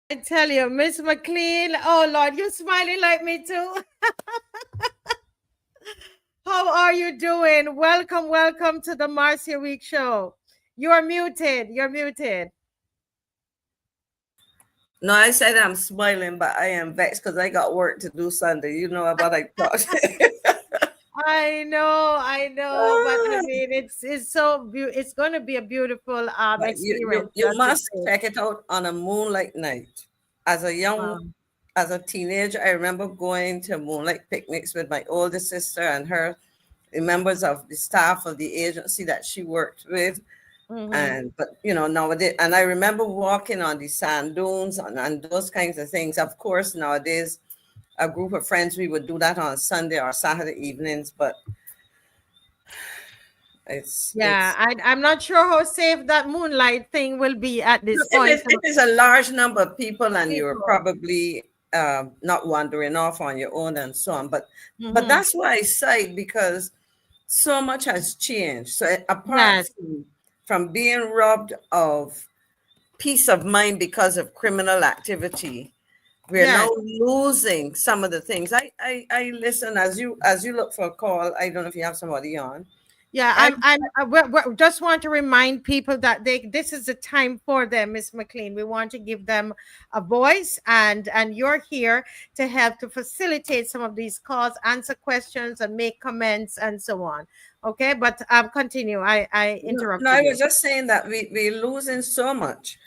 I tell you, Miss McCLEAN, oh Lord, you smiling like me too. How are you doing? Welcome, welcome to the Marcia Week show. You're muted. You're muted. No, I said I'm smiling, but I am vexed because I got work to do Sunday. You know about I thought. I know, but I mean, it's so it's going to be a beautiful experience. You must check it out on a moonlight night. As a teenager, I remember going to moonlight picnics with my older sister and her, the members of the staff of the agency that she worked with. But you know, nowadays, and I remember walking on the sand dunes and those kinds of things. Of course, nowadays, a group of friends, we would do that on Sunday or Saturday evenings, but I'm not sure how safe that moonlight thing will be at this point. If it's a large number of people and you're probably not wandering off on your own and so on, but that's why I cite, because so much has changed. So apart from being robbed of peace of mind because of criminal activity, we're now losing some of the things. I listen as you look for a call. I don't know if you have somebody on. Yeah, we just want to remind people that this is the time for them, Miss McCLEAN. We want to give them a voice, and you're here to help to facilitate some of these calls, answer questions, and make comments, and so on. Okay, but continue. I interrupted. No, I was just saying that we're losing so much,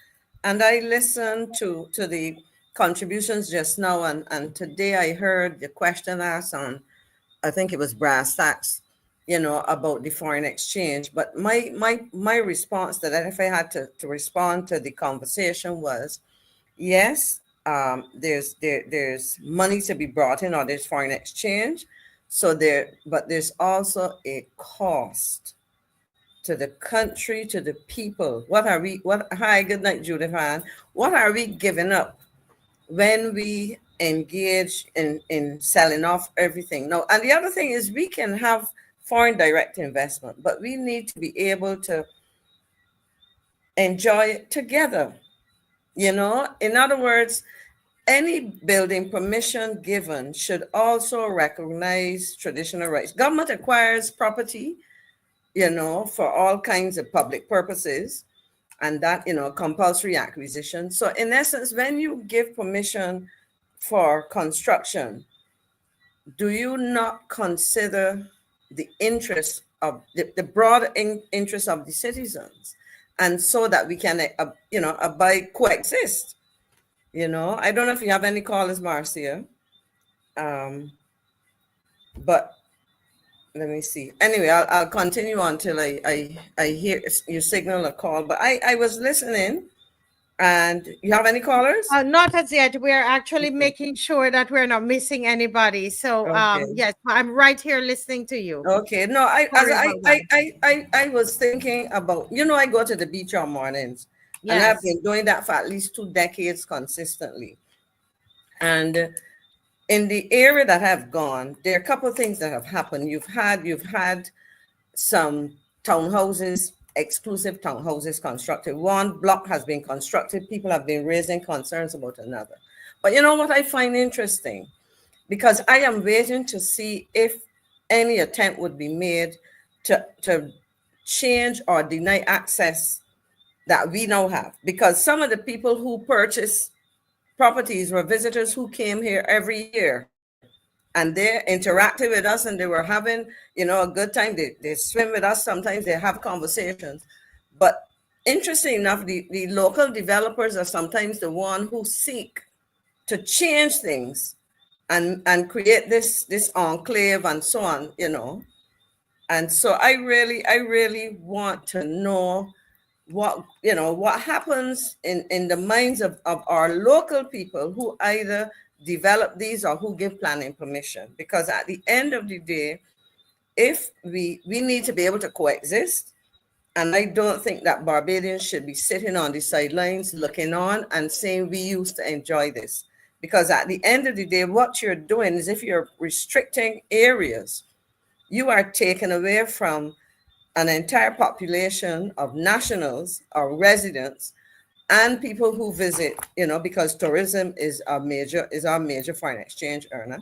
and I listened to the contributions just now, and today I heard the question asked on, I think it was brass tacks, you know, about the foreign exchange. But my response to that, if I had to respond to the conversation, was yes, there's money to be brought in, or there's foreign exchange. But there's also a cost to the country, to the people. Hi, good night, Judith Ann. What are we giving up when we engage in selling off everything? Now, and the other thing is, we can have foreign direct investment, but we need to be able to enjoy it together. You know, in other words, any building permission given should also recognize traditional rights. Government acquires property, you know, for all kinds of public purposes, and that, you know, compulsory acquisition. So in essence, when you give permission for construction, do you not consider the interest of the broader interest of the citizens, and so that we can, you know, coexist? You know, I don't know if you have any callers, Marcia, but let me see. Anyway, I'll continue until I hear you signal a call. But I was listening. And you have any callers? Not as yet. We're actually making sure that we're not missing anybody. So yes, I'm right here listening to you. Okay. No, I was thinking about, you know, I go to the beach on mornings. Yes. And I've been doing that for at least 2 decades consistently. And in the area that have gone, there are a couple of things that have happened. You've had some townhouses, exclusive townhouses constructed. One block has been constructed. People have been raising concerns about another. But you know what I find interesting? Because I am waiting to see if any attempt would be made to change or deny access that we now have. Because some of the people who purchase properties were visitors who came here every year, and they interacted with us, and they were having, you know, a good time. They swim with us. Sometimes they have conversations. But interesting enough, the local developers are sometimes the one who seek to change things and create this enclave and so on, you know. And so I really want to know what happens in the minds of our local people who either develop these or who give planning permission. Because at the end of the day, if we need to be able to coexist, and I don't think that Barbadians should be sitting on the sidelines looking on and saying we used to enjoy this. Because at the end of the day, what you're doing is, if you're restricting areas, you are taking away from an entire population of nationals or residents and people who visit, you know, because tourism is our major foreign exchange earner.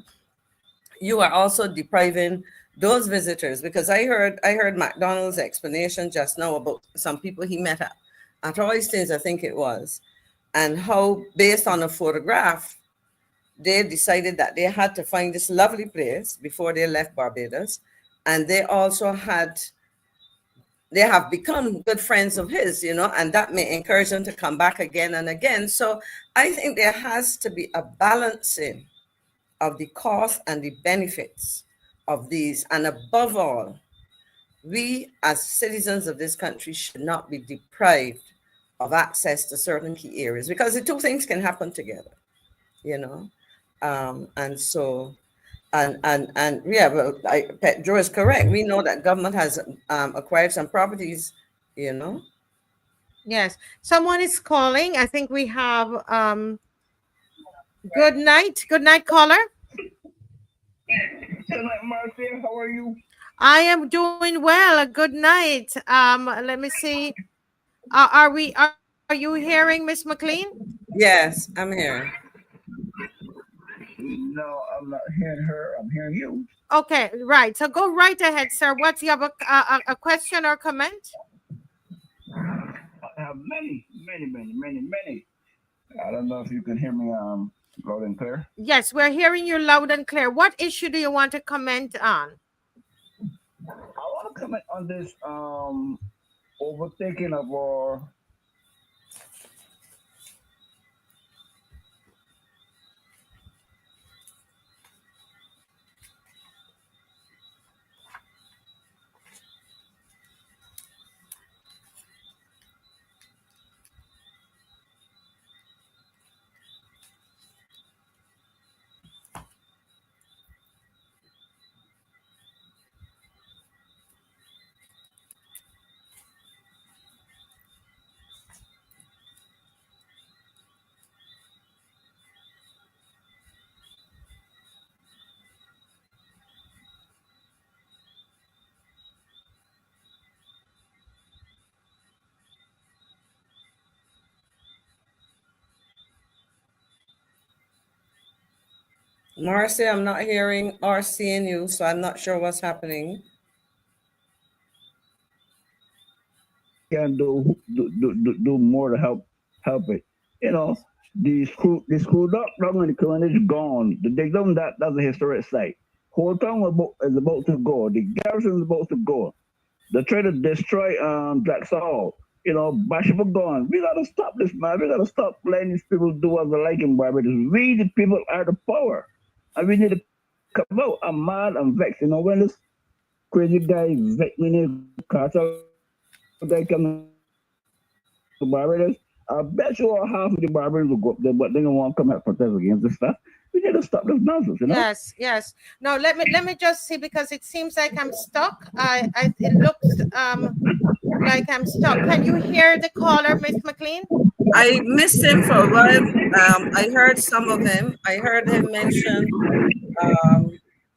You are also depriving those visitors, because I heard McDonald's explanation just now about some people he met at Royston's, I think it was, and how based on a photograph, they decided that they had to find this lovely place before they left Barbados. And they also they have become good friends of his, you know, and that may encourage them to come back again and again. So I think there has to be a balancing of the cost and the benefits of these. And above all, we as citizens of this country should not be deprived of access to certain key areas, because the two things can happen together, you know. And so, and yeah, well, Joe is correct. We know that government has acquired some properties, you know. Yes, someone is calling. I think we have good night caller. Good night, Marcia. How are you? I am doing well. A good night. Let me see. Are you hearing Miss McCLEAN? Yes, I'm here. No, I'm not hearing her. I'm hearing you. Okay, right. So go right ahead, sir. What, you have a question or comment? I have many. I don't know if you can hear me loud and clear. Yes, we're hearing you loud and clear. What issue do you want to comment on? I want to comment on this overtaking of our Marcia, I'm not hearing or seeing you, so I'm not sure what's happening. Can do more to help it. You know, the school down in the colony is gone. The dig down that's a historic site. Holetown is about to go. The garrison is about to go. They try to destroy Jackson. You know, Bashful gone. We gotta stop this, man. We gotta stop letting these people do what they like in Barbados. We the people are the power. And we need to come out. I'm mad, I'm vexed. You know, when this crazy guy vex me in the cartel, they come to Barbados, I bet you all half of the Barbarians will go up there, but they don't want to come out protest against this stuff. We need to stop this nonsense, you know? Yes. No, let me just see, because it seems like I'm stuck. It looks like I'm stuck. Can you hear the caller, Miss McCLEAN? I missed him for a while. I heard some of him. I heard him mention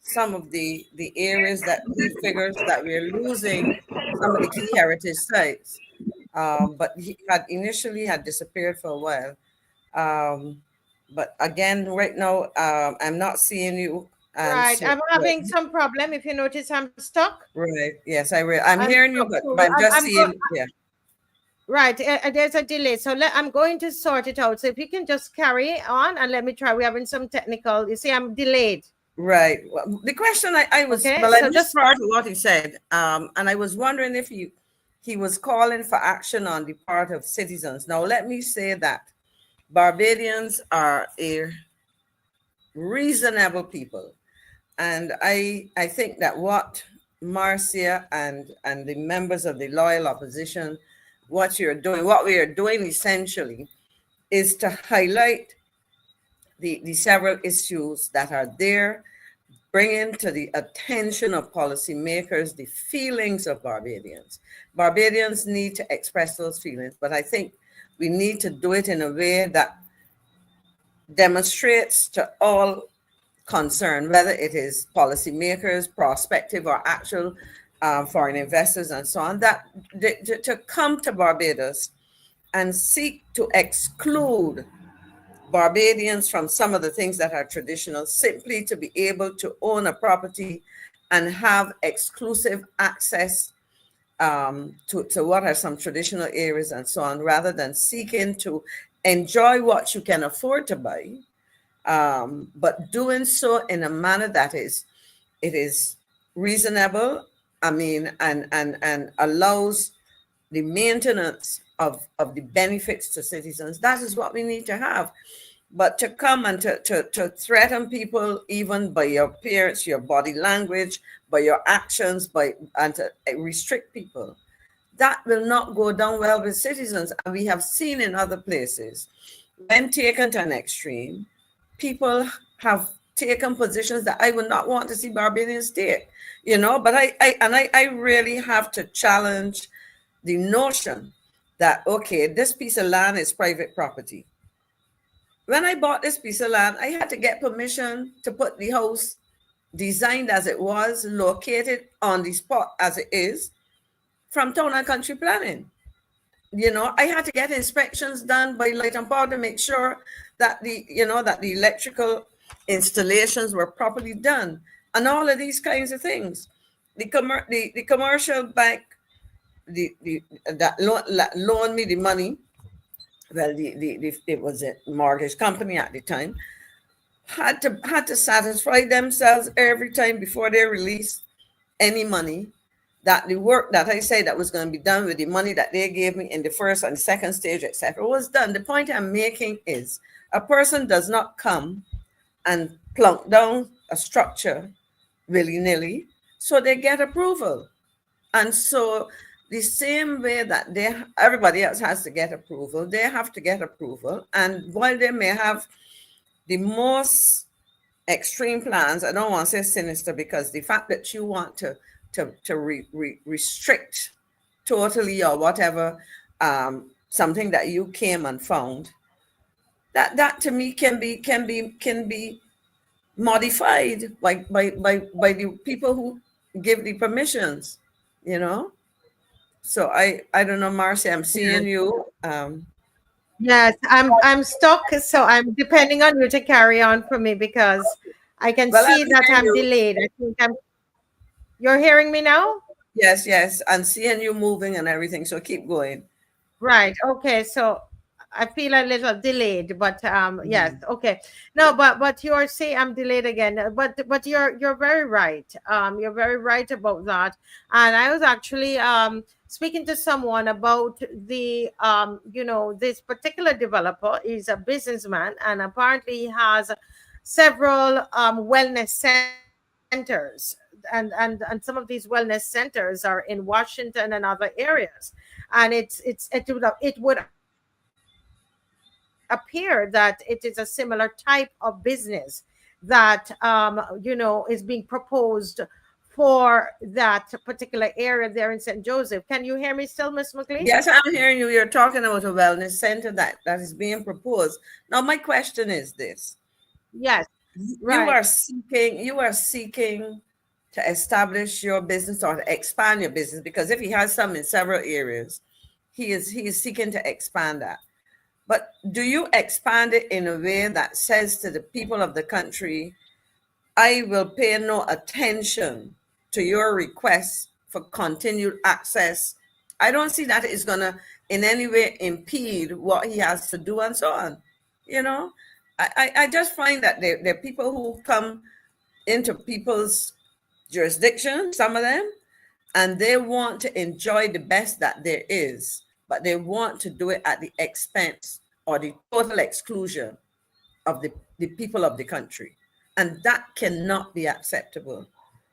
some of the areas that he figures that we're losing some of the key heritage sites. But he had initially had disappeared for a while. But again, right now, I'm not seeing you. And Right, so, I'm having some problem. If you notice, I'm stuck. right. Yes, I'm hearing you, stuck. but I'm just seeing. Yeah. Right, there's a delay, so I'm going to sort it out. So if you can just carry on and let me try. We're having some technical. You see, I'm delayed. Right. Well, the question I was Okay, well, so I just part of what he said, and I was wondering if he was calling for action on the part of citizens. Now, let me say that Barbadians are a reasonable people, and I think that what Marcia and the members of the loyal opposition, what we are doing essentially, is to highlight the several issues that are there, bringing to the attention of policymakers the feelings of Barbadians. Barbadians need to express those feelings, but I think we need to do it in a way that demonstrates to all concerned, whether it is policymakers, prospective or actual foreign investors and so on, that to come to Barbados and seek to exclude Barbadians from some of the things that are traditional, simply to be able to own a property and have exclusive access to what are some traditional areas and so on, rather than seeking to enjoy what you can afford to buy, but doing so in a manner that it is reasonable, I mean, and allows the maintenance of the benefits to citizens. That is what we need to have. But to come and to threaten people, even by your appearance, your body language, by your actions, and to restrict people, that will not go down well with citizens. And we have seen in other places, when taken to an extreme, people have taken positions that I would not want to see Barbadians take, but I really have to challenge the notion that, okay, this piece of land is private property. When I bought this piece of land, I had to get permission to put the house designed as it was, located on the spot as it is, from Town and Country Planning. I had to get inspections done by Light and Power to make sure that the electrical installations were properly done, and all of these kinds of things. The commercial bank that loaned me the money, well, it was a mortgage company at the time, had to satisfy themselves every time before they released any money that the work that I say that was going to be done with the money that they gave me in the first and second stage, etc., was done. The point I'm making is a person does not come and plunk down a structure willy-nilly, so they get approval. And so the same way that everybody else has to get approval, they have to get approval. And while they may have the most extreme plans, I don't want to say sinister, because the fact that you want to restrict totally or whatever, something that you came and found, that to me can be modified by the people who give the permissions, So I don't know, Marcia, I'm seeing you. Yes, I'm stuck, so I'm depending on you to carry on for me, because I can see that I'm delayed. I think you're hearing me now? Yes, and seeing you moving and everything, so keep going. Right. Okay. So I feel a little delayed, but yes. Okay. No, but you're saying I'm delayed again. But you're very right. You're very right about that. And I was actually speaking to someone about the this particular developer is a businessman, and apparently he has several wellness centers. And some of these wellness centers are in Washington and other areas, and it would appear that it is a similar type of business that is being proposed for that particular area there in St. Joseph. Can you hear me still, Miss McCLEAN? Yes, I'm hearing you. You're talking about a wellness center that is being proposed. Now, my question is this. Yes, right. You are seeking to establish your business or to expand your business, because if he has some in several areas, he is seeking to expand that. But do you expand it in a way that says to the people of the country, I will pay no attention to your requests for continued access? I don't see that it's going to in any way impede what he has to do and so on. You know, I just find that there are people who come into people's jurisdiction, some of them, and they want to enjoy the best that there is, but they want to do it at the expense or the total exclusion of the people of the country. And that cannot be acceptable,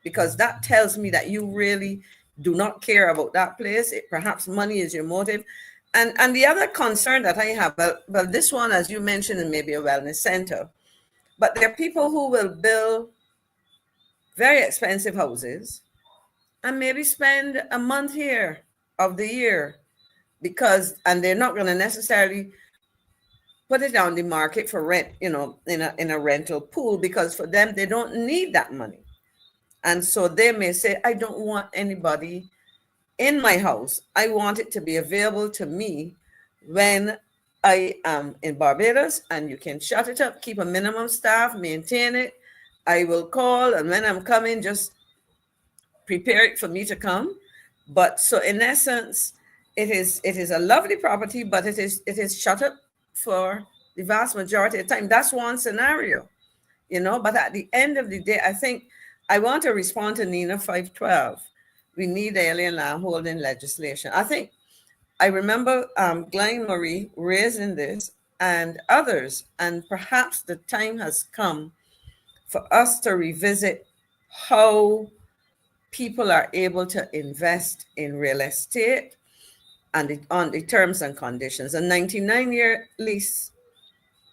because that tells me that you really do not care about that place. Perhaps money is your motive. And the other concern that I have, well, this one, as you mentioned, is maybe a wellness center, but there are people who will build very expensive houses and maybe spend a month here of the year and they're not going to necessarily put it on the market for rent, in a rental pool, because for them, they don't need that money. And so they may say, I don't want anybody in my house. I want it to be available to me when I am in Barbados, and you can shut it up, keep a minimum staff, maintain it. I will call, and when I'm coming, just prepare it for me to come. But so in essence, it is a lovely property, but it is shut up for the vast majority of the time. That's one scenario, but at the end of the day, I think I want to respond to Nina 512. We need alien land holding legislation. I remember Glenn Marie raising this and others, and perhaps the time has come for us to revisit how people are able to invest in real estate and on the terms and conditions. A 99-year lease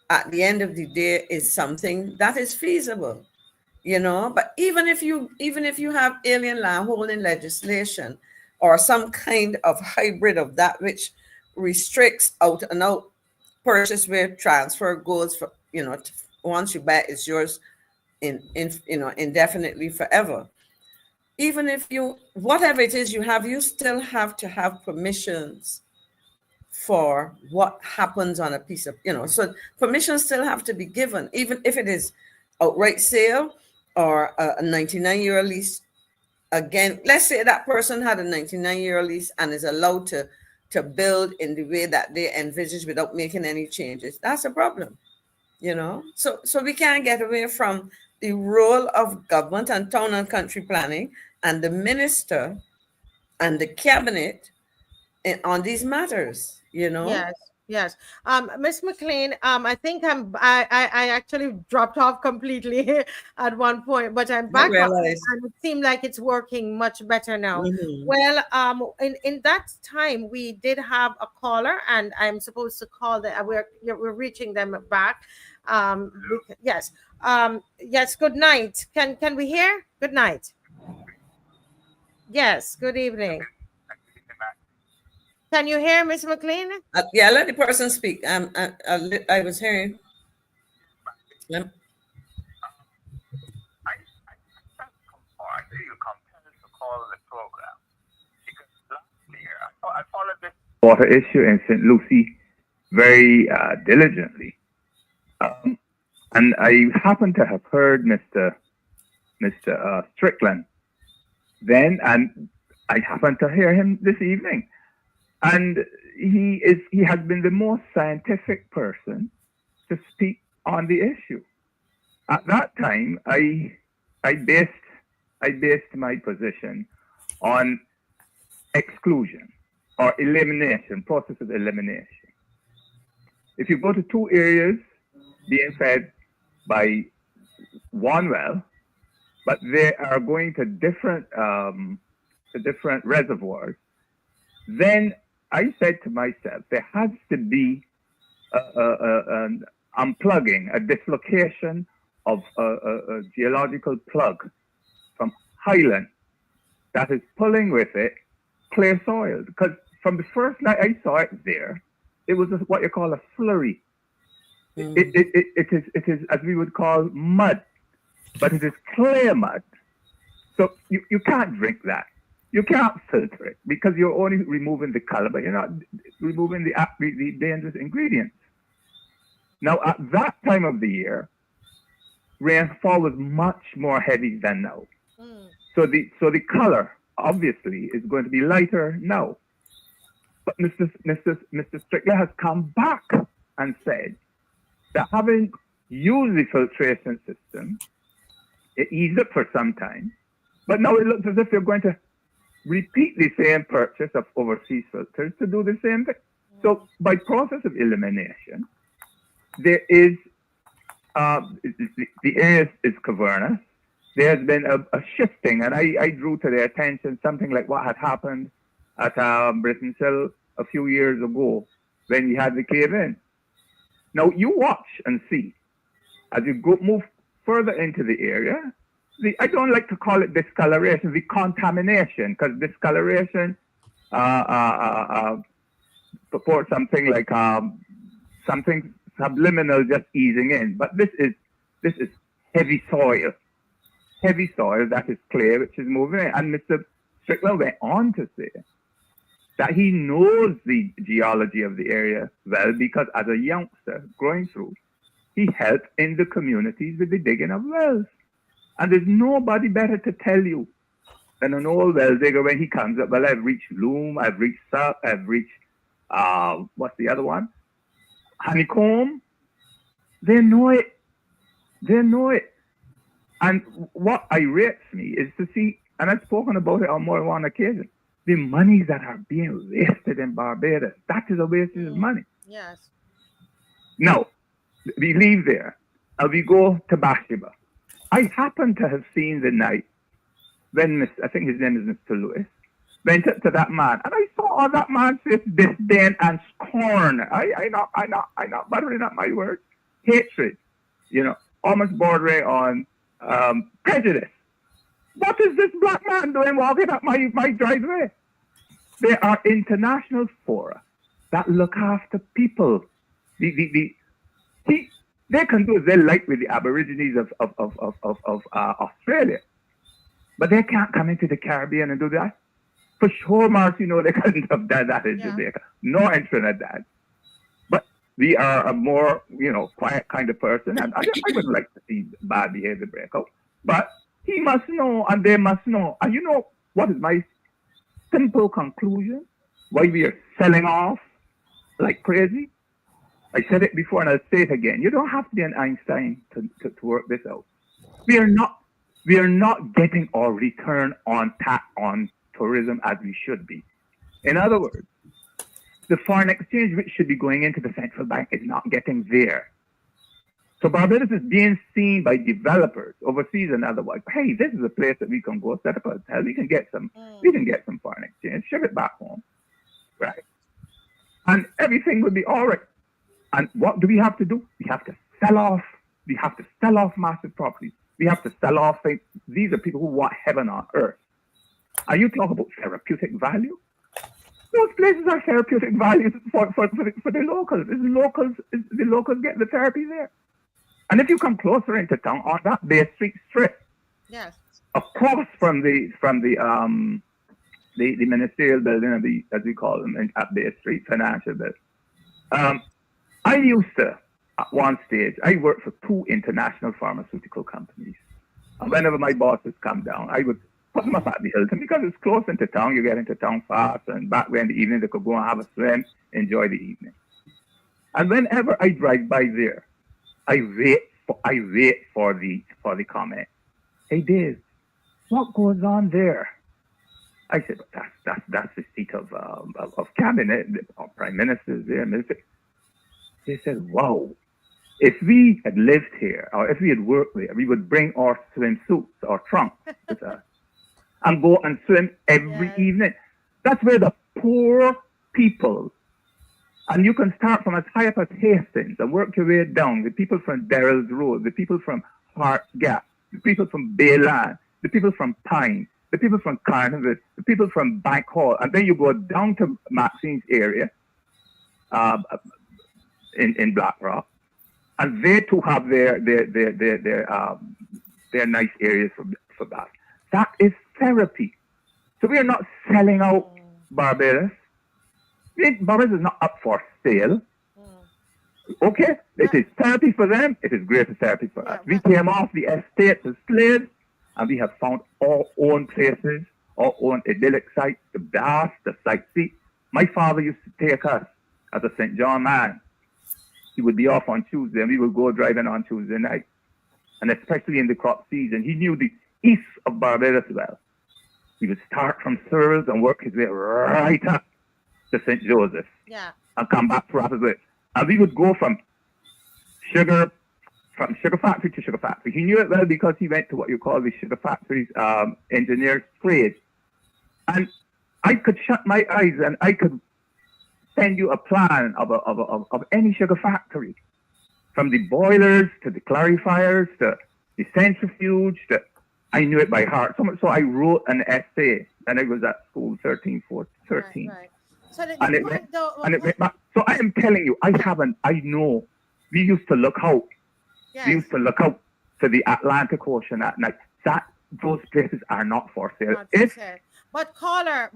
at the end of the day is something that is feasible, but even if you have alien land holding legislation or some kind of hybrid of that which restricts out and out purchase where transfer goes for, once you buy it, it's yours indefinitely forever. Even if whatever it is you still have to have permissions for what happens on a piece of, so permissions still have to be given, even if it is outright sale or a 99-year lease. Again, let's say that person had a 99-year lease and is allowed to build in the way that they envisage without making any changes. That's a problem, So we can't get away from the role of government and town and country planning and the minister and the cabinet on these matters, Yes. Miss McCLEAN, I think I actually dropped off completely at one point, but I'm back up, and it seemed like it's working much better now. Mm-hmm. Well, in that time we did have a caller, and I'm supposed to call them. We're reaching them back. Yes. Yes. Good night. Can we hear? Good night. Yes. Good evening. Can you hear Miss McCLEAN? Yeah, let the person speak. I was hearing. Yeah. I followed this water issue in St. Lucie very diligently, and I happen to have heard Mr. Strickland then, and I happen to hear him this evening. And he has been the most scientific person to speak on the issue. At that time, I based my position on exclusion or elimination, process of elimination. If you go to two areas being fed by one well, but they are going to different reservoirs, then I said to myself, there has to be an unplugging, a dislocation of a geological plug from Highland that is pulling with it clear soil. Because from the first night I saw it there, it was what you call a slurry. It is, as we would call, mud, but it is clear mud. So you can't drink that. You can't filter it because you're only removing the color, but you're not removing the dangerous ingredients. Now, at that time of the year, rainfall was much more heavy than now. So the color, obviously, is going to be lighter now. But Mr. Strickland has come back and said that having used the filtration system, it eased up for some time, but now it looks as if you're going to repeat the same purchase of overseas filters to do the same thing. So by process of elimination, there is, the area is cavernous. There has been a shifting, and I drew to their attention something like what had happened at Britain's Hill a few years ago when we had the cave-in. Now you watch and see as you move further into the area. I don't like to call it discoloration, the contamination, because discoloration purports something like something subliminal just easing in. But this is heavy soil that is clear, which is moving in. And Mr. Strickland went on to say that he knows the geology of the area well because as a youngster growing through, he helped in the communities with the digging of wells. And there's nobody better to tell you than an old well digger when he comes up. Well, I've reached loam, I've reached sap, I've reached, what's the other one? Honeycomb. They know it. They know it. And what irritates me is to see, and I've spoken about it on more than one occasion, the monies that are being wasted in Barbados. That is a waste of money. Yes. Now, we leave there and we go to Bathsheba. I happen to have seen the night when I think his name is Mr. Lewis, went up to that man, and I saw all that man's face disdain and scorn. I not buttering up my words. Hatred, almost bordering on prejudice. What is this black man doing walking up my driveway? There are international fora that look after people. They can do as they like with the Aborigines of Australia, but they can't come into the Caribbean and do that. For sure, Marcia, they couldn't have done that in Jamaica, nor in Trinidad. But we are a more, quiet kind of person, and I would like to see bad behavior break out. But he must know, and they must know. And you know what is my simple conclusion? Why we are selling off like crazy? I said it before and I'll say it again. You don't have to be an Einstein to work this out. We are not getting our return on tourism as we should be. In other words, the foreign exchange which should be going into the central bank is not getting there. So Barbados is being seen by developers overseas and otherwise. Hey, this is a place that we can go set up a hotel. We can get some foreign exchange, ship it back home, right? And everything will be all right. And what do we have to do? We have to sell off. We have to sell off massive properties. We have to sell off things. These are people who want heaven on earth. Are you talking about therapeutic value? Those places are therapeutic values for the locals. The locals get the therapy there. And if you come closer into town on that Bay Street strip, yes, across from the ministerial building, as we call them at Bay Street, financial building. I used to, at one stage, I worked for 2 international pharmaceutical companies. And whenever my bosses come down, I would put them up at the Hilton because it's close into town. You get into town fast, and back when in the evening they could go and have a swim, enjoy the evening. And whenever I drive by there, I wait for the comment. Hey Dave, what goes on there? I said, that's the seat of cabinet, or prime ministers there, minister. They said, wow, if we had lived here or if we had worked there, we would bring our swimsuits or trunks with us and go and swim every evening. That's where the poor people, and you can start from as high up as Hastings and work your way down, the people from Darrell's Road, the people from Hart Gap, the people from Bayland, the people from Pine, the people from Carnival, the people from Bank Hall, and then you go down to Maxine's area in Black Rock, and they too have their nice areas for that. That is therapy. So we are not selling out Barbados. Barbados is not up for sale. Okay, it is therapy for them. It is greater therapy for us. We came off the estates as slaves, and we have found our own places, our own idyllic sites, the baths, the sightsee. My father used to take us as a St. John man. He would be off on Tuesday, and we would go driving on Tuesday night. And especially in the crop season, he knew the east of Barbados well. He would start from Searles and work his way right up to St. Joseph, and come back to Rapid. And we would go from sugar factory to sugar factory. He knew it well because he went to what you call the sugar factories engineer's trade. And I could shut my eyes and I could send you a plan of any sugar factory, from the boilers to the clarifiers to the centrifuge. I knew it by heart. So I wrote an essay when I was at school, 13. Right. So so I am telling you, I know. We used to look out. Yes. We used to look out to the Atlantic Ocean at night. Those places are not for sale. But caller,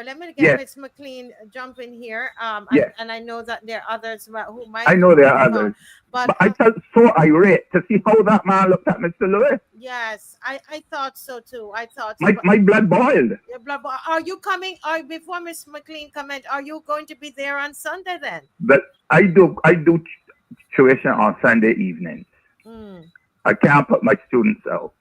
let me get Miss McCLEAN jump in here. And I know that there are others who might. I know there are others. But I felt so irate to see how that man looked at Mr. Lewis. Yes, I thought so too. My blood boiled. Your blood boiled. Are you coming? Before Miss McCLEAN comment, are you going to be there on Sunday then? But I do tuition on Sunday evenings. I can't put my students out.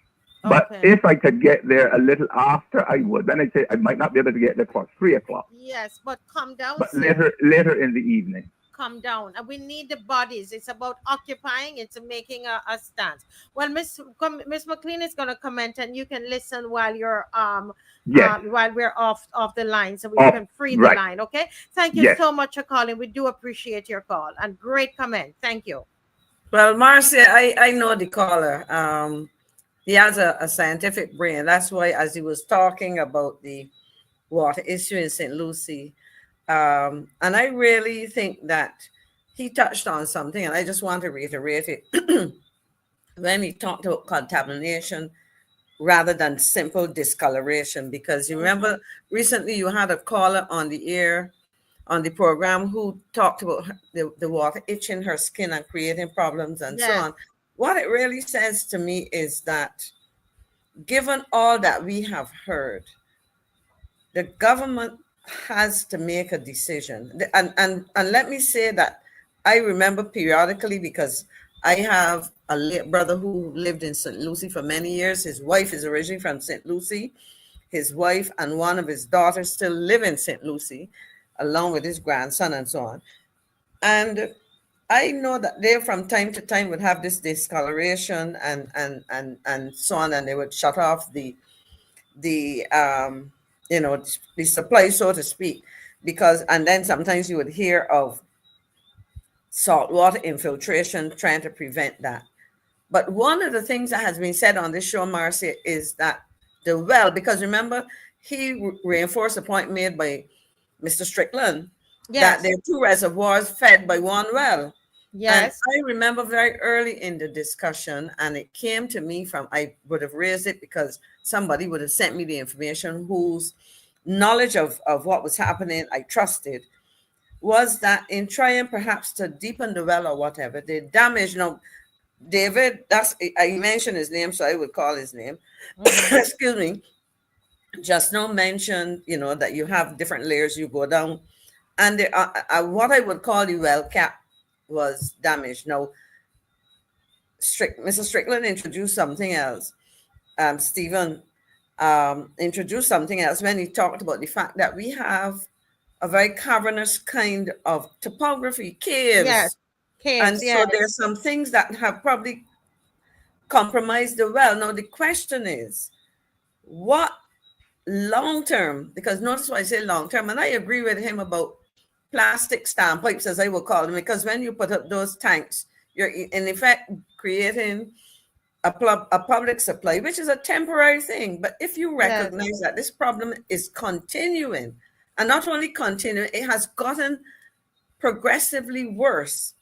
But if I could get there a little after, I would. Then I say I might not be able to get there for 3 o'clock. Yes, but come down. But later in the evening. Come down. And we need the bodies. It's about occupying. It's making a stance. Well, Miss McCLEAN is going to comment, and you can listen while you're while we're off the line, so we can free the line. Okay. Thank you so much for calling. We do appreciate your call and great comment. Thank you. Well, Marcia, I know the caller. He has a scientific brain. That's why, as he was talking about the water issue in St. Lucie, and I really think that he touched on something, and I just want to reiterate it. When he talked about contamination rather than simple discoloration, because you remember recently you had a caller on the air on the program who talked about the water itching her skin and creating problems and so on. What it really says to me is that given all that we have heard, the government has to make a decision. And let me say that I remember periodically, because I have a late brother who lived in St. Lucie for many years. His wife is originally from St. Lucie. His wife and one of his daughters still live in St. Lucie, along with his grandson and so on. And I know that they from time to time would have this discoloration and so on, and they would shut off the supply, so to speak, and then sometimes you would hear of saltwater infiltration trying to prevent that. But one of the things that has been said on this show, Marcia, is that the well, because remember, he reinforced a point made by Mr. Strickland, that there are 2 reservoirs fed by 1 well. Yes. And I remember very early in the discussion, and it came to me I would have raised it because somebody would have sent me the information whose knowledge of what was happening I trusted, was that in trying perhaps to deepen the well or whatever, the damage, David, I mentioned his name, so I would call his name. Excuse me. Just now mentioned, that you have different layers you go down. And what I would call the well cap was damaged. Now, Mr. Strickland introduced something else. Stephen introduced something else when he talked about the fact that we have a very cavernous kind of topography, caves. Yes, caves. And so there's some things that have probably compromised the well. Now, the question is, what long-term, because notice why I say long-term, and I agree with him about plastic standpipes, as I will call them, because when you put up those tanks, you're in effect creating a public supply, which is a temporary thing. But if you recognize that this problem is continuing, and not only continuing, it has gotten progressively worse.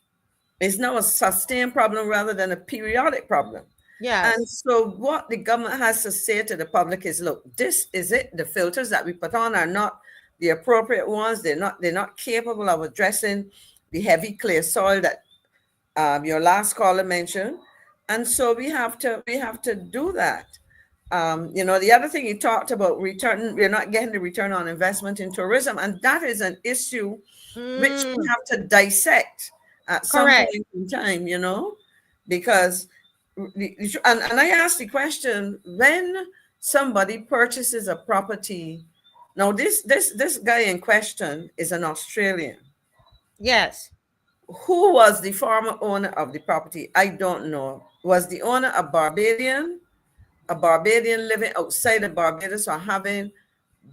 It's now a sustained problem rather than a periodic problem. Yeah. And so what the government has to say to the public is, look, this is it. The filters that we put on are not the appropriate ones. They're not capable of addressing the heavy clay soil that your last caller mentioned. And so we have to do that. The other thing you talked about, we're not getting the return on investment in tourism. And that is an issue which we have to dissect at some point in time, because and I asked the question, when somebody purchases a property, now this guy in question is an Australian. Yes. Who was the former owner of the property? I don't know. Was the owner a Barbadian living outside of Barbados or having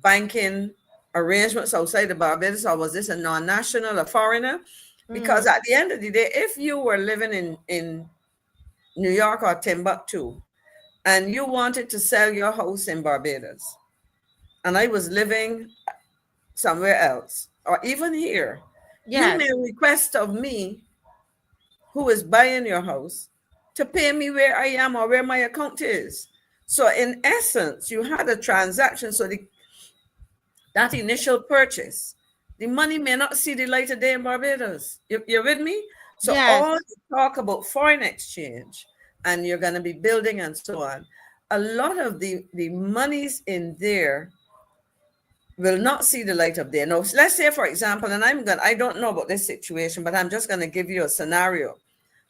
banking arrangements outside of Barbados, or was this a non-national, a foreigner? Because at the end of the day, if you were living in New York or Timbuktu and you wanted to sell your house in Barbados, and I was living somewhere else, or even here, you may request of me, who is buying your house, to pay me where I am or where my account is. So in essence, you had a transaction. So that initial purchase, the money may not see the light of day in Barbados. You're with me? So all the talk about foreign exchange, and you're going to be building and so on, a lot of the monies in there will not see the light of day. Now, let's say, for example, and I don't know about this situation, but I'm just going to give you a scenario.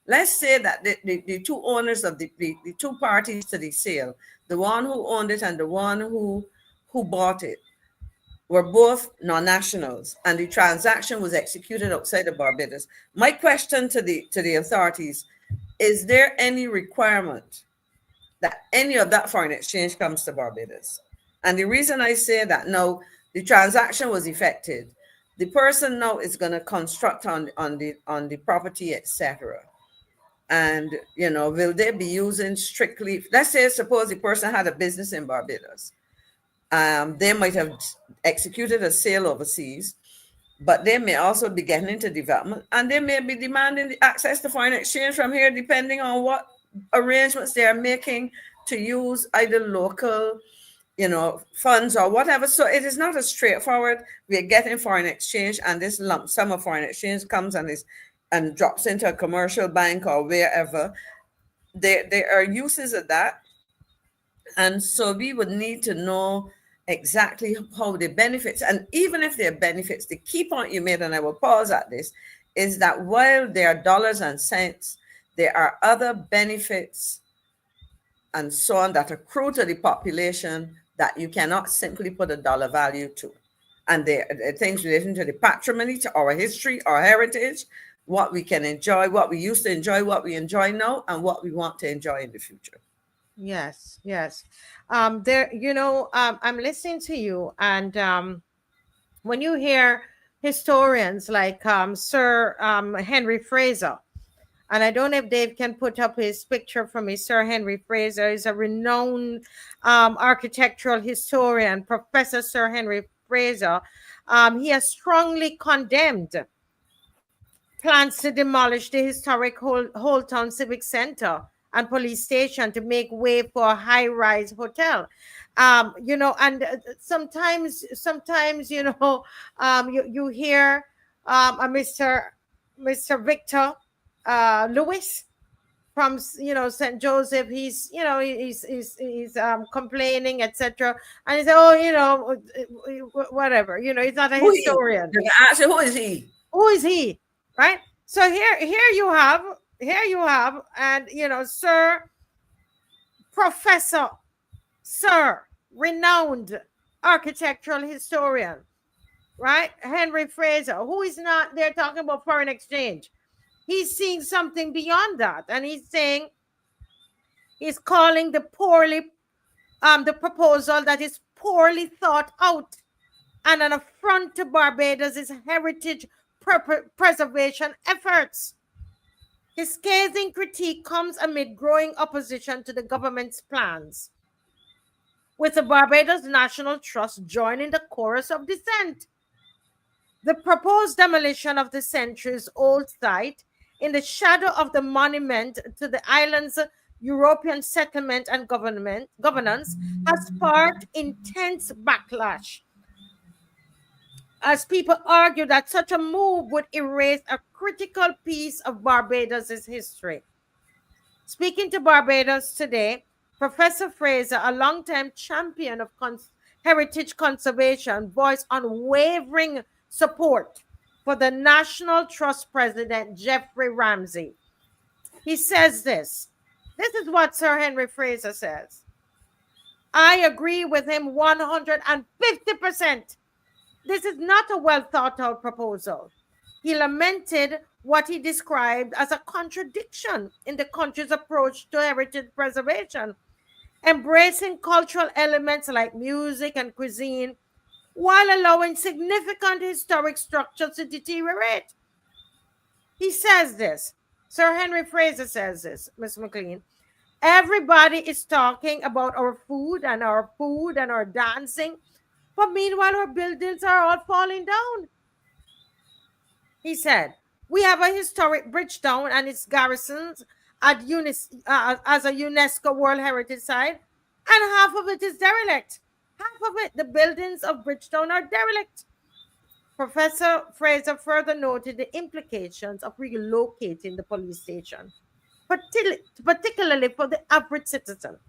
Let's say that the two owners of the two parties to the sale, the one who owned it and the one who bought it, were both non-nationals, and the transaction was executed outside of Barbados. My question to the authorities, is there any requirement that any of that foreign exchange comes to Barbados? And the reason I say that, now the transaction was effected, the person now is going to construct on the property, etc. And will they be using strictly, let's say, suppose the person had a business in Barbados. They might have executed a sale overseas, but they may also be getting into development, and they may be demanding access to foreign exchange from here, depending on what arrangements they are making to use either local, funds or whatever. So it is not as straightforward. We are getting foreign exchange, and this lump sum of foreign exchange comes and drops into a commercial bank or wherever. There are uses of that. And so we would need to know exactly how the benefits, and even if there are benefits, the key point you made, and I will pause at this, is that while there are dollars and cents, there are other benefits and so on that accrue to the population that you cannot simply put a dollar value to. And there are things relating to the patrimony, to our history, our heritage, what we can enjoy, what we used to enjoy, what we enjoy now, and what we want to enjoy in the future. Yes. I'm listening to you, and when you hear historians like Sir Henry Fraser, and I don't know if Dave can put up his picture for me. Sir Henry Fraser is a renowned architectural historian, Professor Sir Henry Fraser. He has strongly condemned plans to demolish the historic Holetown Civic Center and police station to make way for a high-rise hotel. And sometimes you hear Mr. Victor Lewis from St. Joseph. He's complaining, etc. And he said, whatever. He's not a historian. Actually, who is he? Who is he? Right. So here you have, and Sir Professor, renowned architectural historian, right? Henry Fraser, who is not there talking about foreign exchange. He's seeing something beyond that, and he's calling the proposal that is poorly thought out and an affront to Barbados' heritage preservation efforts. His scathing critique comes amid growing opposition to the government's plans, with the Barbados National Trust joining the chorus of dissent. The proposed demolition of the centuries-old site in the shadow of the monument to the island's European settlement and governance has sparked intense backlash, as people argue that such a move would erase a critical piece of Barbados' history. Speaking to Barbados Today, Professor Fraser, a longtime champion of heritage conservation, voiced unwavering support for the National Trust President, Jeffrey Ramsey. He says this. This is what Sir Henry Fraser says. I agree with him 150%. This is not a well thought out proposal. He lamented what he described as a contradiction in the country's approach to heritage preservation, embracing cultural elements like music and cuisine while allowing significant historic structures to deteriorate. He says this. Sir Henry Fraser says this, Ms. McCLEAN. Everybody is talking about our food and our dancing, but meanwhile our buildings are all falling down. He said, we have a historic bridge town and its garrisons as a UNESCO World Heritage Site, and half of it is derelict. Half of it, the buildings of Bridgetown, are derelict. Professor Fraser further noted the implications of relocating the police station, particularly for the average citizen,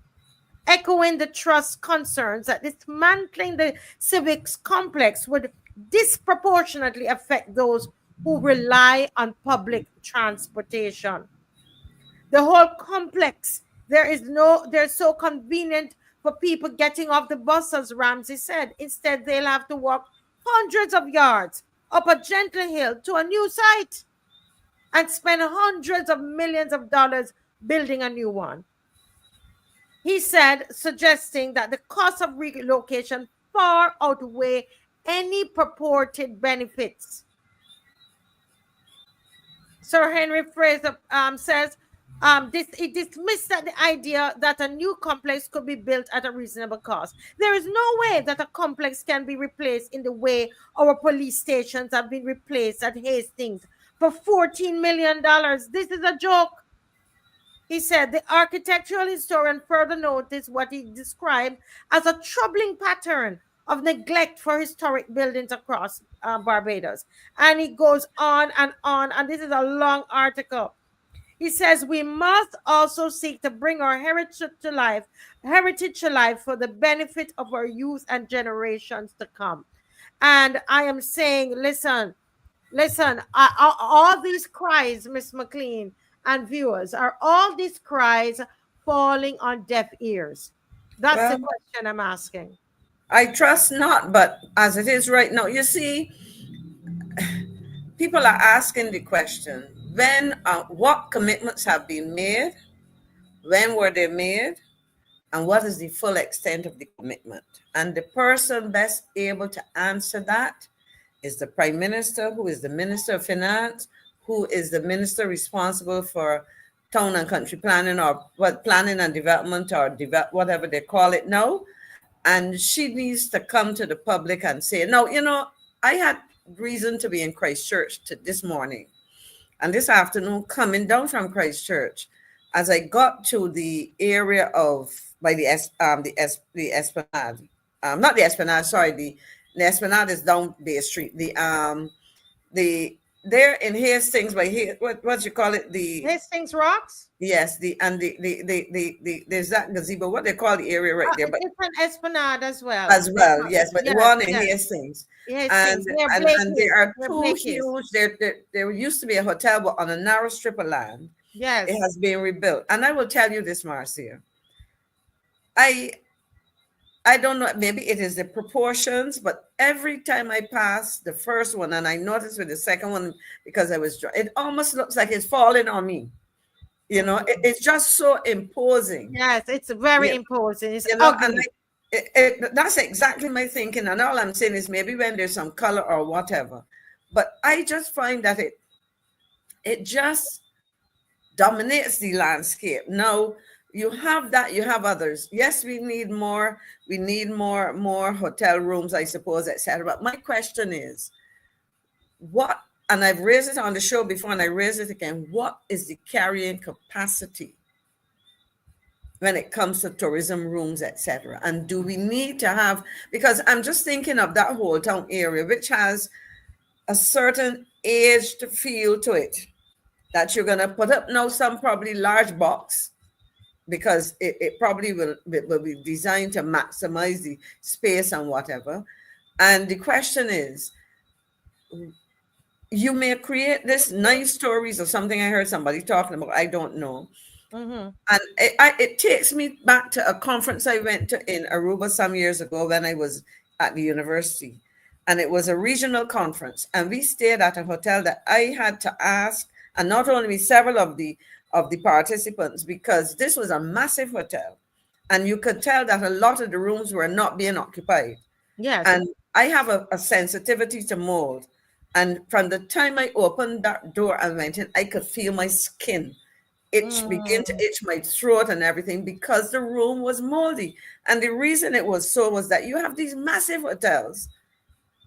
echoing the Trust's concerns that dismantling the civics complex would disproportionately affect those who rely on public transportation. The whole complex, they're so convenient for people getting off the bus, as Ramsey said. Instead, they'll have to walk hundreds of yards up a gentle hill to a new site and spend hundreds of millions of dollars building a new one. He said, suggesting that the cost of relocation far outweigh any purported benefits. Sir Henry Fraser says he dismissed the idea that a new complex could be built at a reasonable cost. There is no way that a complex can be replaced in the way our police stations have been replaced at Hastings for $14 million. This is a joke. He said the architectural historian further noticed what he described as a troubling pattern of neglect for historic buildings across Barbados. And he goes on, and this is a long article. He says we must also seek to bring our heritage to life for the benefit of our youth and generations to come. And I am saying, listen, all these cries, Miss McCLEAN and viewers, are all these cries falling on deaf ears? That's the question I'm asking. I trust not, but as it is right now, you see, people are asking the question, when, what commitments have been made, when were they made, and what is the full extent of the commitment? And the person best able to answer that is the Prime Minister, who is the Minister of Finance, who is the minister responsible for town and country planning, or what, planning and development, or whatever they call it now. And she needs to come to the public and say, no, you know, I had reason to be in Christchurch this morning and this afternoon, coming down from Christchurch, as I got to the area by the Esplanade, not the Esplanade, sorry, the Esplanade is down Bay Street. There in Hastings, by what you call it, the Hastings Rocks. Yes, there's that gazebo. What they call the area right there, but it's an Esplanade as well. Yes, but the one in Hastings. And there are two huge. There used to be a hotel, but on a narrow strip of land. Yes, it has been rebuilt. And I will tell you this, Marcia. I don't know, maybe it is the proportions, but every time I pass the first one, and I noticed with the second one, because it almost looks like it's falling on me. You know, it's just so imposing. Yes, it's very imposing. It's ugly. And that's exactly my thinking. And all I'm saying is maybe when there's some color or whatever. But I just find that it just dominates the landscape. Now you have that, you have others. Yes, we need more. We need more hotel rooms, I suppose, etc. But my question is, what? And I've raised it on the show before, and I raise it again. What is the carrying capacity when it comes to tourism rooms, etc.? And do we need to have? Because I'm just thinking of that Holetown area, which has a certain aged feel to it, that you're going to put up now some probably large box, because it probably will be designed to maximize the space and whatever. And the question is, you may create this 9 stories or something. I heard somebody talking about, I don't know. Mm-hmm. And it takes me back to a conference I went to in Aruba some years ago when I was at the university. And it was a regional conference. And we stayed at a hotel that I had to ask, and not only me, several of the participants, because this was a massive hotel. And you could tell that a lot of the rooms were not being occupied. Yes. And I have a sensitivity to mold. And from the time I opened that door and went in, I could feel my skin begin to itch, my throat and everything, because the room was moldy. And the reason it was so was that you have these massive hotels,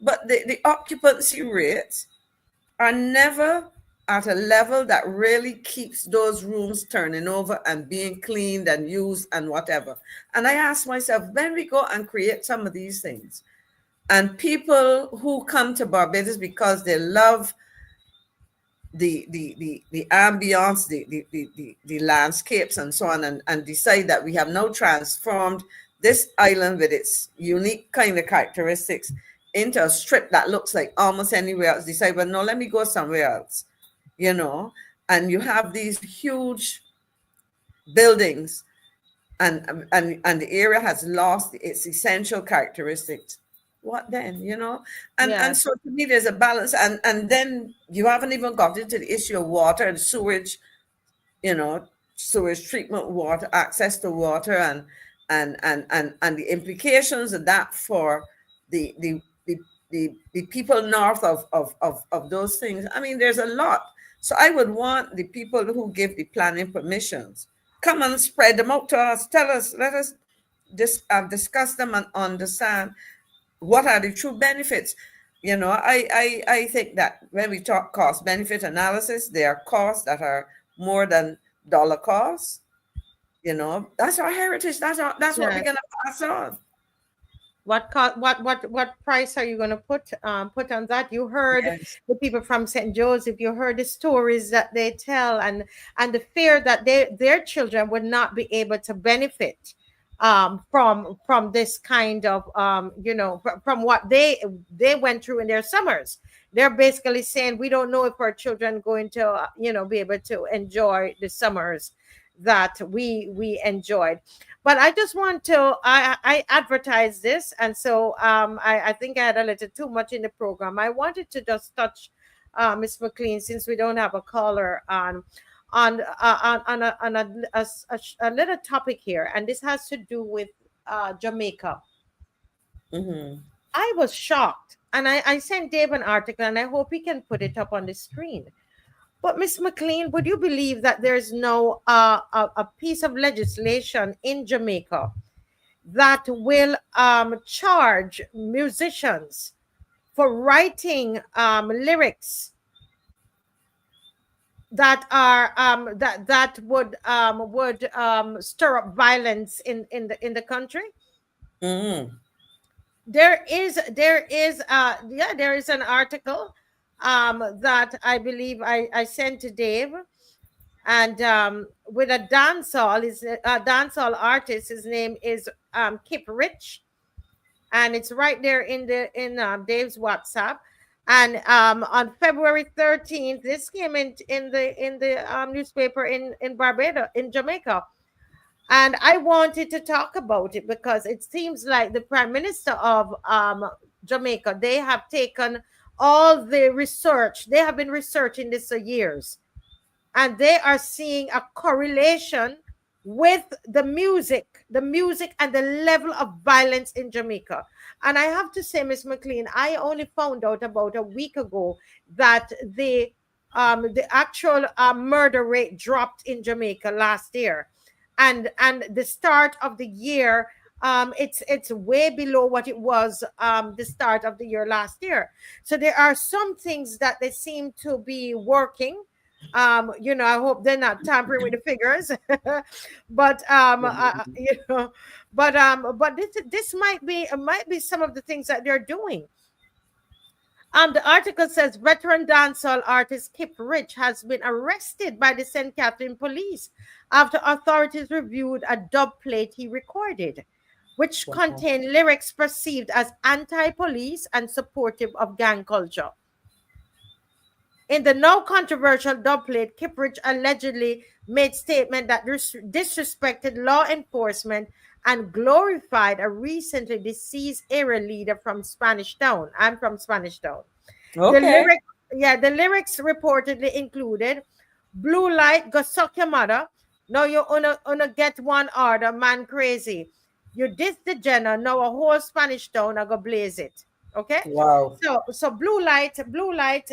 but the occupancy rates are never at a level that really keeps those rooms turning over and being cleaned and used and whatever. And I asked myself, when we go and create some of these things, and people who come to Barbados because they love the ambience, the landscapes and so on, and decide that we have now transformed this island with its unique kind of characteristics into a strip that looks like almost anywhere else, decide, well, no, let me go somewhere else, you know. And you have these huge buildings, and the area has lost its essential characteristics. What then, you know? And so to me, there's a balance. And then you haven't even got into the issue of water and sewage, you know, sewage treatment, water, access to water, and the implications of that for the people north of those things. I mean, there's a lot. So I would want the people who give the planning permissions, come and spread them out to us, tell us, let us discuss them and understand what are the true benefits. You know, I think that when we talk cost benefit analysis, there are costs that are more than dollar costs. You know, that's our heritage. That's what we're gonna pass on. What price are you going to put on that? You heard the people from St. Joseph. You heard the stories that they tell, and the fear that their children would not be able to benefit from this kind of you know, from what they went through in their summers. They're basically saying, we don't know if our children going to you know, be able to enjoy the summers that we enjoyed. But I just want to I advertise this, and so I think I had a little too much in the program. I wanted to just touch Miss McCLEAN, since we don't have a caller, on a little topic here, and this has to do with Jamaica. Mm-hmm. I was shocked, and I sent Dave an article, and I hope he can put it up on the screen. But Miss McCLEAN, would you believe that there's no a piece of legislation in Jamaica that will charge musicians for writing lyrics that are that would stir up violence in the country? Mm-hmm. There is an article that I believe I sent to Dave, and with a dancehall artist. His name is Kip Rich, and it's right there in Dave's WhatsApp. And on February 13th, this came in the newspaper in Barbados, in Jamaica. And I wanted to talk about it because it seems like the Prime Minister of Jamaica, they have taken all the research. They have been researching this for years, and they are seeing a correlation with the music and the level of violence in Jamaica. And I have to say, Miss McCLEAN, I only found out about a week ago that the the actual murder rate dropped in Jamaica last year, and the start of the year, it's way below what it was the start of the year last year. So there are some things that they seem to be working. I hope they're not tampering with the figures, but but this might be some of the things that they're doing. The article says veteran dancehall artist Kip Rich has been arrested by the St. Catherine police after authorities reviewed a dub plate he recorded, which contained lyrics perceived as anti-police and supportive of gang culture. In the now controversial dub plate, Kip Rich allegedly made statement that disrespected law enforcement and glorified a recently deceased area leader from Spanish Town. I'm from Spanish Town. Okay. The lyrics reportedly included blue light, go suck your mother. Now you wanna get one order, man crazy. You diss the Jenna, now a whole Spanish Town I go blaze it. Okay. Wow. So blue light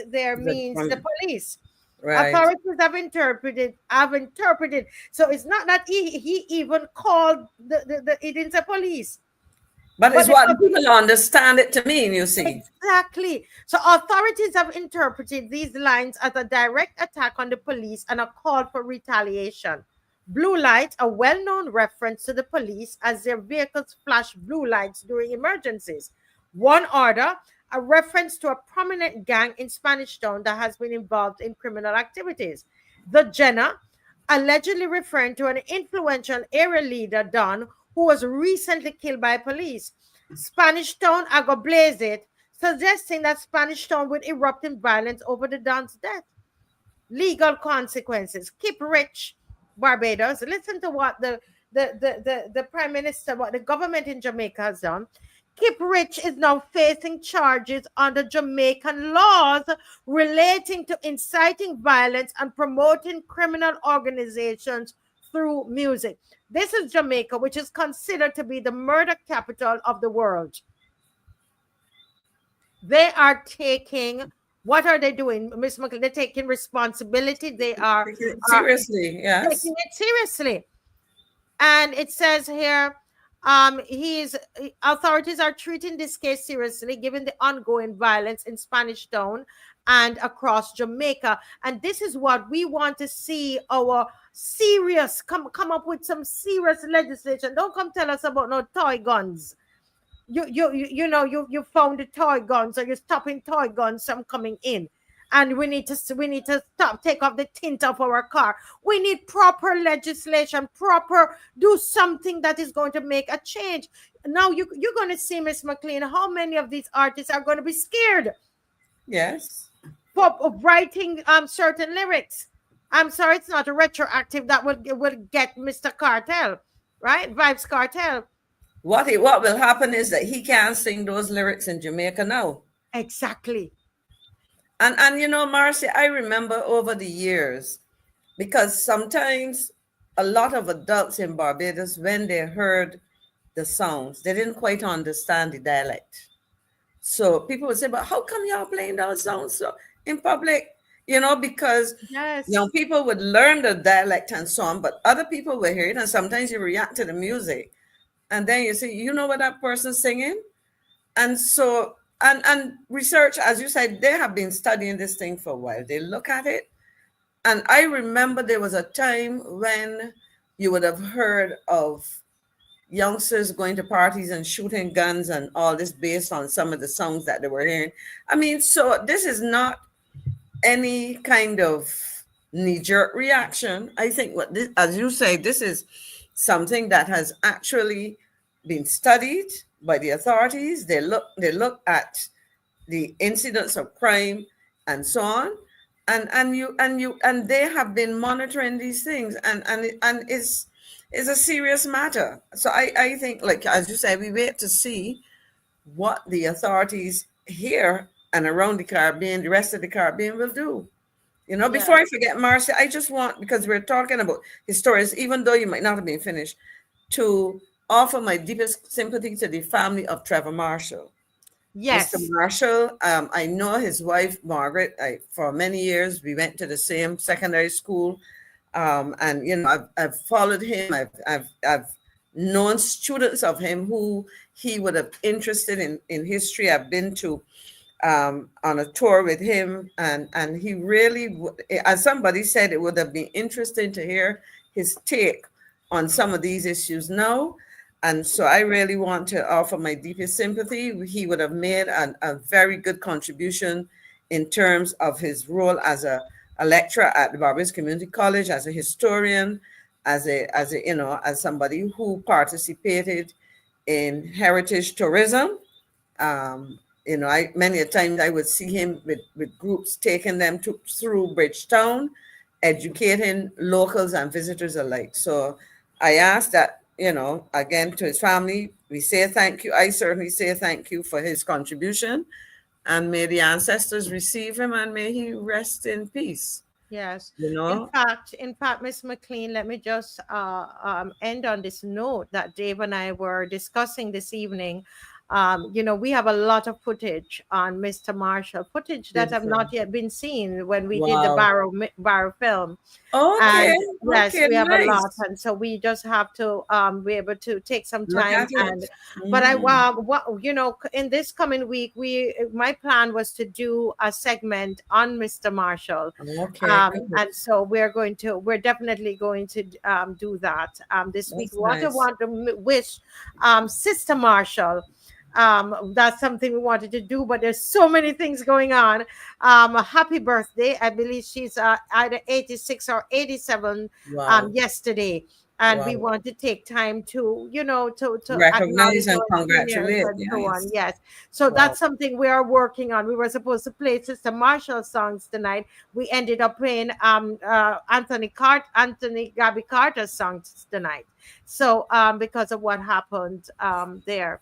there means the police. Right. Authorities have interpreted. So it's not that he even called the it is a police. But it's what people understand it to mean, you see. Exactly. So authorities have interpreted these lines as a direct attack on the police and a call for retaliation. Blue light, a well-known reference to the police as their vehicles flash blue lights during emergencies. One order, a reference to a prominent gang in Spanish Town that has been involved in criminal activities. The Jenna, allegedly referring to an influential area leader, Don, who was recently killed by police. Spanish Town, I go blaze it, suggesting that Spanish Town would erupt in violence over the Don's death. Legal consequences. Keep Rich, Barbados. Listen to what the Prime Minister, what the government in Jamaica has done. Kip Rich is now facing charges under Jamaican laws relating to inciting violence and promoting criminal organizations through music. This is Jamaica, which is considered to be the murder capital of the world. They are taking, what are they doing, Miss McCLEAN? They're taking responsibility. They are seriously, yes. Taking it seriously. And it says here, authorities are treating this case seriously given the ongoing violence in Spanish Town and across Jamaica. And this is what we want to see, our serious, come up with some serious legislation. Don't come tell us about no toy guns. You found the toy guns, or you're stopping toy guns from coming in. And we need to stop, take off the tint of our car. We need proper legislation, do something that is going to make a change. Now you're going to see, Miss McCLEAN, how many of these artists are going to be scared. Yes. Of writing certain lyrics. I'm sorry, it's not a retroactive that will get Mr. Cartel, right? Vibes Cartel. What will happen is that he can't sing those lyrics in Jamaica now. Exactly. And Marcia, I remember over the years, because sometimes a lot of adults in Barbados, when they heard the sounds, they didn't quite understand the dialect. So people would say, but how come y'all playing those songs in public? Because young people would learn the dialect and so on, but other people will hear it, and sometimes you react to the music. And then you say, you know what that person's singing? And so... And research, as you said, they have been studying this thing for a while. They look at it. And I remember there was a time when you would have heard of youngsters going to parties and shooting guns and all this based on some of the songs that they were hearing. I mean, so this is not any kind of knee-jerk reaction. I think as you say, this is something that has actually been studied by the authorities. They look at the incidents of crime and so on, and they have been monitoring these things, and it's a serious matter. So I think, like as you say, we wait to see what the authorities here and around the Caribbean, the rest of the Caribbean, will do. Before I forget, Marcia, I just want, because we're talking about his stories, even though you might not have been finished, to offer my deepest sympathy to the family of Trevor Marshall. Yes. Mr. Marshall. I know his wife, Margaret. For many years, we went to the same secondary school. And, you know, I've followed him. I've known students of him who he would have interested in history. I've been to on a tour with him, and he really, as somebody said, it would have been interesting to hear his take on some of these issues now. And so I really want to offer my deepest sympathy. He would have made a very good contribution in terms of his role as a lecturer at the Barbados Community College, as a historian, as somebody who participated in heritage tourism. Many a times I would see him with groups taking them through Bridgetown, educating locals and visitors alike. So I ask that, again, to his family, we say thank you. I certainly say thank you for his contribution, and may the ancestors receive him, and may he rest in peace. Yes. In fact, Miss McCLEAN, let me just end on this note that Dave and I were discussing this evening. We have a lot of footage on Mr. Marshall, footage that have not yet been seen when we did the Barrow film. Okay. And yes, okay, we have nice. a lot, and so we just have to be able to take some time. But in this coming week, my plan was to do a segment on Mr. Marshall. Okay. And so we're definitely going to do that this week. Nice. I want to wish Sister Marshall. That's something we wanted to do, but there's so many things going on. Happy birthday. I believe she's either 86 or 87 yesterday. And we want to take time to recognize and congratulate. And so on. Yes. So that's something we are working on. We were supposed to play Sister Marshall songs tonight. We ended up playing Gabby Carter's songs tonight. So because of what happened there.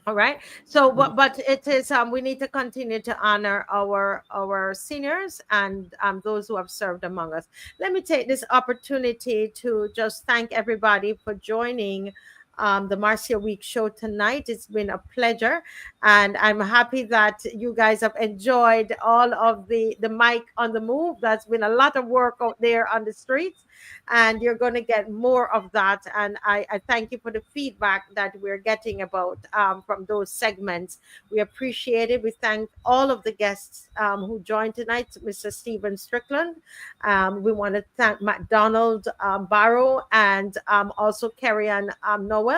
All right. So, but it is we need to continue to honor our seniors and those who have served among us. Let me take this opportunity to just thank everybody for joining the Marcia Week show tonight. It's been a pleasure, and I'm happy that you guys have enjoyed all of the mic on the move. That's been a lot of work out there on the streets, and you're going to get more of that. And I thank you for the feedback that we're getting about from those segments. We appreciate it. We thank all of the guests who joined tonight, Mr. Stephen Strickland. We want to thank McDonald, Barrow, and also KERRY-ANNE Noel,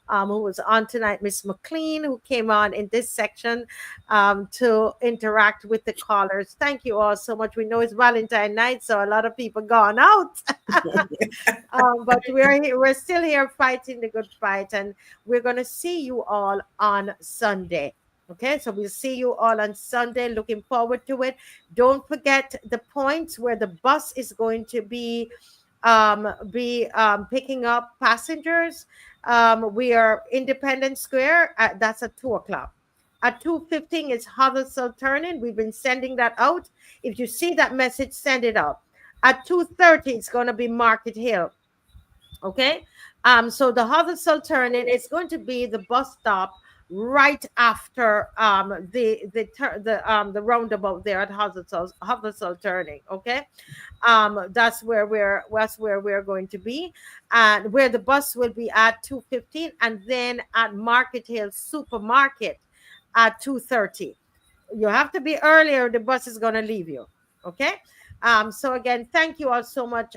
who was on tonight, Miss McCLEAN, who came on in this section to interact with the callers. Thank you all so much. We know it's Valentine night, so a lot of people gone out. But we're still here fighting the good fight, and we're going to see you all on Sunday. Okay, so we'll see you all on Sunday. Looking forward to it. Don't forget the points where the bus is going to be picking up passengers. We are Independence Square. That's at 2:00. At 2:15 is Holetown turning. We've been sending that out. If you see that message, send it out. At 2:30, it's going to be Market Hill. Okay. So the Holetown turning is going to be the bus stop right after the roundabout there at Holetown turning. Okay. That's where we're going to be, and where the bus will be at 2:15, and then at Market Hill Supermarket at 2:30. You have to be earlier. The bus is going to leave you. Okay. So again, thank you all so much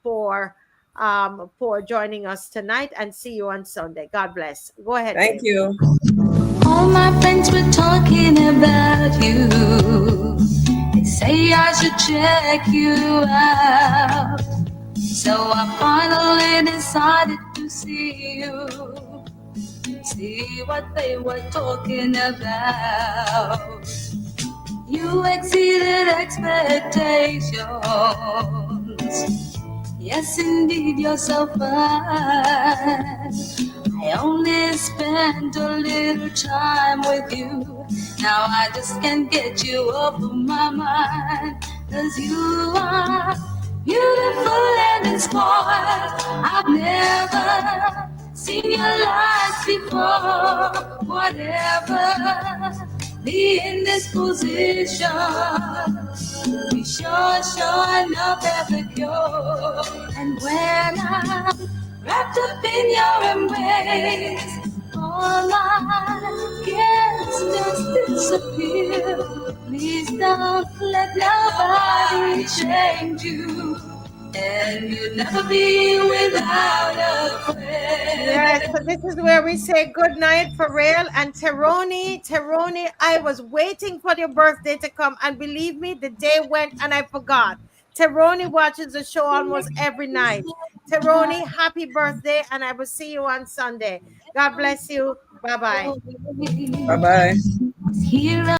for joining us tonight, and see you on Sunday. God bless. Go ahead. Thank you. All my friends were talking about you. They say I should check you out. So I finally decided to see you. See what they were talking about. You exceeded expectations. Yes, indeed, you're so fine. I only spent a little time with you. Now I just can't get you off of my mind. 'Cause you are beautiful and spoiled. I've never seen seen your life before. Whatever the indisposition, be sure enough there's a cure. And when I'm wrapped up in your embrace, all my cares just disappear. Please don't let nobody change you, and you'll never be without a friend. Yes, so this is where we say good night for real. And Teroni, I was waiting for your birthday to come, and believe me, the day went and I forgot. Teroni watches the show almost every night. Teroni, happy birthday, and I will see you on Sunday. God bless you. Bye-bye. Bye-bye. Here